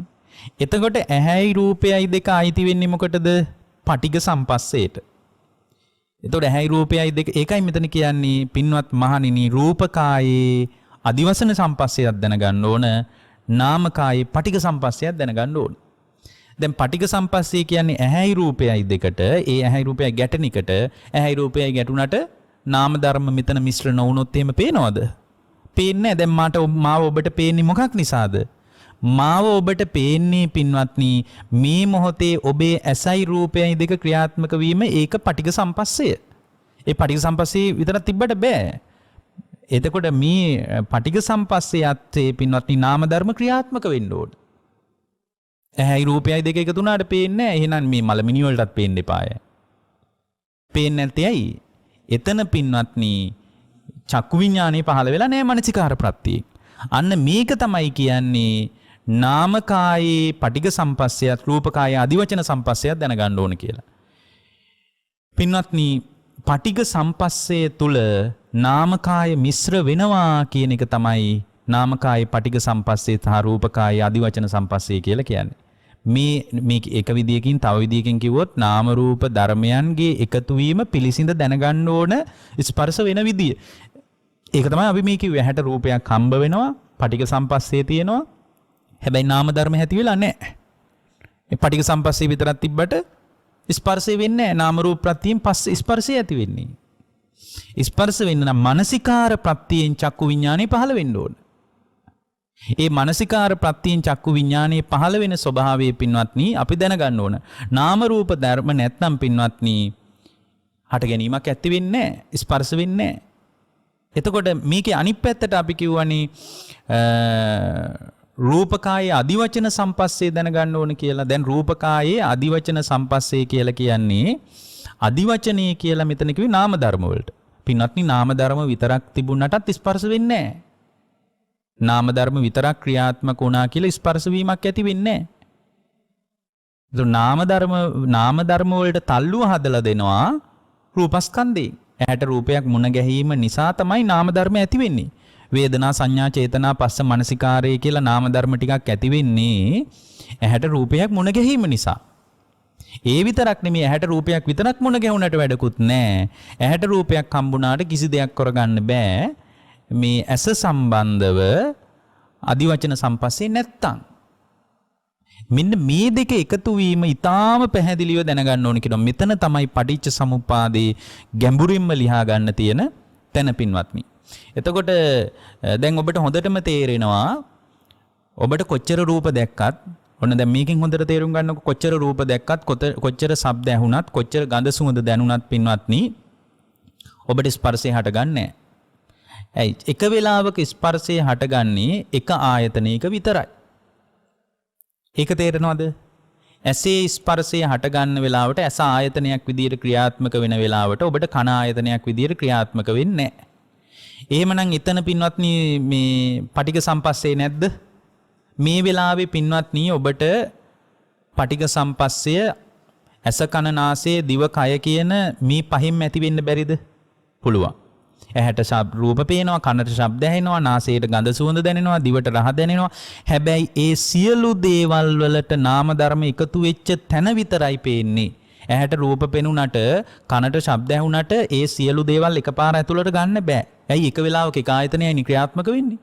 එතකොට ඇහැයි රූපයයි දෙක අයිති වෙන්නේ මොකටද? පටිඝ සම්පස්සේට. එතකොට ඇහැයි රූපයයි දෙක ඒකයි මෙතන කියන්නේ පින්වත් මහණෙනි රූපකායේ අදිවසන සම්පස්සයක් දැනගන්න ඕන, නාමකායේ පටිඝ සම්පස්සයක් දැනගන්න ඕන. දැන් පටිඝ සම්පස්සේ කියන්නේ ඇහැයි රූපයයි දෙකට, ඒ ඇහැයි රූපයයි ගැටෙන එකට, ඇහැයි රූපයයි ගැටුණට නාම ධර්ම මෙතන මිශ්‍ර නොවුනොත් එහෙම පේනවද? පේන්නේ නැහැ. දැන් මාව ඔබට පේන්නේ මොකක් නිසාද? මාව ඔබට පේන්නේ පින්වත්නි මේ මොහොතේ ඔබේ ඇසයි රූපයයි දෙක ක්‍රියාත්මක වීම ඒක පටිඝ සම්පස්සය. ඒ පටිඝ සම්පස්සේ විතරක් තිබ්බට බෑ. එතකොට මේ පටිඝ සම්පස්සේ යත්තේ පින්වත්නි නාම ධර්ම ක්‍රියාත්මක වෙන්න ඕන. ඇහැයි රූපයයි දෙක එකතු වුණාට පේන්නේ නැහැ. එහෙනම් මේ මලමිනි වලටත් පේන්න එපාය. පේන්නේ නැත්තේ ඇයි? එතන පින්වත්නි චක්කු විඤ්ඤාණය පහළ වෙලා නැහැ මනසිකාර ප්‍රත්‍යයෙන්. අන්න මේක තමයි කියන්නේ නාමකායේ පටිඝ සම්පස්සයත් රූපකායේ අදිවචන සම්පස්සයත් දැනගන්න ඕන කියලා. පින්වත්නි පටිඝ සම්පස්සේ තුල නාමකාය මිශ්‍ර වෙනවා කියන එක තමයි නාමකාය පටිඝ සම්පස්සේ සහ රූපකාය අදිවචන සම්පස්සේ කියලා කියන්නේ. මේ එක විදියකින් තව විදියකින් කිව්වොත් නාම රූප ධර්මයන්ගේ එකතු වීම පිළිසිඳ දැනගන්න ඕන ස්පර්ශ වෙන විදිය. ඒක තමයි අපි මේ කිව්වේ ඇහැට රූපයක් හම්බ වෙනවා පටිඝ සම්පස්සේ තියෙනවා. හැබැයි නාම ධර්ම ඇති වෙලා නැහැ. මේ පටිඝ සම්පස්සේ විතරක් තිබ්බට ස්පර්ශය වෙන්නේ නැහැ. නාම රූප ප්‍රත්‍යයෙන් පස්සේ ස්පර්ශය ඇති වෙන්නේ. ස්පර්ශ වෙන්න නම් මානසිකාර ප්‍රත්‍යයෙන් චක්කු විඤ්ඤාණය පහළ වෙන්න ඕන. ඒ මානසිකාර ප්‍රත්‍යයෙන් චක්කු විඤ්ඤාණය පහළ වෙන ස්වභාවයේ පින්වත්නි අපි දැනගන්න ඕන. නාම රූප ධර්ම නැත්නම් පින්වත්නි හට ගැනීමක් ඇති වෙන්නේ නැහැ. ස්පර්ශ වෙන්නේ නැහැ. එතකොට මේකේ අනිත් පැත්තට අපි කියවනේ රූපකායේ අදිවචන සම්පස්සේ දැනගන්න ඕන කියලා. දැන් රූපකායේ අදිවචන සම්පස්සේ කියලා කියන්නේ අදිවචනේ කියලා මෙතන කිව්වේ නාම ධර්ම වලට. පින්වත්නි නාම ධර්ම විතරක් තිබුණාටත් ස්පර්ශ වෙන්නේ නැහැ. නාම ධර්ම විතරක් ක්‍රියාත්මක වුණා කියලා ස්පර්ශ වීමක් ඇති වෙන්නේ නැහැ. නාම ධර්ම වලට තල්ලුව හදලා දෙනවා රූපස්කන්ධේ. ඇහැට රූපයක් මුණ ගැහිම නිසා තමයි නාම ධර්ම ඇති වෙන්නේ. වේදනා සංඥා චේතනා පස්ස මනසිකාරය කියලා නාම ධර්ම ටිකක් ඇති වෙන්නේ ඇහැට රූපයක් මුණ ගැහිම නිසා. ඒ විතරක් නෙමෙයි ඇහැට රූපයක් විතරක් මුණ ගැහුණට වැඩකුත් නැහැ. ඇහැට රූපයක් හම්බුණාට කිසි දෙයක් කරගන්න බෑ. මේ ඇස සම්බන්ධව අදිවචන සම්පස්සේ නැත්තම්. මෙන්න මේ දෙක එකතු වීම ඊටාම පැහැදිලිව දැනගන්න ඕන කියනවා. මෙතන තමයි පටිච්ච සමුප්පාදේ ගැඹුරින්ම ලියා ගන්න තියෙන තැන පින්වත්නි. එතකොට දැන් ඔබට හොඳටම තේරෙනවා ඔබට කොච්චර රූප දැක්කත් ඔන්න දැන් මේකෙන් හොඳට තේරුම් ගන්නකො කොච්චර රූප දැක්කත් කොච්චර ශබ්ද ඇහුණත් කොච්චර ගඳ සුවඳ දැනුණත් පින්වත්නි ඔබට ස්පර්ශය හටගන්නේ නැහැ. ඇයි? එක වෙලාවක ස්පර්ශය හටගන්නේ එක ආයතනයක විතරයි. ඒක තේරෙනවද? ඇසේ ස්පර්ශය හටගන්න වෙලාවට ඇස ආයතනයක් විදියට ක්‍රියාත්මක වෙන වෙලාවට ඔබට කන ආයතනයක් විදියට ක්‍රියාත්මක වෙන්නේ නැහැ. එහෙමනම් එතන පින්වත්නි මේ පටිඝ සම්පස්සේ නැද්ද? මේ වෙලාවේ පින්වත්නි ඔබට පටිඝ සම්පස්සය ඇස කන නාසය දිව කය කියන මේ පහින්ම ඇති වෙන්න බැරිද? පුළුවන්. ඇහැට රූප පේනවා, කනට ශබ්ද ඇහෙනවා, නාසයට ගඳ සුවඳ දැනෙනවා, දිවට රහ දැනෙනවා. හැබැයි ඒ සියලු දේවල් වලට නාම ධර්ම එකතු වෙච්ච තැන විතරයි පේන්නේ. ඇහැට රූප පෙනුනට, කනට ශබ්ද ඇහුනට ඒ සියලු දේවල් එකපාර ඇතුළට ගන්න බෑ. ඇයි? එක වෙලාවක එක ආයතනයයි ක්‍රියාත්මක වෙන්නේ.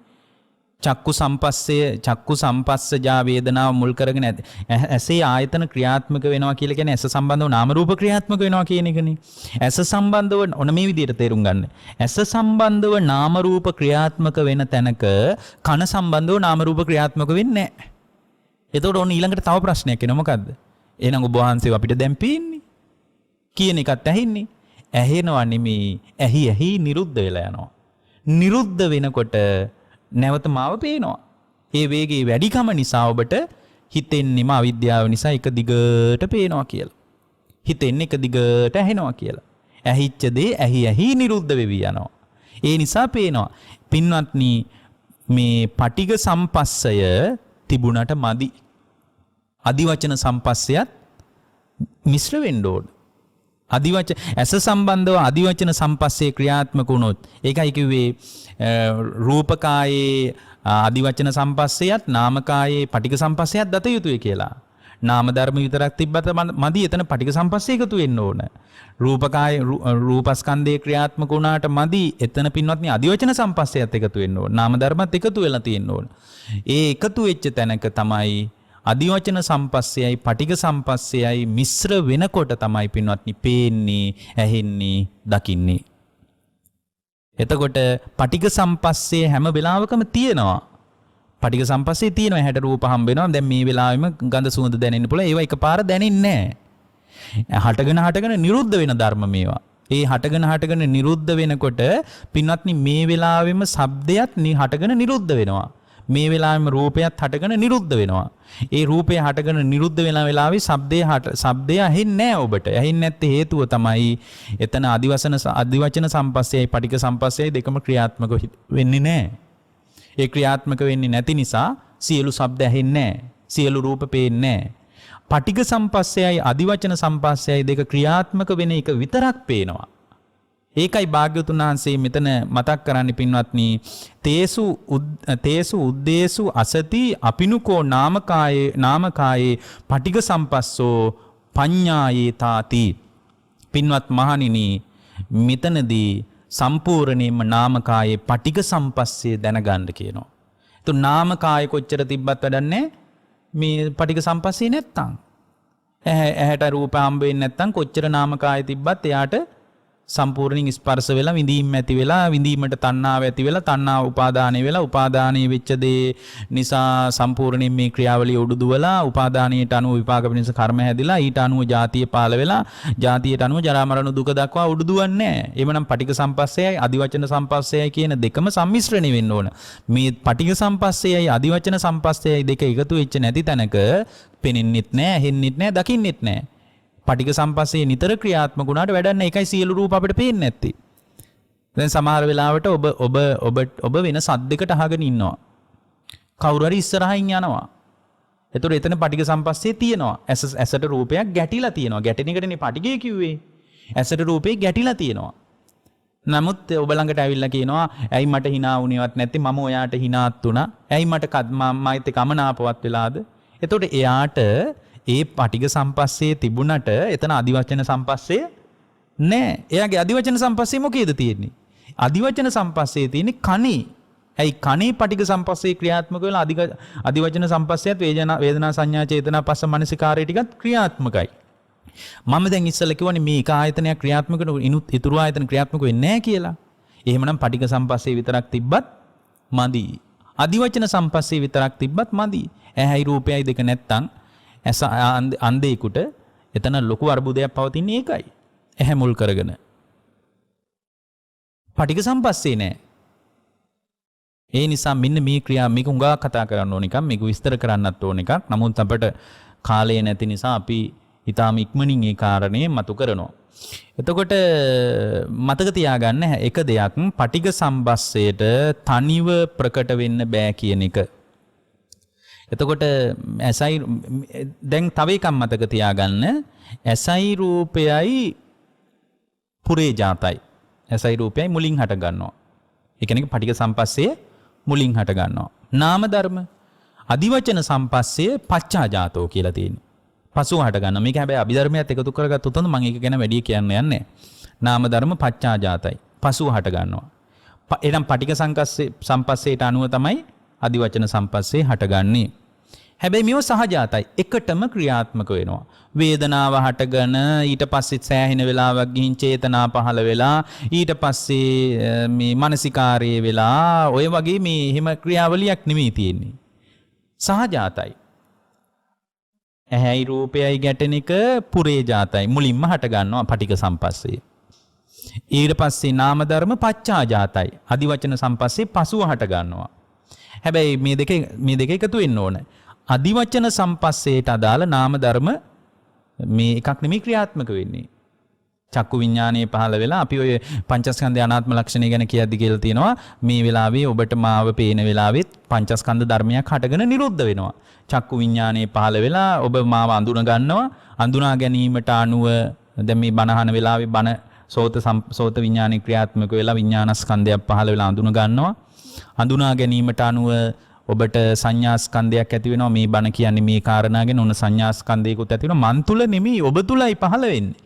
චක්කු සම්පස්සජා වේදනාව මුල් කරගෙන ඇසේ ආයතන ක්‍රියාත්මක වෙනවා කියලා කියන්නේ ඇස සම්බන්ධව නාම රූප ක්‍රියාත්මක වෙනවා කියන එකනේ. ඇස සම්බන්ධව ඔන්න මේ විදිහට තේරුම් ගන්න. ඇස සම්බන්ධව නාම රූප ක්‍රියාත්මක වෙන තැනක කන සම්බන්ධව නාම රූප ක්‍රියාත්මක වෙන්නේ නැහැ. එතකොට ඔන්න ඊළඟට තව ප්‍රශ්නයක් එනවා. මොකද්ද? එහෙනම් ඔබ වහන්සේ අපිට දැන් පේන්නේ කියන එකත් ඇහින්නේ. ඇහෙනවා නෙමෙයි, ඇහි නිරුද්ධ වෙලා යනවා. නිරුද්ධ වෙනකොට නැවත මාව පේනවා. ඒ වේගයේ වැඩිකම නිසා ඔබට හිතෙන්නේම අවිද්‍යාව නිසා එක දිගට පේනවා කියලා. හිතෙන්නේ එක දිගට ඇහෙනවා කියලා. ඇහිච්ච දේ ඇහි නිරුද්ධ වෙවි යනවා. ඒ නිසා පේනවා. පින්වත්නි මේ පටිඝ සම්පස්සය තිබුණට මදි. අදිවචන සම්පස්සයත් මිශ්‍ර වෙන්න ඕන. ඇස සම්බන්ධව අදිවචන සම්පස්සේ ක්‍රියාත්මක වුණොත් ඒකයි කිව්වේ රූපකායේ අදිවචන සම්පස්සයත් නාමකායේ පටිඝ සම්පස්සයත් දත යුතුය කියලා. නාම ධර්ම විතරක් තිබ්බත මදි. එතන පටිඝ සම්පස්සේ එකතු වෙන්න ඕන. රූපකායේ රූපස්කන්ධේ ක්‍රියාත්මක වුණාට මදි. එතන පින්වත්නි අදිවචන සම්පස්සයත් එකතු වෙන්න ඕන. නාම ධර්මත් එකතු වෙලා තියෙන්න ඕන. ඒ එකතු වෙච්ච තැනක තමයි අදිවචන සම්පස්සයයි පටිඝ සම්පස්සයයි මිශ්‍ර වෙනකොට තමයි පින්වත්නි පේන්නේ, ඇහෙන්නේ, දකින්නේ. එතකොට පටිඝ සම්පස්සේ හැම වෙලාවකම තියෙනවා. පටිඝ සම්පස්සේ තියෙනවා. ඇහැට රූප හම්බ වෙනවා. දැන් මේ වෙලාවෙම ගඳ සුවඳ දැනෙන්න පුළුවන්. ඒවා එකපාර දැනෙන්නේ නැහැ. හටගෙන නිරුද්ධ වෙන ධර්ම මේවා. ඒ හටගෙන නිරුද්ධ වෙනකොට පින්වත්නි මේ වෙලාවෙම ශබ්දයත් හටගෙන නිරුද්ධ වෙනවා. මේ වෙලාවෙම රූපයත් හටගෙන නිරුද්ධ වෙනවා. ඒ රූපය හටගෙන නිරුද්ධ වෙන වෙලාවේ ශබ්දය ඇහෙන්නේ නැහැ ඔබට. ඇහෙන්නේ නැත්තේ හේතුව තමයි එතන අදිවචන සම්පස්සයයි පටිඝ සම්පස්සයයි දෙකම ක්‍රියාත්මක වෙන්නේ නැහැ. ඒ ක්‍රියාත්මක වෙන්නේ නැති නිසා සියලු ශබ්ද ඇහෙන්නේ නැහැ. සියලු රූප පේන්නේ නැහැ. පටිඝ සම්පස්සයයි අදිවචන සම්පස්සයයි දෙක ක්‍රියාත්මක වෙන එක විතරක් පේනවා. ඒකයි භාග්‍යවතුන් වහන්සේ මෙතන මතක් කරන්නේ පින්වත්නි තේසු උද්දේසු අසති අපිනුකෝ නාමකායේ පටිඝ සම්පස්සෝ පඤ්ඤායේ තාති. පින්වත් මහණෙනි මෙතනදී සම්පූර්ණයෙන්ම නාමකායේ පටිඝ සම්පස්සේ දැනගන්න කියනවා. ඒත් නාමකායේ කොච්චර තිබ්බත් වැඩන්නේ මේ පටිඝ සම්පස්සේ නැත්තම්. ඇහැට රූප හම්බ වෙන්නේ නැත්තම් කොච්චර නාමකායේ තිබ්බත් එයාට සම්පූර්ණයෙන් ස්පර්ශ වෙලා විඳීම් ඇති වෙලා විඳීමට තණ්හාව ඇති වෙලා තණ්හාව උපාදානය වෙලා උපාදානයේ වෙච්ච දේ නිසා සම්පූර්ණයෙන් මේ ක්‍රියාවලිය උඩුදුවලා උපාදානයට අනුව විපාක වෙනස කර්ම හැදිලා ඊට අනුව ජාතිය පාල වෙලා ජාතියට අනුව ජරා මරණ දුක දක්වා උඩුදුවන්නේ නැහැ. එhmenan පටිඝ සම්පස්සයයි අදිවචන සම්පස්සයයි කියන දෙකම සම්මිශ්‍රණය වෙන්න ඕන. මේ පටිඝ සම්පස්සයයි අදිවචන සම්පස්සයයි දෙක එකතු වෙච්ච නැති තැනක පෙනෙන්නෙත් නැහැ, ඇහෙන්නෙත් නැහැ, දකින්නෙත් නැහැ. පටිඝ සම්පස්සේ නිතර ක්‍රියාත්මක වුණාට වැඩක් නැහැ. ඒකයි සියලු රූප අපිට පේන්නේ නැත්තේ. දැන් සමහර වෙලාවට ඔබ වෙන සද්දයකට අහගෙන ඉන්නවා. කවුරු හරි ඉස්සරහින් යනවා. එතකොට එතන පටිඝ සම්පස්සේ තියෙනවා. ඇසට රූපයක් ගැටිලා තියෙනවා. ගැටෙන එකටනේ පටිඝය කිව්වේ. ඇසට රූපේ ගැටිලා තියෙනවා. නමුත් ඔබ ළඟට ඇවිල්ලා කියනවා ඇයි මට hina වුණේවත් නැත්තේ මම ඔයාට hinaත් වුණා. ඇයි මට මයිත් කමනාපවත් වෙලාද? එතකොට එයාට ඒ පටිඝ සම්පස්සේ තිබුණට එතන අදිවචන සම්පස්සේ නෑ. එයාගේ අදිවචන සම්පස්සේ මොකේද තියෙන්නේ? අදිවචන සම්පස්සේ තියෙන්නේ කනේ. ඇයි කනේ පටිඝ සම්පස්සේ ක්‍රියාත්මක වෙලා අදිවචන සම්පස්සයත් වේදනා සංඥා චේතනා පස්ස මනසිකාරය ටිකත් ක්‍රියාත්මකයි. මම දැන් ඉස්සෙල්ලා කිව්වනේ මේ එක ආයතනයක් ක්‍රියාත්මක වෙන ඉනුත් ඉතුරු ආයතන ක්‍රියාත්මක වෙන්නේ නැහැ කියලා. එහෙමනම් පටිඝ සම්පස්සේ විතරක් තිබ්බත් මදි. අදිවචන සම්පස්සේ විතරක් තිබ්බත් මදි. ඇහැයි රූපයයි දෙක නැත්තම් අන්ධේකට එතන ලොකු අර්බුදයක් පවතින්නේ ඒකයි. ඇහැ මුල් කරගෙන. පටිඝ සම්පස්සේ නැහැ. ඒ නිසා මෙන්න මේ ක්‍රියා මේක උඟා කතා කරන්න ඕන එකක්, මේක විස්තර කරන්නත් ඕන එකක්. නමුත් අපිට කාලය නැති නිසා අපි ඊටාම ඉක්මනින් ඒ කාරණේ මතු කරනවා. එතකොට මතක තියාගන්න එක දෙයක් පටිඝ සම්පස්සයට තනිව ප්‍රකට වෙන්න බෑ කියන එක. එතකොට ඇසයි දැන් තව එකක් මතක තියාගන්න ඇසයි රූපයයි පුරේ ජාතයි. ඇසයි රූපයයි මුලින් හට ගන්නවා. ඒ කියන්නේ පටිඝ සම්පස්සේ මුලින් හට ගන්නවා. නාම ධර්ම අදිවචන සම්පස්සේ පච්චා ජාතෝ කියලා තියෙනවා. පසුව හට ගන්න. මේක හැබැයි අභිධර්මයත් එකතු කරගත්තොත් මම ඒක ගැන වැඩි කියන්න යන්නේ. නාම ධර්ම පච්චා ජාතයි. පසුව හට ගන්නවා. එනම් පටිඝ සම්පස්සේට අනුව තමයි අදිවචන සම්පස්සේ හටගන්නේ. හැබැයි මේව සහජාතයි. එකටම ක්‍රියාත්මක වෙනවා. වේදනාව හටගෙන ඊට පස්සේ සෑහෙන වෙලාවක් ගිහින් චේතනා පහළ වෙලා ඊට පස්සේ මේ මානසිකාරයේ වෙලා ඔය වගේ මේ හිම ක්‍රියාවලියක් නෙමෙයි තියෙන්නේ. සහජාතයි. ඇහැයි රූපයයි ගැටෙන එක පුරේ ජාතයි. මුලින්ම හට ගන්නවා පටිඝ සම්පස්සේ. ඊට පස්සේ නාම ධර්ම පච්චා ජාතයි. අදිවචන සම්පස්සේ පසුව හට ගන්නවා. හැබැයි මේ දෙක එකතු වෙන්න ඕන. අදිවචන සම්පස්සේට අදාළ නාම ධර්ම මේ එකක් නෙමෙයි ක්‍රියාත්මක වෙන්නේ. චක්කු විඥානයේ පහළ වෙලා අපි ඔය පංචස්කන්ධ අනාත්ම ලක්ෂණය ගැන කියද්දි කියලා තියෙනවා මේ වෙලාවේ ඔබට මාව පේන වෙලාවෙත් පංචස්කන්ධ ධර්මයක් හටගෙන නිරුද්ධ වෙනවා. චක්කු විඥානයේ පහළ වෙලා ඔබ මාව අඳුන ගන්නවා. අඳුනා ගැනීමට අනුව දැන් මේ බණහන වෙලාවේ බණ සෝත විඥානයේ ක්‍රියාත්මක වෙලා විඥානස්කන්ධයක් පහළ වෙලා අඳුන ගන්නවා. අඳුනා ගැනීමට අනුව ඔබට සංඥාස්කන්ධයක් ඇති වෙනවා. මේ බණ කියන්නේ මේ කාරණා ගැන ඔන්න සංඥාස්කන්ධයකුත් ඇති වෙනවා. මන් තුල නෙමෙයි ඔබ තුලයි පහළ වෙන්නේ.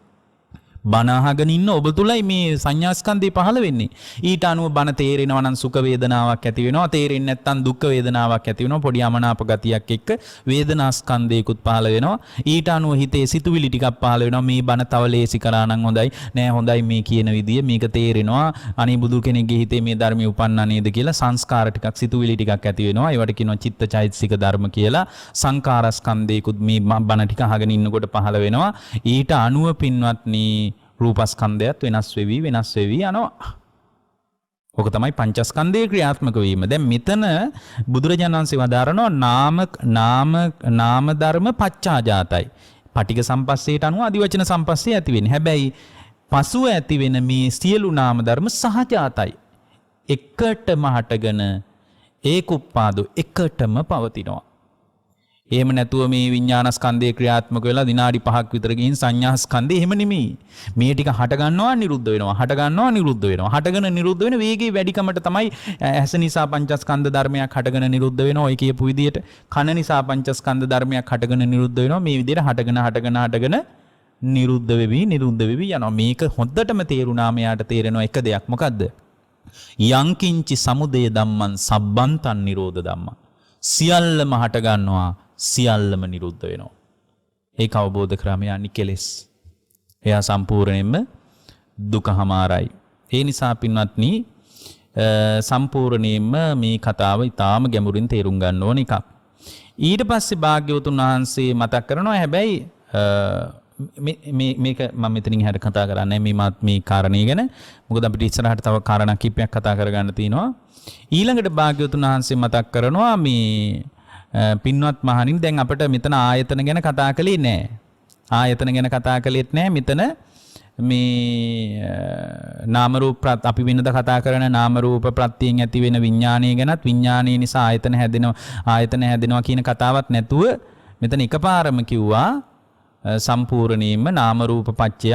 බණ අහගෙන ඉන්න ඔබ තුලයි මේ සංඥාස්කන්ධය පහළ වෙන්නේ. ඊට අනුව බණ තේරෙනවා නම් සුඛ වේදනාවක් ඇති වෙනවා. තේරෙන්නේ නැත්නම් දුක්ඛ වේදනාවක් ඇති වෙනවා. පොඩි අමනාප ගතියක් එක්ක වේදනාස්කන්ධයකුත් පහළ වෙනවා. ඊට අනුව හිතේ සිතුවිලි ටිකක් පහළ වෙනවා. මේ බණ තව ලේසි කරා නම් හොඳයි. නෑ හොඳයි මේ කියන විදිය මේක තේරෙනවා. අනේ බුදු කෙනෙක්ගේ හිතේ මේ ධර්මය උපන්නා නේද කියලා සංස්කාර ටිකක් සිතුවිලි ටිකක් ඇති වෙනවා. ඒවට කියනවා චිත්තචෛතසික ධර්ම කියලා. සංකාරස්කන්ධයකුත් මේ බණ ටික අහගෙන ඉන්නකොට පහළ වෙනවා. ඊට අනුව පින්වත්නි රූපස්කන්ධයත් වෙනස් වෙවි යනවා. ඔක තමයි පංචස්කන්ධයේ ක්‍රියාත්මක වීම. දැන් මෙතන බුදුරජාණන් වහන්සේ වදාරනවා නාම ධර්ම පච්චාජාතයි. පටිඝ සම්පස්සේට අනුව අදිවචන සම්පස්සේ ඇති වෙන්නේ. හැබැයි පසුව ඇති වෙන මේ සියලු නාම ධර්ම සහජාතයි. එකටම හටගෙන ඒකුප්පාදෝ එකටම පවතිනවා. එහෙම නැතුව මේ විඥානස්කන්ධයේ ක්‍රියාත්මක වෙලා විනාඩි 5ක් විතර ගිහින් සංඥාස්කන්ධය එහෙම නෙමෙයි. මේ ටික හට ගන්නවා නිරුද්ධ වෙනවා. හට ගන්නවා නිරුද්ධ වෙනවා. හටගෙන නිරුද්ධ වෙන වේගයේ වැඩිකමට තමයි ඇස නිසා පංචස්කන්ධ ධර්මයක් හටගෙන නිරුද්ධ වෙනවා. ඔය කියපු විදිහට කන නිසා පංචස්කන්ධ ධර්මයක් හටගෙන නිරුද්ධ වෙනවා. මේ විදිහට හටගෙන නිරුද්ධ වෙවි යනවා. මේක හොද්දටම තේරුණාම යාට තේරෙනවා එක දෙයක්. මොකද්ද? යංකින්චි සමුදය ධම්මං සබ්බන්තං නිරෝධ ධම්මං. සියල්ලම හට ගන්නවා සියල්ලම නිරුද්ධ වෙනවා. ඒක අවබෝධ කරාම යන්නේ කෙලෙස්. එයා සම්පූර්ණයෙන්ම දුකහමාරයි. ඒ නිසා පින්වත්නි සම්පූර්ණයෙන්ම මේ කතාව ඊටාම ගැඹුරින් තේරුම් ගන්න ඕන එකක්. ඊට පස්සේ භාග්‍යවතුන් වහන්සේ මතක් කරනවා හැබැයි මේක මම මෙතනින් හැර කතා කරන්නේ මේ කාරණේ ගැන. මොකද අපිට ඉස්සරහට තව කාරණා කිහිපයක් කතා කරගන්න තියෙනවා. ඊළඟට භාග්‍යවතුන් වහන්සේ මතක් කරනවා මේ පින්වත් මහණින් දැන් අපිට මෙතන ආයතන ගැන කතා කළේ නෑ. ආයතන ගැන කතා කළෙත් නෑ. මෙතන මේ නාම රූප අපි වෙනද කතා කරන නාම රූප ප්‍රත්‍යයෙන් ඇති වෙන විඥානය ගැනත් විඥානය නිසා ආයතන හැදෙනවා කියන කතාවක් නැතුව මෙතන එකපාරම කිව්වා සම්පූර්ණයෙන්ම නාම රූප පත්‍ය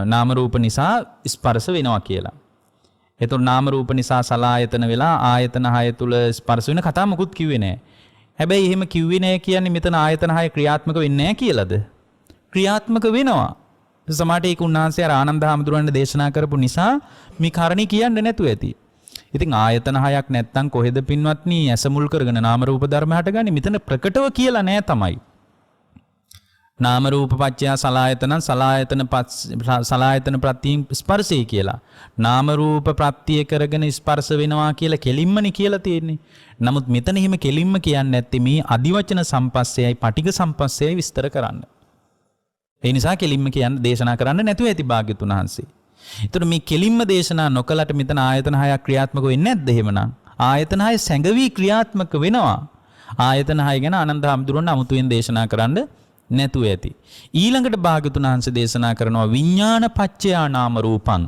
නාම රූප නිසා ස්පර්ශ වෙනවා කියලා. එතකොට නාම රූප නිසා සලආයතන වෙලා ආයතන 6 තුල ස්පර්ශ වෙන කතාව මොකුත් කිව්වේ නැහැ. හැබැයි එහෙම කිව්වේ නැහැ කියන්නේ මෙතන ආයතන 6 ක්‍රියාත්මක වෙන්නේ නැහැ කියලාද? ක්‍රියාත්මක වෙනවා. සමහරට ඒක උන්වහන්සේ අර ආනන්ද හාමුදුරන්ට දේශනා කරපු නිසා මේ කාරණේ කියන්න නැතුව ඇති. ඉතින් ආයතන 6ක් නැත්තම් කොහෙද පින්වත්නි ඇස මුල් කරගෙන නාම රූප ධර්ම හටගන්නේ? මෙතන ප්‍රකටව කියලා නැහැ තමයි. නාම රූප පත්‍ය සලආයතන සලආයතන ප්‍රත්‍යයෙන් ස්පර්ශය කියලා. නාම රූප ප්‍රත්‍ය කරගෙන ස්පර්ශ වෙනවා කියලා කෙලින්මනේ කියලා තියෙන්නේ. නමුත් මෙතන එහෙම කෙලින්ම කියන්නේ නැත්තේ මේ අදිවචන සම්පස්සයයි පටිඝ සම්පස්සයයි විස්තර කරන්න. ඒ නිසා කෙලින්ම කියන්න දේශනා කරන්න නැතුව ඇති භාග්‍යතුන් වහන්සේ. ඒතර මේ කෙලින්ම දේශනා නොකලට මෙතන ආයතන 6ක් ක්‍රියාත්මක වෙන්නේ නැද්ද එහෙමනම්? ආයතන 6 සැඟවි ක්‍රියාත්මක වෙනවා. ආයතන 6 ගැන ආනන්ද හාමුදුරුවෝ අමුතුවෙන් දේශනා කරන්න නැතුව ඇති. ඊළඟට භාග්‍යතුන් වහන්සේ දේශනා කරනවා විඥාන පච්චයා නාම රූපං.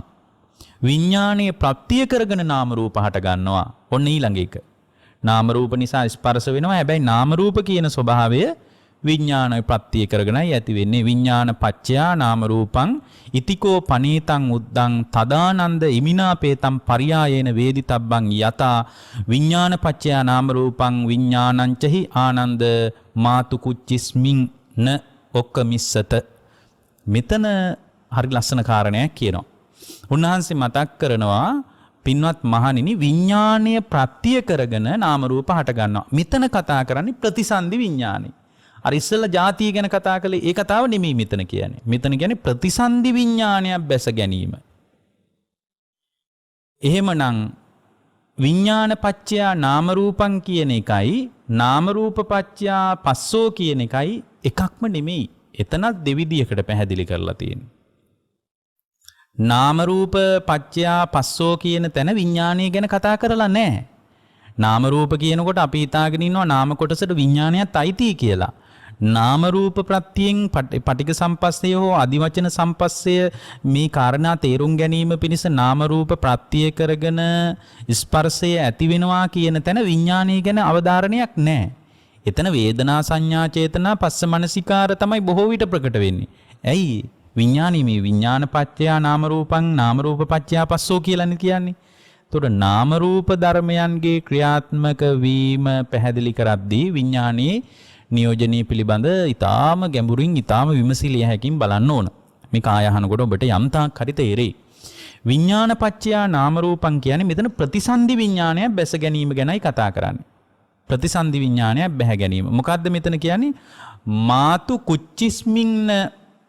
විඥානයේ ප්‍රත්‍ය කරගෙන නාම රූප හට ගන්නවා. ඔන්න ඊළඟ එක. නාම රූප නිසා ස්පර්ශ වෙනවා. හැබැයි නාම රූප කියන ස්වභාවය විඥානය ප්‍රත්‍ය කරගෙනයි ඇති වෙන්නේ. විඥාන පච්චයා නාම රූපං ඉතිකෝ පනීතං උද්දං තදානන්ද ඉමිනාපේතං පරියායේන වේදිතබ්බං යතා විඥාන පච්චයා නාම රූපං විඥානංචහි ආනන්ද මාතු කුච්චිස්මින් න ඔක්කමිස්සත. මෙතන හරි ලස්සන කාරණයක් කියනවා. උන්වහන්සේ මතක් කරනවා පින්වත් මහණෙනි විඥානීය ප්‍රත්‍ය කරගෙන නාම රූප හට ගන්නවා. මෙතන කතා කරන්නේ ප්‍රතිසන්දි විඥානයි. අර ඉස්සෙල්ලා ಜಾතිය ගැන කතා කළේ ඒ කතාව නෙමෙයි මෙතන කියන්නේ. මෙතන කියන්නේ ප්‍රතිසන්දි විඥානයක් බැස ගැනීම. එහෙමනම් විඥාන පච්චයා නාම රූපං කියන එකයි නාම රූප පච්චයා පස්සෝ කියන එකයි එකක්ම නෙමෙයි. එතනත් දෙවිදියකට පැහැදිලි කරලා තියෙනවා. නාම රූප පච්චයා පස්සෝ කියන තැන විඥානය ගැන කතා කරලා නැහැ. නාම රූප කියනකොට අපි හිතාගෙන ඉන්නවා නාම කොටසට විඥානයත් අයිති කියලා. නාම රූප ප්‍රත්‍යයෙන් පටිඝ සම්පස්සය හෝ අදිවචන සම්පස්සය මේ කාරණා තේරුම් ගැනීම පිණිස නාම රූප ප්‍රත්‍ය කරගෙන ස්පර්ශය ඇති වෙනවා කියන තැන විඥානය ගැන අවධාරණයක් නැහැ. එතන වේදනා සංඥා චේතනා පස්ස මනසිකාර තමයි බොහෝ විට ප්‍රකට වෙන්නේ. ඇයි? විඥානීය මේ විඥාන පත්‍යා නාම රූපං නාම රූප පත්‍යා පස්සෝ කියලානේ කියන්නේ. ඒතකොට නාම රූප ධර්මයන්ගේ ක්‍රියාත්මක වීම පැහැදිලි කරද්දී විඥානයේ නියෝජනීය පිළිබඳ ඊටාම ගැඹුරින් ඊටාම විමසිලිය හැකින් බලන්න ඕන. මේ කාය අහනකොට ඔබට යම් තාක් හරි තේරෙයි. විඥාන පත්‍යා නාම රූපං කියන්නේ මෙතන ප්‍රතිසන්දි විඥානය බැස ගැනීම ගැනයි කතා කරන්නේ. ප්‍රතිසන්දි විඥානය බැහැ ගැනීම. මොකද්ද මෙතන කියන්නේ? මාතු කුච්චිස්මින්න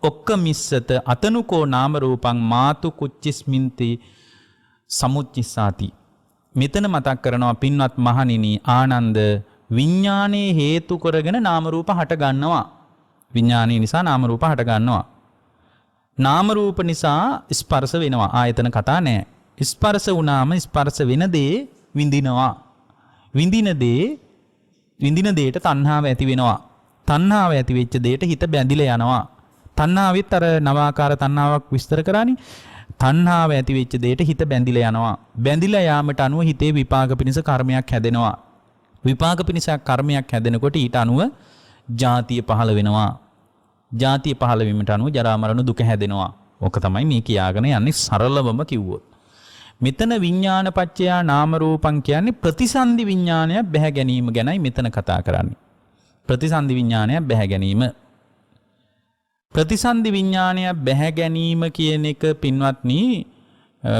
ඔක්කමිස්සත අතනුකෝ නාම රූපං මාතු කුච්චිස්මින්ති සමුච්චිසාති. මෙතන මතක් කරනවා පින්වත් මහණෙනි ආනන්ද විඥානයේ හේතු කරගෙන නාම රූප හට ගන්නවා. විඥානය නිසා නාම රූප හට ගන්නවා. නාම රූප නිසා ස්පර්ශ වෙනවා. ආයතන කතා නැහැ. ස්පර්ශ වුණාම ස්පර්ශ වෙන දේ විඳිනවා. විඳින දෙයට තණ්හාව ඇති වෙනවා. තණ්හාව ඇති වෙච්ච දෙයට හිත බැඳිලා යනවා. තණ්හාවෙත් අර නවාකාර තණ්හාවක් විස්තර කරානේ. තණ්හාව ඇති වෙච්ච දෙයට හිත බැඳිලා යනවා. බැඳිලා යාමට අනුව හිතේ විපාක පිණිස කර්මයක් හැදෙනවා. විපාක පිණිස කර්මයක් හැදෙනකොට ඊට අනුව ජාතිය පහළ වෙනවා. ජාතිය පහළ වීමට අනුව ජරා මරණ දුක හැදෙනවා. ඕක තමයි මේ කියාගෙන යන්නේ සරලවම කිව්වොත්. මෙතන විඥාන පත්‍යා නාම රූපං කියන්නේ ප්‍රතිසන්දි විඥානය බැහැ ගැනීම ගැනයි මෙතන කතා කරන්නේ. ප්‍රතිසන්දි විඥානය බැහැ ගැනීම. ප්‍රතිසන්දි විඥානය බැහැ ගැනීම කියන එක පින්වත්නි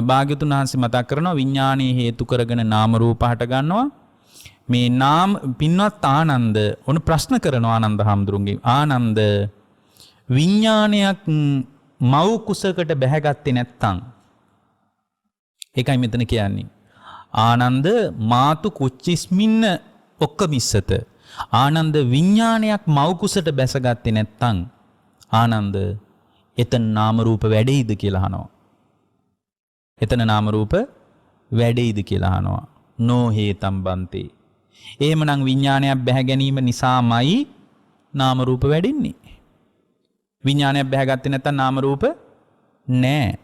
භාග්‍යතුන් වහන්සේ මතක් කරනවා විඥානයේ හේතු කරගෙන නාම රූප හට ගන්නවා. මේ නාම පින්වත් ආනන්ද ඔන්න ප්‍රශ්න කරනවා ආනන්ද හාමුදුරුවන්ගේ ආනන්ද විඥානයක් මව් කුසකට බැහැගත්තේ නැත්තම් ඒකයි මෙතන කියන්නේ ආනන්ද මාතු කුච්චිස්මින්න ඔක්කමිස්සත ආනන්ද විඥානයක් මව් කුසට බැසගත්තේ නැත්තම් ආනන්ද එතන නාම රූප වැඩෙයිද කියලා අහනවා. එතන නාම රූප වැඩෙයිද කියලා අහනවා. නෝ හේතම් බන්තේ. එහෙමනම් විඥානයක් බැහැ ගැනීම නිසාමයි නාම රූප වැඩෙන්නේ. විඥානයක් බැහැගත්තේ නැත්නම් නාම රූප නැහැ.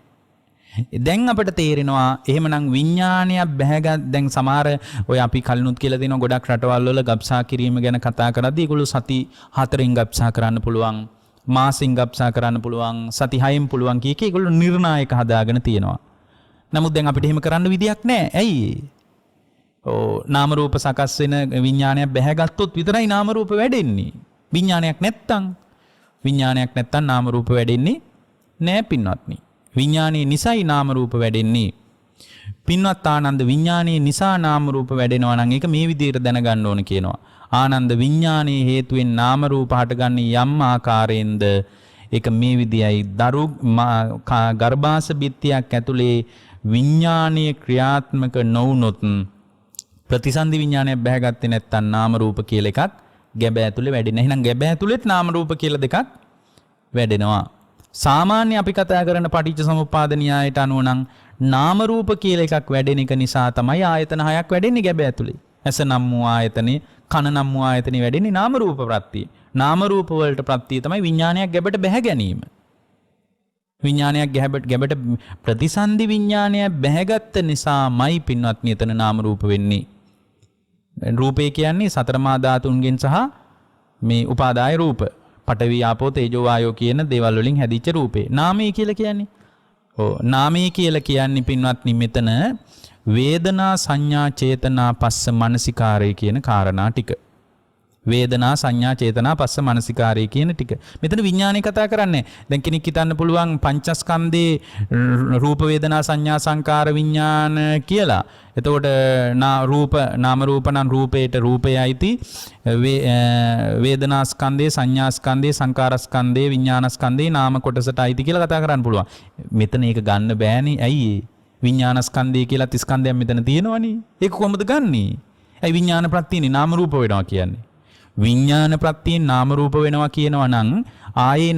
දැන් අපිට තේරෙනවා එහෙමනම් විඥානයක් බැහැගත් දැන් සමහර ඔය අපි කලිනුත් කියලා දෙනවා ගොඩක් රටවල් වල ගබ්සා කිරීම ගැන කතා කරද්දී ඒගොල්ලෝ සති 4න් ගබ්සා කරන්න පුළුවන්. මාසින් ගබ්සා කරන්න පුළුවන් සති 6න් පුළුවන් කීක ඒගොල්ලෝ නිර්ණායක හදාගෙන තියෙනවා. නමුත් දැන් අපිට එහෙම කරන්න විදියක් නැහැ. ඇයි? නාම රූප සකස් වෙන විඥානයක් බැහැගත්තොත් විතරයි නාම රූප වැඩෙන්නේ. විඥානයක් නැත්තම් නාම රූප වැඩෙන්නේ නෑ පින්වත්නි. විඥානයේ නිසයි නාම රූප වැඩෙන්නේ. පින්වත් ආනන්ද විඥානයේ නිසා නාම රූප වැඩෙනවා නම් ඒක මේ විදිහට දැනගන්න ඕන කියනවා. ආනන්ද විඥානයේ හේතුවෙන් නාම රූප හටගන්නේ යම් ආකාරයෙන්ද ඒක මේ විදියයි. දරු ගර්භාෂ බිත්තියක් ඇතුලේ විඥානීය ක්‍රියාත්මක නොවුනොත් ප්‍රතිසන්දි විඥානයක් බැහැගත්තේ නැත්නම් නාම රූප කියලා එකක් ගැබ ඇතුලේ වැඩෙන්නේ. එහෙනම් ගැබ ඇතුලෙත් නාම රූප කියලා දෙකක් වැඩෙනවා. සාමාන්‍ය අපි කතා කරන පටිච්ච සමුප්පාද න්‍යායයට අනුව නම් නාම රූප කියලා එකක් වැඩෙන එක නිසා තමයි ආයතන හයක් වැඩෙන්නේ ගැබ ඇතුලේ. ඇස නම් වූ ආයතනේ, කන නම් වූ ආයතනේ වැඩෙන්නේ නාම රූප ප්‍රත්‍යය. නාම රූප වලට ප්‍රත්‍යය තමයි විඥානයක් ගැබට බැහැ ගැනීම. විඥානයක් ගැබට ප්‍රතිසන්දි විඥානයක් බැහැගත්ත නිසාමයි පින්වත්නි එතන නාම රූප වෙන්නේ. රූපේ කියන්නේ සතර මා ධාතුන්ගෙන් සහ මේ උපාදාය රූප. පඨවි ආපෝ තේජෝ වායෝ කියන දේවල් වලින් හැදිච්ච රූපේ. නාමය කියලා කියන්නේ. නාමය කියලා කියන්නේ පින්වත්නි මෙතන වේදනා සංඥා චේතනා පස්ස මනසිකාරය කියන කාරණා ටික. වේදනා සංඥා චේතනා පස්ස මනසිකාරය කියන ටික. මෙතන විඥානය කතා කරන්නේ. දැන් කෙනෙක් හිතන්න පුළුවන් පංචස්කන්ධේ රූප වේදනා සංඥා සංකාර විඥාන කියලා. එතකොට නාම රූප නම් රූපේට රූපයයිති වේදනා ස්කන්ධේ සංඥා ස්කන්ධේ සංකාර ස්කන්ධේ විඥාන ස්කන්ධේ නාම කොටසට අයිති කියලා කතා කරන්න පුළුවන්. මෙතන ඒක ගන්න බෑනේ. ඇයි ඒ? විඥාන ස්කන්ධය කියලා ස්කන්ධයක් මෙතන තියෙනවනේ. ඒක කොහොමද ගන්නෙ? ඇයි විඥාන ප්‍රත්‍යයනේ නාම රූප වෙනවා කියන්නේ? විඥාන ප්‍රත්‍යයෙන් නාම රූප වෙනවා කියනවා නම් ආයේ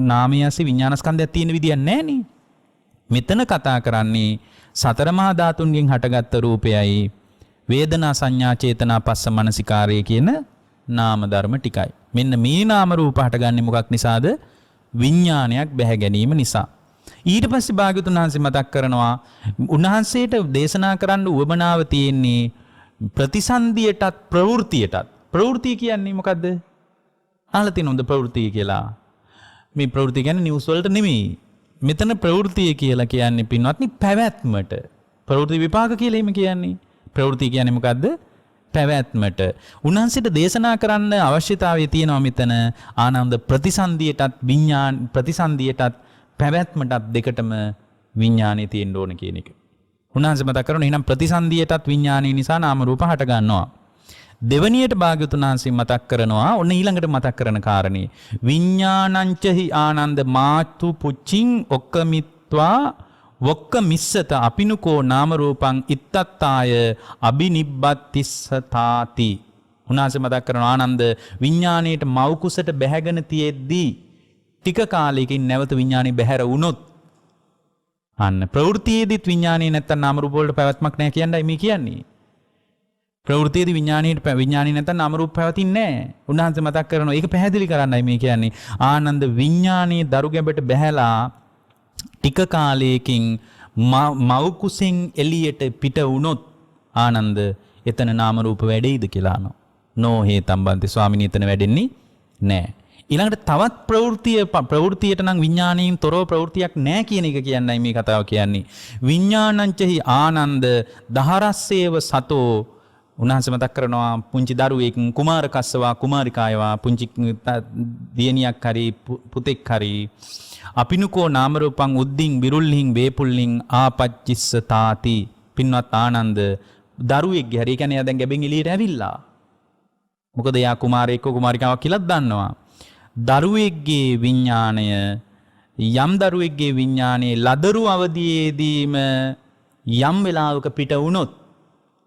නාමයසි විඥාන ස්කන්ධයක් තියෙන විදියක් නැහැනේ. මෙතන කතා කරන්නේ සතර මහා ධාතුන්ගෙන් හටගත්ත රූපයයි වේදනා සංඥා චේතනා පස්ස මනසිකාරය කියන නාම ධර්ම ටිකයි. මෙන්න මේ නාම රූප හටගන්නේ මොකක් නිසාද? විඥානයක් බැහැ ගැනීම නිසා. ඊට පස්සේ භාග්‍යවතුන් වහන්සේ මතක් කරනවා උන්වහන්සේට දේශනා කරන්න උවමනාව තියෙන්නේ ප්‍රතිසන්දියටත් ප්‍රවෘත්තියටත්. ප්‍රවෘත්තිය කියන්නේ මොකද්ද? අහලා තියෙනවද ප්‍රවෘත්තිය කියලා? මේ ප්‍රවෘත්තිය කියන්නේ නිවුස් වලට නෙමෙයි. මෙතන ප්‍රවෘත්තිය කියලා කියන්නේ පින්වත්නි පැවැත්මට. ප්‍රවෘත්ති විපාක කියලා එහෙම කියන්නේ. ප්‍රවෘත්තිය කියන්නේ මොකද්ද? පැවැත්මට. උන්වහන්සේට දේශනා කරන්න අවශ්‍යතාවය තියෙනවා මෙතන ආනන්ද ප්‍රතිසන්දියටත් පැවැත්මටත් දෙකටම විඥානය තියෙන්න ඕන කියන එක. උන්වහන්සේ මතක් කරනවා එහෙනම් ප්‍රතිසන්දියටත් විඥානය නිසා නාම රූප හට ගන්නවා. දෙවනියට භාග්‍යවතුන් වහන්සේ මතක් කරනවා ඔන්න ඊළඟට මතක් කරන කාරණේ විඥානංචහි ආනන්ද මාතු පුච්චින් ඔක්කමිත්වා වොක්ක මිස්සත අපිනුකෝ නාම රූපං ඉත්තත්තාය අබිනිබ්බත්තිස්සතාති. උන්වහන්සේ මතක් කරනවා ආනන්ද විඥාණයට මව් කුසට බැහැගෙන තියෙද්දී ටික කාලයකින් නැවත විඥාණය බැහැර වුණොත් අන්න ප්‍රවෘත්තියේදීත් විඥාණය නැත්තම් නාම රූප වලට පැවැත්මක් නැහැ කියන්නයි මේ කියන්නේ. ප්‍රවෘත්තියේදී විඥානය නැත්නම් නාම රූප පැවතින්නේ නැහැ. උන්වහන්සේ මතක් කරනවා ඒක පැහැදිලි කරන්නයි මේ කියන්නේ. ආනන්ද විඥානයේ දරු ගැබට බැහැලා ටික කාලයකින් මව් කුසෙන් එළියට පිට වුණොත් ආනන්ද එතන නාම රූප වැඩෙයිද කියලා අහනවා. නෝ හේතම්බන්ති ස්වාමිනී එතන වැඩෙන්නේ නැහැ. ඊළඟට තවත් ප්‍රවෘත්තියට නම් විඥාණයෙන් තොරව ප්‍රවෘත්තියක් නැහැ කියන එක කියන්නයි මේ කතාව කියන්නේ. විඥානංචහි ආනන්ද දහරස්සේව සතෝ උන්වහන්සේ මතක් කරනවා පුංචි දරුවෙක් කුමාරකස්සවා කුමාරිකායවා පුංචි දියණියක් හරි පුතෙක් හරි අපිනුකෝ නාම රූපං උද්දින් විරුල්හින් වේපුල්හින් ආපච්චිස්සතාති. පින්වත් ආනන්ද දරුවෙක්ගේ හරි කියන්නේ එයා දැන් ගැබෙන් එළියට ඇවිල්ලා. මොකද එයා කුමාරයෙක්ව කුමාරිකාවක් කියලා දන්නවා. දරුවෙක්ගේ විඥාණය යම් දරුවෙක්ගේ විඥානයේ ලදරු අවදියේදීම යම් වෙලාවක පිට වුණොත්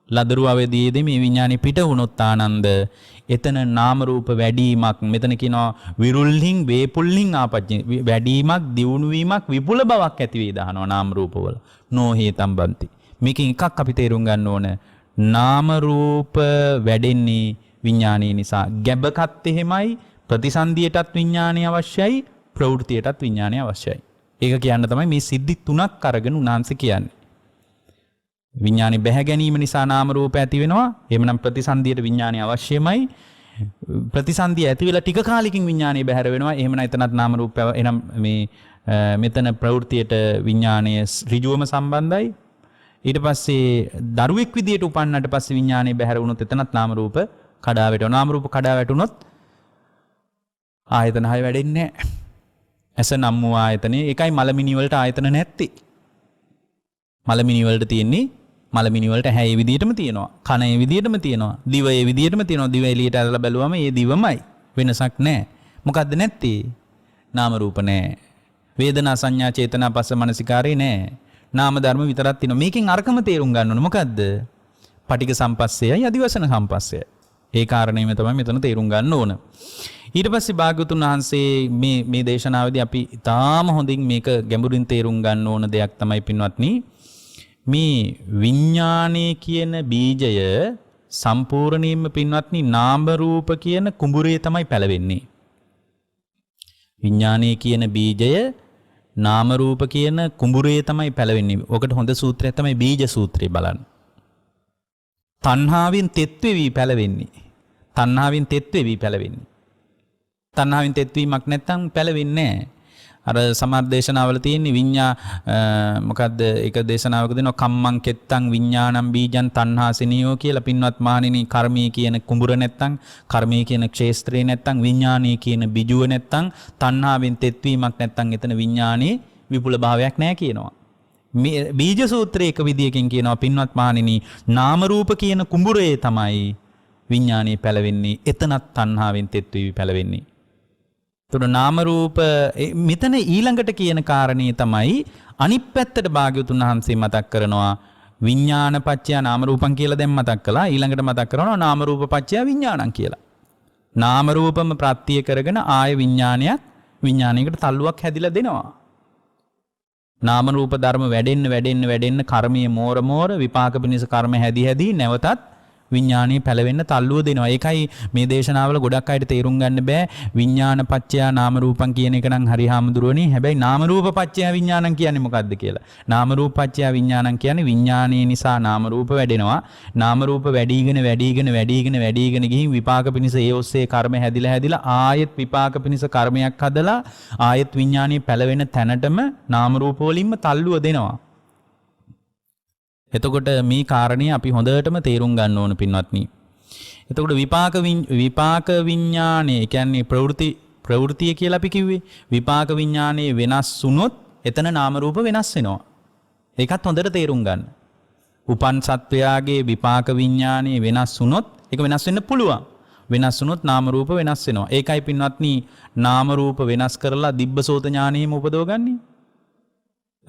ලදරු අවදියේදී මේ විඥානේ පිට වුණොත් ආනන්ද එතන නාම රූප වැඩිමක් මෙතන කියනවා විරුල්හින් වේපුල්හින් ආපච්චි වැඩිමක් දියුණු වීමක් විපුල බවක් ඇති වේ දහනවා නාම රූපවල නෝ හේතම් බන්ති. මේකෙන් එකක් අපි තේරුම් ගන්න ඕන නාම රූප වැඩෙන්නේ විඥානයේ නිසා. ගැබකත් එහෙමයි ප්‍රතිසන්දියටත් විඥානය අවශ්‍යයි ප්‍රවෘත්තියටත් විඥානය අවශ්‍යයි. ඒක කියන්න තමයි මේ සිද්ධි තුනක් අරගෙන උන්වහන්සේ කියන්නේ. විඥානේ බැහැ ගැනීම නිසා නාම රූප ඇති වෙනවා. එහෙමනම් ප්‍රතිසන්දියට විඥානය අවශ්‍යමයි. ප්‍රතිසන්දිය ඇති වෙලා ටික කාලෙකින් විඥානය බැහැර වෙනවා. එහෙම නැත්නම් නාම රූප එනම් මේ මෙතන ප්‍රවෘත්තියට විඥානය ඍජුවම සම්බන්ධයි. ඊට පස්සේ දරුවෙක් විදියට උපන්නට පස්සේ විඥානය බැහැර වුණොත් එතනත් නාම රූප කඩා වැටෙනවා. නාම රූප කඩා වැටුණොත් ආයතන 6 වැඩෙන්නේ නැහැ. ඇස නම් වූ ආයතනේ ඒකයි මලමිනි වලට ආයතන නැත්තේ. මලමිනි වලට තියෙන්නේ මලමිනි වලට ඇහැ ඒ විදිහටම තියෙනවා. කන ඒ විදිහටම තියෙනවා. දිව ඒ විදිහටම තියෙනවා. දිව එළියට ඇරලා බැලුවම ඒ දිවමයි. වෙනසක් නැහැ. මොකද්ද නැත්තේ? නාම රූප නැහැ. වේදනා සංඥා චේතනා පස්ස මනසිකාරේ නැහැ. නාම ධර්ම විතරක් තියෙනවා. මේකෙන් අරකම තේරුම් ගන්න ඕන මොකද්ද? පටික සම්පස්සයයි අදිවසන සම්පස්සයයි. ඒ කාරණේම තමයි මෙතන තේරුම් ගන්න ඕන. ඊට පස්සේ භාග්‍යවතුන් වහන්සේ මේ දේශනාවේදී අපි ඊටාම හොඳින් මේක ගැඹුරින් තේරුම් ගන්න ඕන දෙයක් තමයි පින්වත්නි මේ විඥානයේ කියන බීජය සම්පූර්ණයෙන්ම පින්වත්නි නාම රූප කියන කුඹුරේ තමයි පැලවෙන්නේ. විඥානයේ කියන බීජය නාම රූප කියන කුඹුරේ තමයි පැලවෙන්නේ. ඔකට හොඳ සූත්‍රයක් තමයි බීජ සූත්‍රය බලන්න. තණ්හාවෙන් තෙත් වෙවි පැලවෙන්නේ. තණ්හාවෙන් තෙත් වෙවි පැලවෙන්නේ. තණ්හාවෙන් තෙත් වීමක් නැත්තම් පැලවෙන්නේ නැහැ. අර සමහර දේශනාවල තියෙන මොකද්ද ඒක දේශනාවක දෙනවා කම්මං කෙත්තං විඥානං බීජං තණ්හාසිනියෝ කියලා. පින්වත් මහණෙනි කර්මයේ කියන කුඹුර නැත්තම් කර්මයේ කියන ක්ෂේත්‍රේ නැත්තම් විඥානයේ කියන බිජුව නැත්තම් තණ්හාවෙන් තෙත් වීමක් නැත්තම් එතන විඥානයේ විපුල භාවයක් නැහැ කියනවා. මේ බීජ සූත්‍රයේ එක විදියකින් කියනවා පින්වත් මහණෙනි නාම රූප කියන කුඹුරේ තමයි විඥානයේ පැලවෙන්නේ. එතනත් තණ්හාවෙන් තෙත් වී පැලවෙන්නේ. තුන නාම රූප මෙතන ඊළඟට කියන කාරණේ තමයි අනිත් පැත්තට භාග්‍යවතුන් වහන්සේ මතක් කරනවා විඥාන පත්‍ය නාම රූපං කියලා දැන් මතක් කළා. ඊළඟට මතක් කරනවා නාම රූප පත්‍ය විඥානං කියලා. නාම රූපම ප්‍රත්‍ය කරගෙන ආය විඥානයකට තල්ලුවක් හැදිලා දෙනවා. නාම රූප ධර්ම වැඩෙන්න කර්මයේ මෝර විපාක පිණිස කර්ම හැදි නැවතත් විඥානීය පැලවෙන්න තල්ලුව දෙනවා. ඒකයි මේ දේශනාවල ගොඩක් අයට තේරුම් ගන්න බෑ විඥාන පත්‍යා නාම රූපං කියන එක නම් හරි හාමුදුරුවනේ. හැබැයි නාම රූප පත්‍යා විඥානං කියන්නේ මොකද්ද කියලා. නාම රූප පත්‍යා විඥානං කියන්නේ විඥානීය නිසා නාම රූප වැඩෙනවා. නාම රූප වැඩිගෙන ගිහින් විපාක පිණිස ඒ ඔස්සේ කර්ම හැදිලා ආයෙත් විපාක පිණිස කර්මයක් හදලා ආයෙත් විඥානීය පැලවෙන තැනටම නාම රූප වලින්ම තල්ලුව දෙනවා. එතකොට මේ කාරණේ අපි හොඳටම තේරුම් ගන්න ඕන පින්වත්නි. එතකොට විපාක විඥානේ කියන්නේ ප්‍රවෘත්තිය කියලා අපි කිව්වේ. විපාක විඥානේ වෙනස් වුනොත් එතන නාම රූප වෙනස් වෙනවා. ඒකත් හොඳට තේරුම් ගන්න. උපන් සත්වයාගේ විපාක විඥානේ වෙනස් වුනොත් ඒක වෙනස් වෙන්න පුළුවන්. වෙනස් වුනොත් නාම රූප වෙනස් වෙනවා. ඒකයි පින්වත්නි නාම රූප වෙනස් කරලා දිබ්බසෝත ඥානෙම උපදවගන්නේ.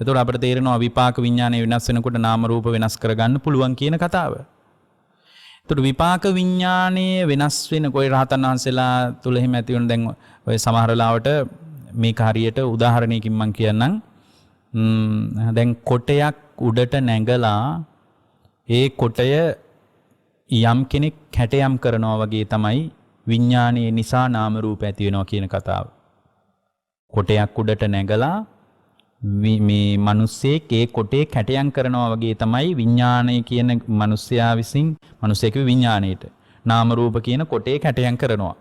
එතකොට අපිට තේරෙනවා විපාක විඥානය වෙනස් වෙනකොට නාම රූප වෙනස් කරගන්න පුළුවන් කියන කතාව. එතකොට විපාක විඥානයේ වෙනස් වෙන કોઈ රහතන් වහන්සේලා තුල එහෙම ඇති වෙන දැන් ඔය සමහර ලාවට මේක හරියට උදාහරණයකින් මම කියන්නම්. දැන් කොටයක් උඩට නැගලා ඒ කොටය යම් කෙනෙක් කැටයම් කරනවා වගේ තමයි විඥානයේ නිසා නාම රූප ඇති වෙනවා කියන කතාව. කොටයක් උඩට නැගලා මේ මිනිස්සෙක් ඒ කොටේ කැටයම් කරනවා වගේ තමයි විඥානය කියන මිනිස්යා විසින් මිනිස්සෙකුගේ විඥාණයට නාම රූප කියන කොටේ කැටයම් කරනවා.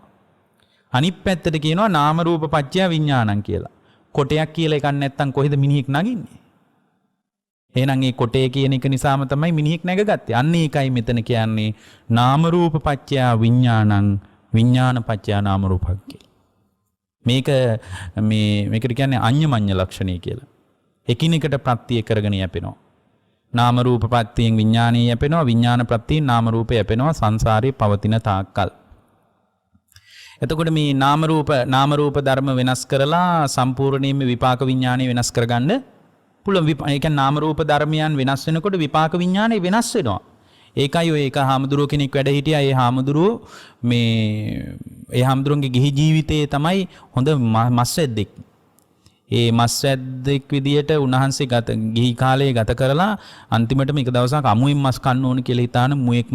අනිත් පැත්තට කියනවා නාම රූප පත්‍ය විඥානං කියලා. කොටයක් කියලා එකක් නැත්තම් කොහෙද මිනිහෙක් නගින්නේ? එහෙනම් මේ කොටේ කියන එක නිසාම තමයි මිනිහෙක් නැගගත්තේ. අන්න ඒකයි මෙතන කියන්නේ නාම රූප පත්‍ය විඥානං විඥාන පත්‍ය නාම රූපක් කියලා. මේකට කියන්නේ අඤ්ඤමඤ්ඤ ලක්ෂණය කියලා. එකිනෙකට ප්‍රත්‍ය කරගෙන යැපෙනවා. නාම රූප ප්‍රත්‍යයෙන් විඥානීය යැපෙනවා. විඥාන ප්‍රත්‍යයෙන් නාම රූපය යැපෙනවා සංසාරේ පවතින තාක්කල්. එතකොට මේ නාම රූප ධර්ම වෙනස් කරලා සම්පූර්ණයෙන්ම විපාක විඥානය වෙනස් කරගන්න පුළුවන්. ඒ කියන්නේ නාම රූප ධර්මයන් වෙනස් වෙනකොට විපාක විඥානය වෙනස් වෙනවා. ඒකයි ඔය එක හාමුදුරුවෝ කෙනෙක් වැඩ හිටියා. ඒ හාමුදුරුවන්ගේ ගිහි ජීවිතයේ තමයි හොඳ මස්වැද්දෙක්. ඒ මස්වැද්දෙක් විදියට උන්වහන්සේ ගිහි කාලේ ගත කරලා අන්තිමටම එක දවසක් අමුයෙන් මස් කන්න ඕන කියලා හිතාන මුවෙක්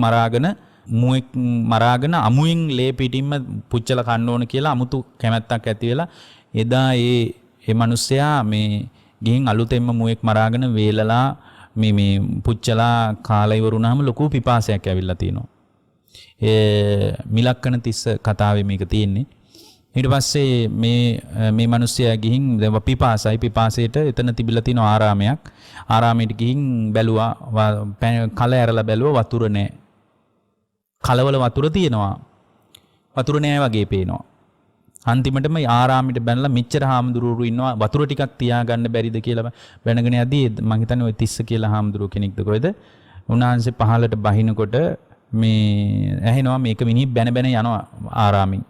මරාගෙන අමුයෙන් ලේ පිටින්ම පුච්චලා කන්න ඕන කියලා අමුතු කැමැත්තක් ඇති වෙලා එදා ඒ මිනිස්සයා මේ ගිහින් අලුතෙන්ම මුවෙක් මරාගෙන වේලලා මේ පුච්චලා කාලා ඉවරුනහම ලොකු පිපාසයක් ඇවිල්ලා තිනවා. මිලක්කන තිස්ස කතාවේ මේක තියෙන්නේ. ඊට පස්සේ මේ මිනිස්සයා ගිහින් පිපාසයි පිපාසයට එතන තිබිලා තියෙන ආරාමයක්. ආරාමයට ගිහින් බැලුවා කල ඇරලා බැලුවා වතුර නැහැ. කලවල වතුර තියෙනවා. වතුර නැහැ වගේ පේනවා. අන්තිමටම ආරාමෙට බැනලා මෙච්චර හාමුදුරුවෝ ඉන්නවා වතුර ටිකක් තියාගන්න බැරිද කියලා බැනගෙන යද්දී මං හිතන්නේ ওই තිස්ස කියලා හාමුදුරුවෝ කෙනෙක්ද කොහෙද උන්වහන්සේ පහලට බහිනකොට මේ ඇහෙනවා මේක මිනිහ බැන බැන යනවා ආරාමෙන්.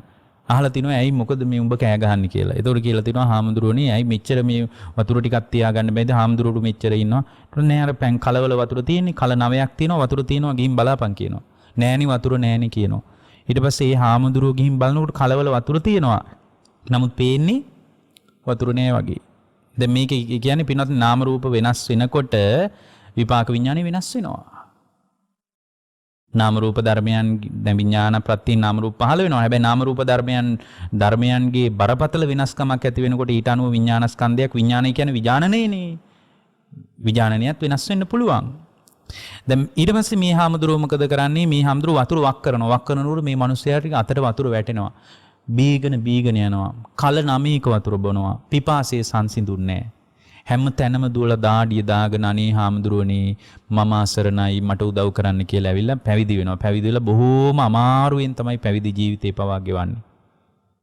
අහලා තිනවා ඇයි මොකද මේ උඹ කෑ ගහන්නේ කියලා. ඒතකොට කියලා තිනවා හාමුදුරුවනේ ඇයි මෙච්චර මේ වතුර ටිකක් තියාගන්න බැයිද හාමුදුරුවෝ මෙච්චර ඉන්නවා. ඒතකොට නෑ අර පැන් කලවල වතුර තියෙන්නේ කල 9ක් තියෙනවා වතුර තියෙනවා ගිහින් බලාපන් කියනවා. නෑනි වතුර නෑනි කියනවා. ඊට පස්සේ මේ හාමුදුරුවෝ ගිහින් බලනකොට කලවල වතුර තියෙනවා. නමුත් පේන්නේ වතුර නෑ වගේ. දැන් මේක කියන්නේ පින්වත් නාම රූප වෙනස් වෙනකොට විපාක විඥානෙ වෙනස් වෙනවා. නාම රූප ධර්මයන් දැන් විඥාන ප්‍රත්‍යයෙන් නාම රූප පහළ වෙනවා. හැබැයි නාම රූප ධර්මයන්ගේ බරපතල වෙනස්කමක් ඇති වෙනකොට ඊට අනුව විඥානස්කන්ධයක් විඥානය කියන්නේ විඥානනේනේ. විඥානනියත් වෙනස් වෙන්න පුළුවන්. දැන් ඊට පස්සේ මේ හාමුදුරුවෝ මොකද කරන්නේ? මේ හාමුදුරුවෝ වතුර වක් කරනවා. වක් කරනකොට මේ මිනිස්යාට අතට වතුර වැටෙනවා. බීගෙන යනවා. කල 9ක වතුර බොනවා. පිපාසයේ සංසිඳුන්නේ නැහැ. හැම තැනම දුවලා දාඩිය දාගෙන අනේ හාමුදුරුවනේ මම අසරණයි මට උදව් කරන්න කියලා ඇවිල්ලා පැවිදි වෙනවා. පැවිදි වෙලා බොහෝම අමාරුවෙන් තමයි පැවිදි ජීවිතේ පවා ගෙවන්නේ.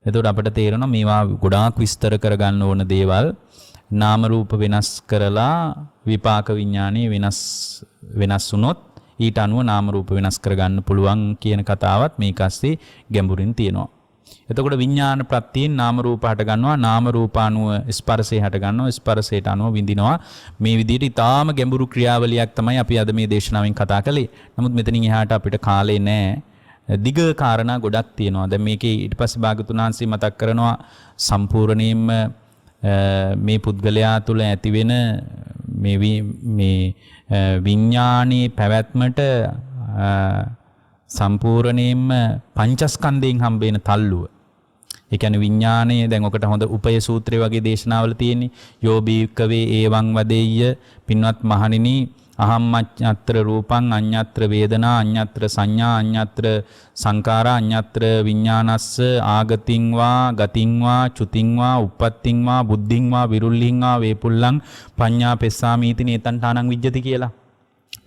එතකොට අපිට තේරෙනවා මේවා ගොඩාක් විස්තර කරගන්න ඕන දේවල්. නාම රූප වෙනස් කරලා විපාක විඥානේ වෙනස් වුණොත් ඊට අනුව නාම රූප වෙනස් කරගන්න පුළුවන් කියන කතාවත් මේක ඇස්සේ ගැඹුරින් තියෙනවා. එතකොට විඥාන ප්‍රත්‍යයෙන් නාම රූප හට ගන්නවා නාම රූප අනුව ස්පර්ශය හට ගන්නවා ස්පර්ශයට අනුව විඳිනවා මේ විදිහට ඊටාම ගැඹුරු ක්‍රියාවලියක් තමයි අපි අද මේ දේශනාවෙන් කතා කළේ. නමුත් මෙතනින් එහාට අපිට කාලේ නැහැ. දිග කාරණා ගොඩක් තියෙනවා. දැන් මේකේ ඊට පස්සේ භාගතුන් වහන්සේ මතක් කරනවා සම්පූර්ණයෙන්ම මේ පුද්ගලයා තුළ ඇතිවෙන මේ විඥානයේ පැවැත්මට සම්පූර්ණයෙන්ම පංචස්කන්ධයෙන් හම්බ වෙන තල්ලුව. ඒ කියන්නේ විඥානයේ දැන් ඔකට හොඳ උපය සූත්‍රය වගේ දේශනාවල තියෙන්නේ යෝබීකවේ ඒවං වදෙය්‍ය පින්වත් මහණෙනි අහම්මඤ්ඤත්‍ර රූපං අඤ්ඤත්‍ර වේදනා අඤ්ඤත්‍ර සංඥා අඤ්ඤත්‍ර සංකාරා අඤ්ඤත්‍ර විඥානස්ස ආගතින් වා ගතින් වා චුතින් වා උප්පත්තින් වා බුද්ධින් වා විරුල්ලින් වා වේපුල්ලං පඤ්ඤා පෙස්සාමීති නේතං විජ්ජති කියලා.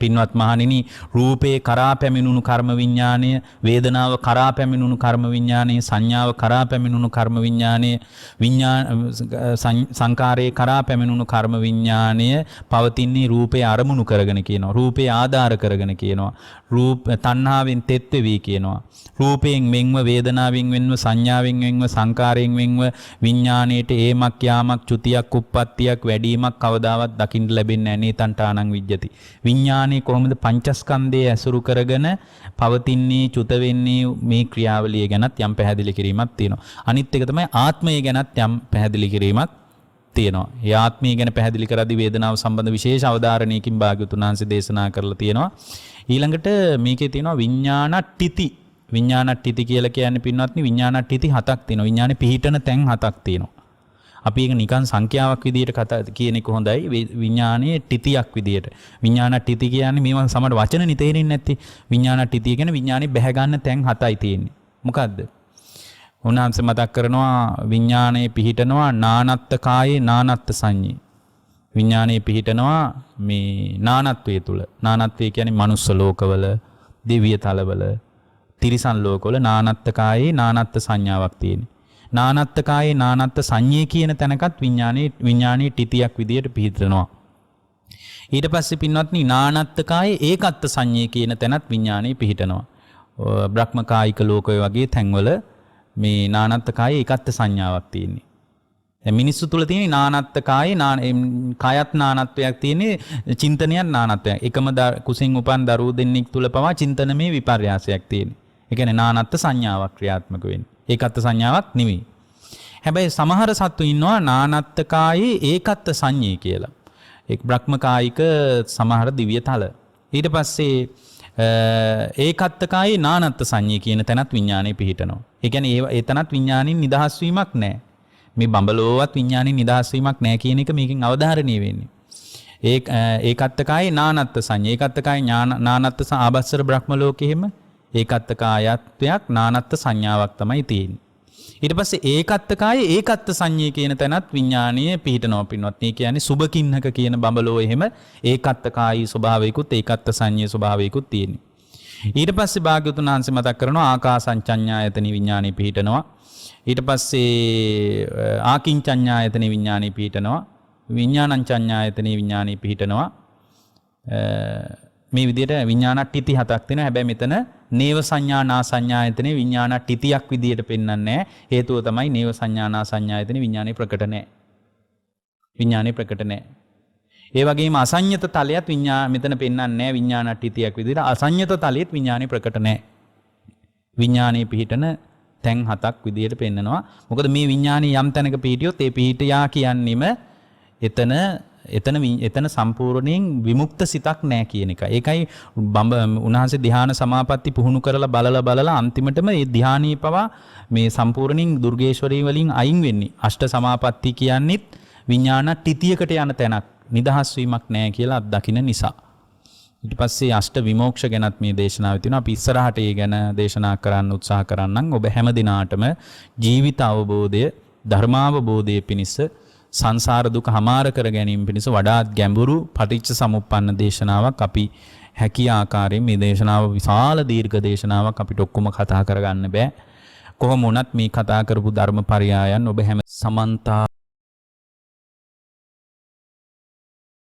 පින්වත් මහණෙනි රූපේ කරා පැමිණුණු කර්ම විඥානය වේදනාව කරා පැමිණුණු කර්ම විඥානය සංඥාව කරා පැමිණුණු කර්ම විඥානය සංකාරයේ කරා පැමිණුණු කර්ම විඥානය පවතින්නේ රූපේ අරමුණු කරගෙන කියනවා රූපේ ආධාර කරගෙන කියනවා රූප තණ්හාවෙන් තෙත් වෙවි කියනවා රූපයෙන් වෙන්ව වේදනාවෙන් වෙන්ව සංඥාවෙන් වෙන්ව සංකාරයෙන් වෙන්ව විඥාණයට ඒමක් යාමක් චුතියක් උප්පත්තියක් වැඩිමක් කවදාවත් දකින්න ලැබෙන්නේ නැහැ නේතං විජ්ජති විඥානේ කොහොමද පංචස්කන්ධයේ ඇසුරු කරගෙන පවතින්නේ චුත වෙන්නේ මේ ක්‍රියාවලිය ගැනත් යම් පැහැදිලි කිරීමක් තියෙනවා. අනිත් එක තමයි ආත්මය ගැනත් යම් පැහැදිලි කිරීමක් තියෙනවා. ඒ ආත්මය ගැන පැහැදිලි කරද්දී වේදනාව සම්බන්ධ විශේෂ අවධාරණයකින් භාග්‍යවතුන් වහන්සේ දේශනා කරලා තියෙනවා. ඊළඟට මේකේ තියෙනවා විඥානට්ඨිති. විඥානට්ඨිති කියලා කියන්නේ පින්වත්නි විඥානට්ඨිති 7ක් තියෙනවා. විඥානේ පිහිටන තැන් 7ක් තියෙනවා. අපි ඒක නිකන් සංඛ්‍යාවක් විදියට කතා කියන එක හොඳයි. විඥානයේ ට්ඨිතියක් විදියට. විඥානට්ඨිති කියන්නේ මේවා සමහර වචනනේ තේරෙන්නේ නැති. විඥානට්ඨිතිය කියන්නේ විඥානේ බැහැ ගන්න තැන් 7යි තියෙන්නේ. මොකද්ද? උන්වහන්සේ මතක් කරනවා විඥානයේ පිහිටනවා නානත්ත් කායේ නානත්ත් සංඤේ. විඥානයේ පිහිටනවා මේ නානත්වයේ තුල. නානත්වය කියන්නේ මනුස්ස ලෝකවල, දිව්‍ය තලවල, තිරිසන් ලෝකවල නානත්ත් කායේ නානත්ත් සංඥාවක් තියෙනවා. නානත්ත් කායේ නානත්ත් සංඤේ කියන තැනකත් විඥානයේ ට්ඨිතියක් විදියට පිහිටනවා. ඊට පස්සේ පින්වත්නි නානත්ත් කායේ ඒකත්ත් සංඤේ කියන තැනත් විඥානයේ පිහිටනවා. බ්‍රහ්මකායික ලෝකයේ වගේ තැන්වල මේ නානත්ත් කායේ ඒකත්ත් සංඥාවක් තියෙන්නේ. දැන් මිනිස්සු තුල තියෙන නානත්ත් කායේ කායත් නානත්වයක් තියෙන්නේ චින්තනයක් නානත්වයක්. එකම කුසින් උපන් දරුවෝ දෙන්නෙක් තුල පවා චින්තනමේ විපර්යාසයක් තියෙන්නේ. ඒ කියන්නේ නානත්ත් සංඥාවක් ක්‍රියාත්මක වෙන්නේ. ඒකත්ත් සංඥාවක් නෙවෙයි. හැබැයි සමහර සත්තු ඉන්නවා නානත්ත් කායේ ඒකත්ත් සංඤේ කියලා. ඒක බ්‍රහ්මකායික සමහර දිව්‍ය තල. ඊට පස්සේ ඒකත්ත් කායේ නානත්ත් සංඤේ කියන තැනත් විඥානය පිහිටනවා. ඒ කියන්නේ ඒ තැනත් විඥානින් නිදහස් වීමක් නැහැ. මේ බඹලෝවත් විඥානින් නිදහස් වීමක් නැහැ කියන එක මේකෙන් අවධාරණය වෙන්නේ. ඒකත්ත් කායේ නානත්ත් සංඤේ. ඒකත්ත් කායේ නානත්ත් ආබස්සර බ්‍රහ්ම ලෝකෙ හිම ඒකත්තකායත්වයක් නානත්ත් සංඥාවක් තමයි තියෙන්නේ. ඊට පස්සේ ඒකත්තකාය ඒකත්ත සංඤේ කියන තැනත් විඥානීය පිහිටනවා පින්වත්. මේ කියන්නේ සුබකින්නක කියන බඹලෝ එහෙම ඒකත්තකායී ස්වභාවයකුත් ඒකත්ත සංඤේ ස්වභාවයකුත් තියෙනවා. ඊට පස්සේ භාග්‍යවතුන් වහන්සේ මතක් කරනවා ආකාසංචඤ්ඤායතන විඥානේ පිහිටනවා. ඊට පස්සේ ආකින්චඤ්ඤායතන විඥානේ පිහිටනවා. විඥානංචඤ්ඤායතන විඥානේ පිහිටනවා. මේ විදිහට විඥානට්ඨිති හතක් තියෙනවා. හැබැයි මෙතන නේව සංඥා නා සංඥායතනේ විඥානට්ඨිතියක් විදිහට පෙන්වන්නේ නැහැ. හේතුව තමයි නේව සංඥා නා සංඥායතනේ විඥානේ ප්‍රකට නැහැ. විඥානේ ප්‍රකට නැහැ. ඒ වගේම අසඤ්ඤත තලයත් මෙතන පෙන්වන්නේ නැහැ විඥානට්ඨිතියක් විදිහට. අසඤ්ඤත තලයේත් විඥානේ ප්‍රකට නැහැ. විඥානේ පිහිටන තැන් හතක් විදිහට පෙන්නනවා. මොකද මේ විඥානේ යම් තැනක පිහිටියොත් ඒ පිහිටියා කියන්නේම එතන සම්පූර්ණයෙන් විමුක්ත සිතක් නැහැ කියන එක. ඒකයි උන්වහන්සේ ධ්‍යාන සමාපatti පුහුණු කරලා බලලා අන්තිමටම මේ ධ්‍යානී පවා මේ සම්පූර්ණයෙන් දුර්ගේශ්වරී වලින් අයින් වෙන්නේ. අෂ්ට සමාපatti කියන්නේත් විඥානට්ඨිතියකට යන තැනක්. නිදහස් වීමක් නැහැ කියලා අත්දකින්න නිසා. ඊට පස්සේ අෂ්ට විමෝක්ෂ ගැනත් මේ දේශනාවේ තියෙනවා. අපි ඉස්සරහට ඒ ගැන දේශනා කරන්න උත්සාහ කරන්නම්. ඔබ හැම දිනාටම ජීවිත අවබෝධය, ධර්මාවබෝධය පිණිස සංසාර දුක හමාර කර ගැනීම පිණිස වඩාත් ගැඹුරු පටිච්ච සමුප්පන්න දේශනාවක් අපි හැකි ආකාරයෙන් මේ දේශනාව විශාල දීර්ඝ දේශනාවක් අපිට ඔක්කොම කතා කරගන්න බෑ. කොහොම වුණත් මේ කතා කරපු ධර්ම පරයයන් ඔබ හැම සමන්තා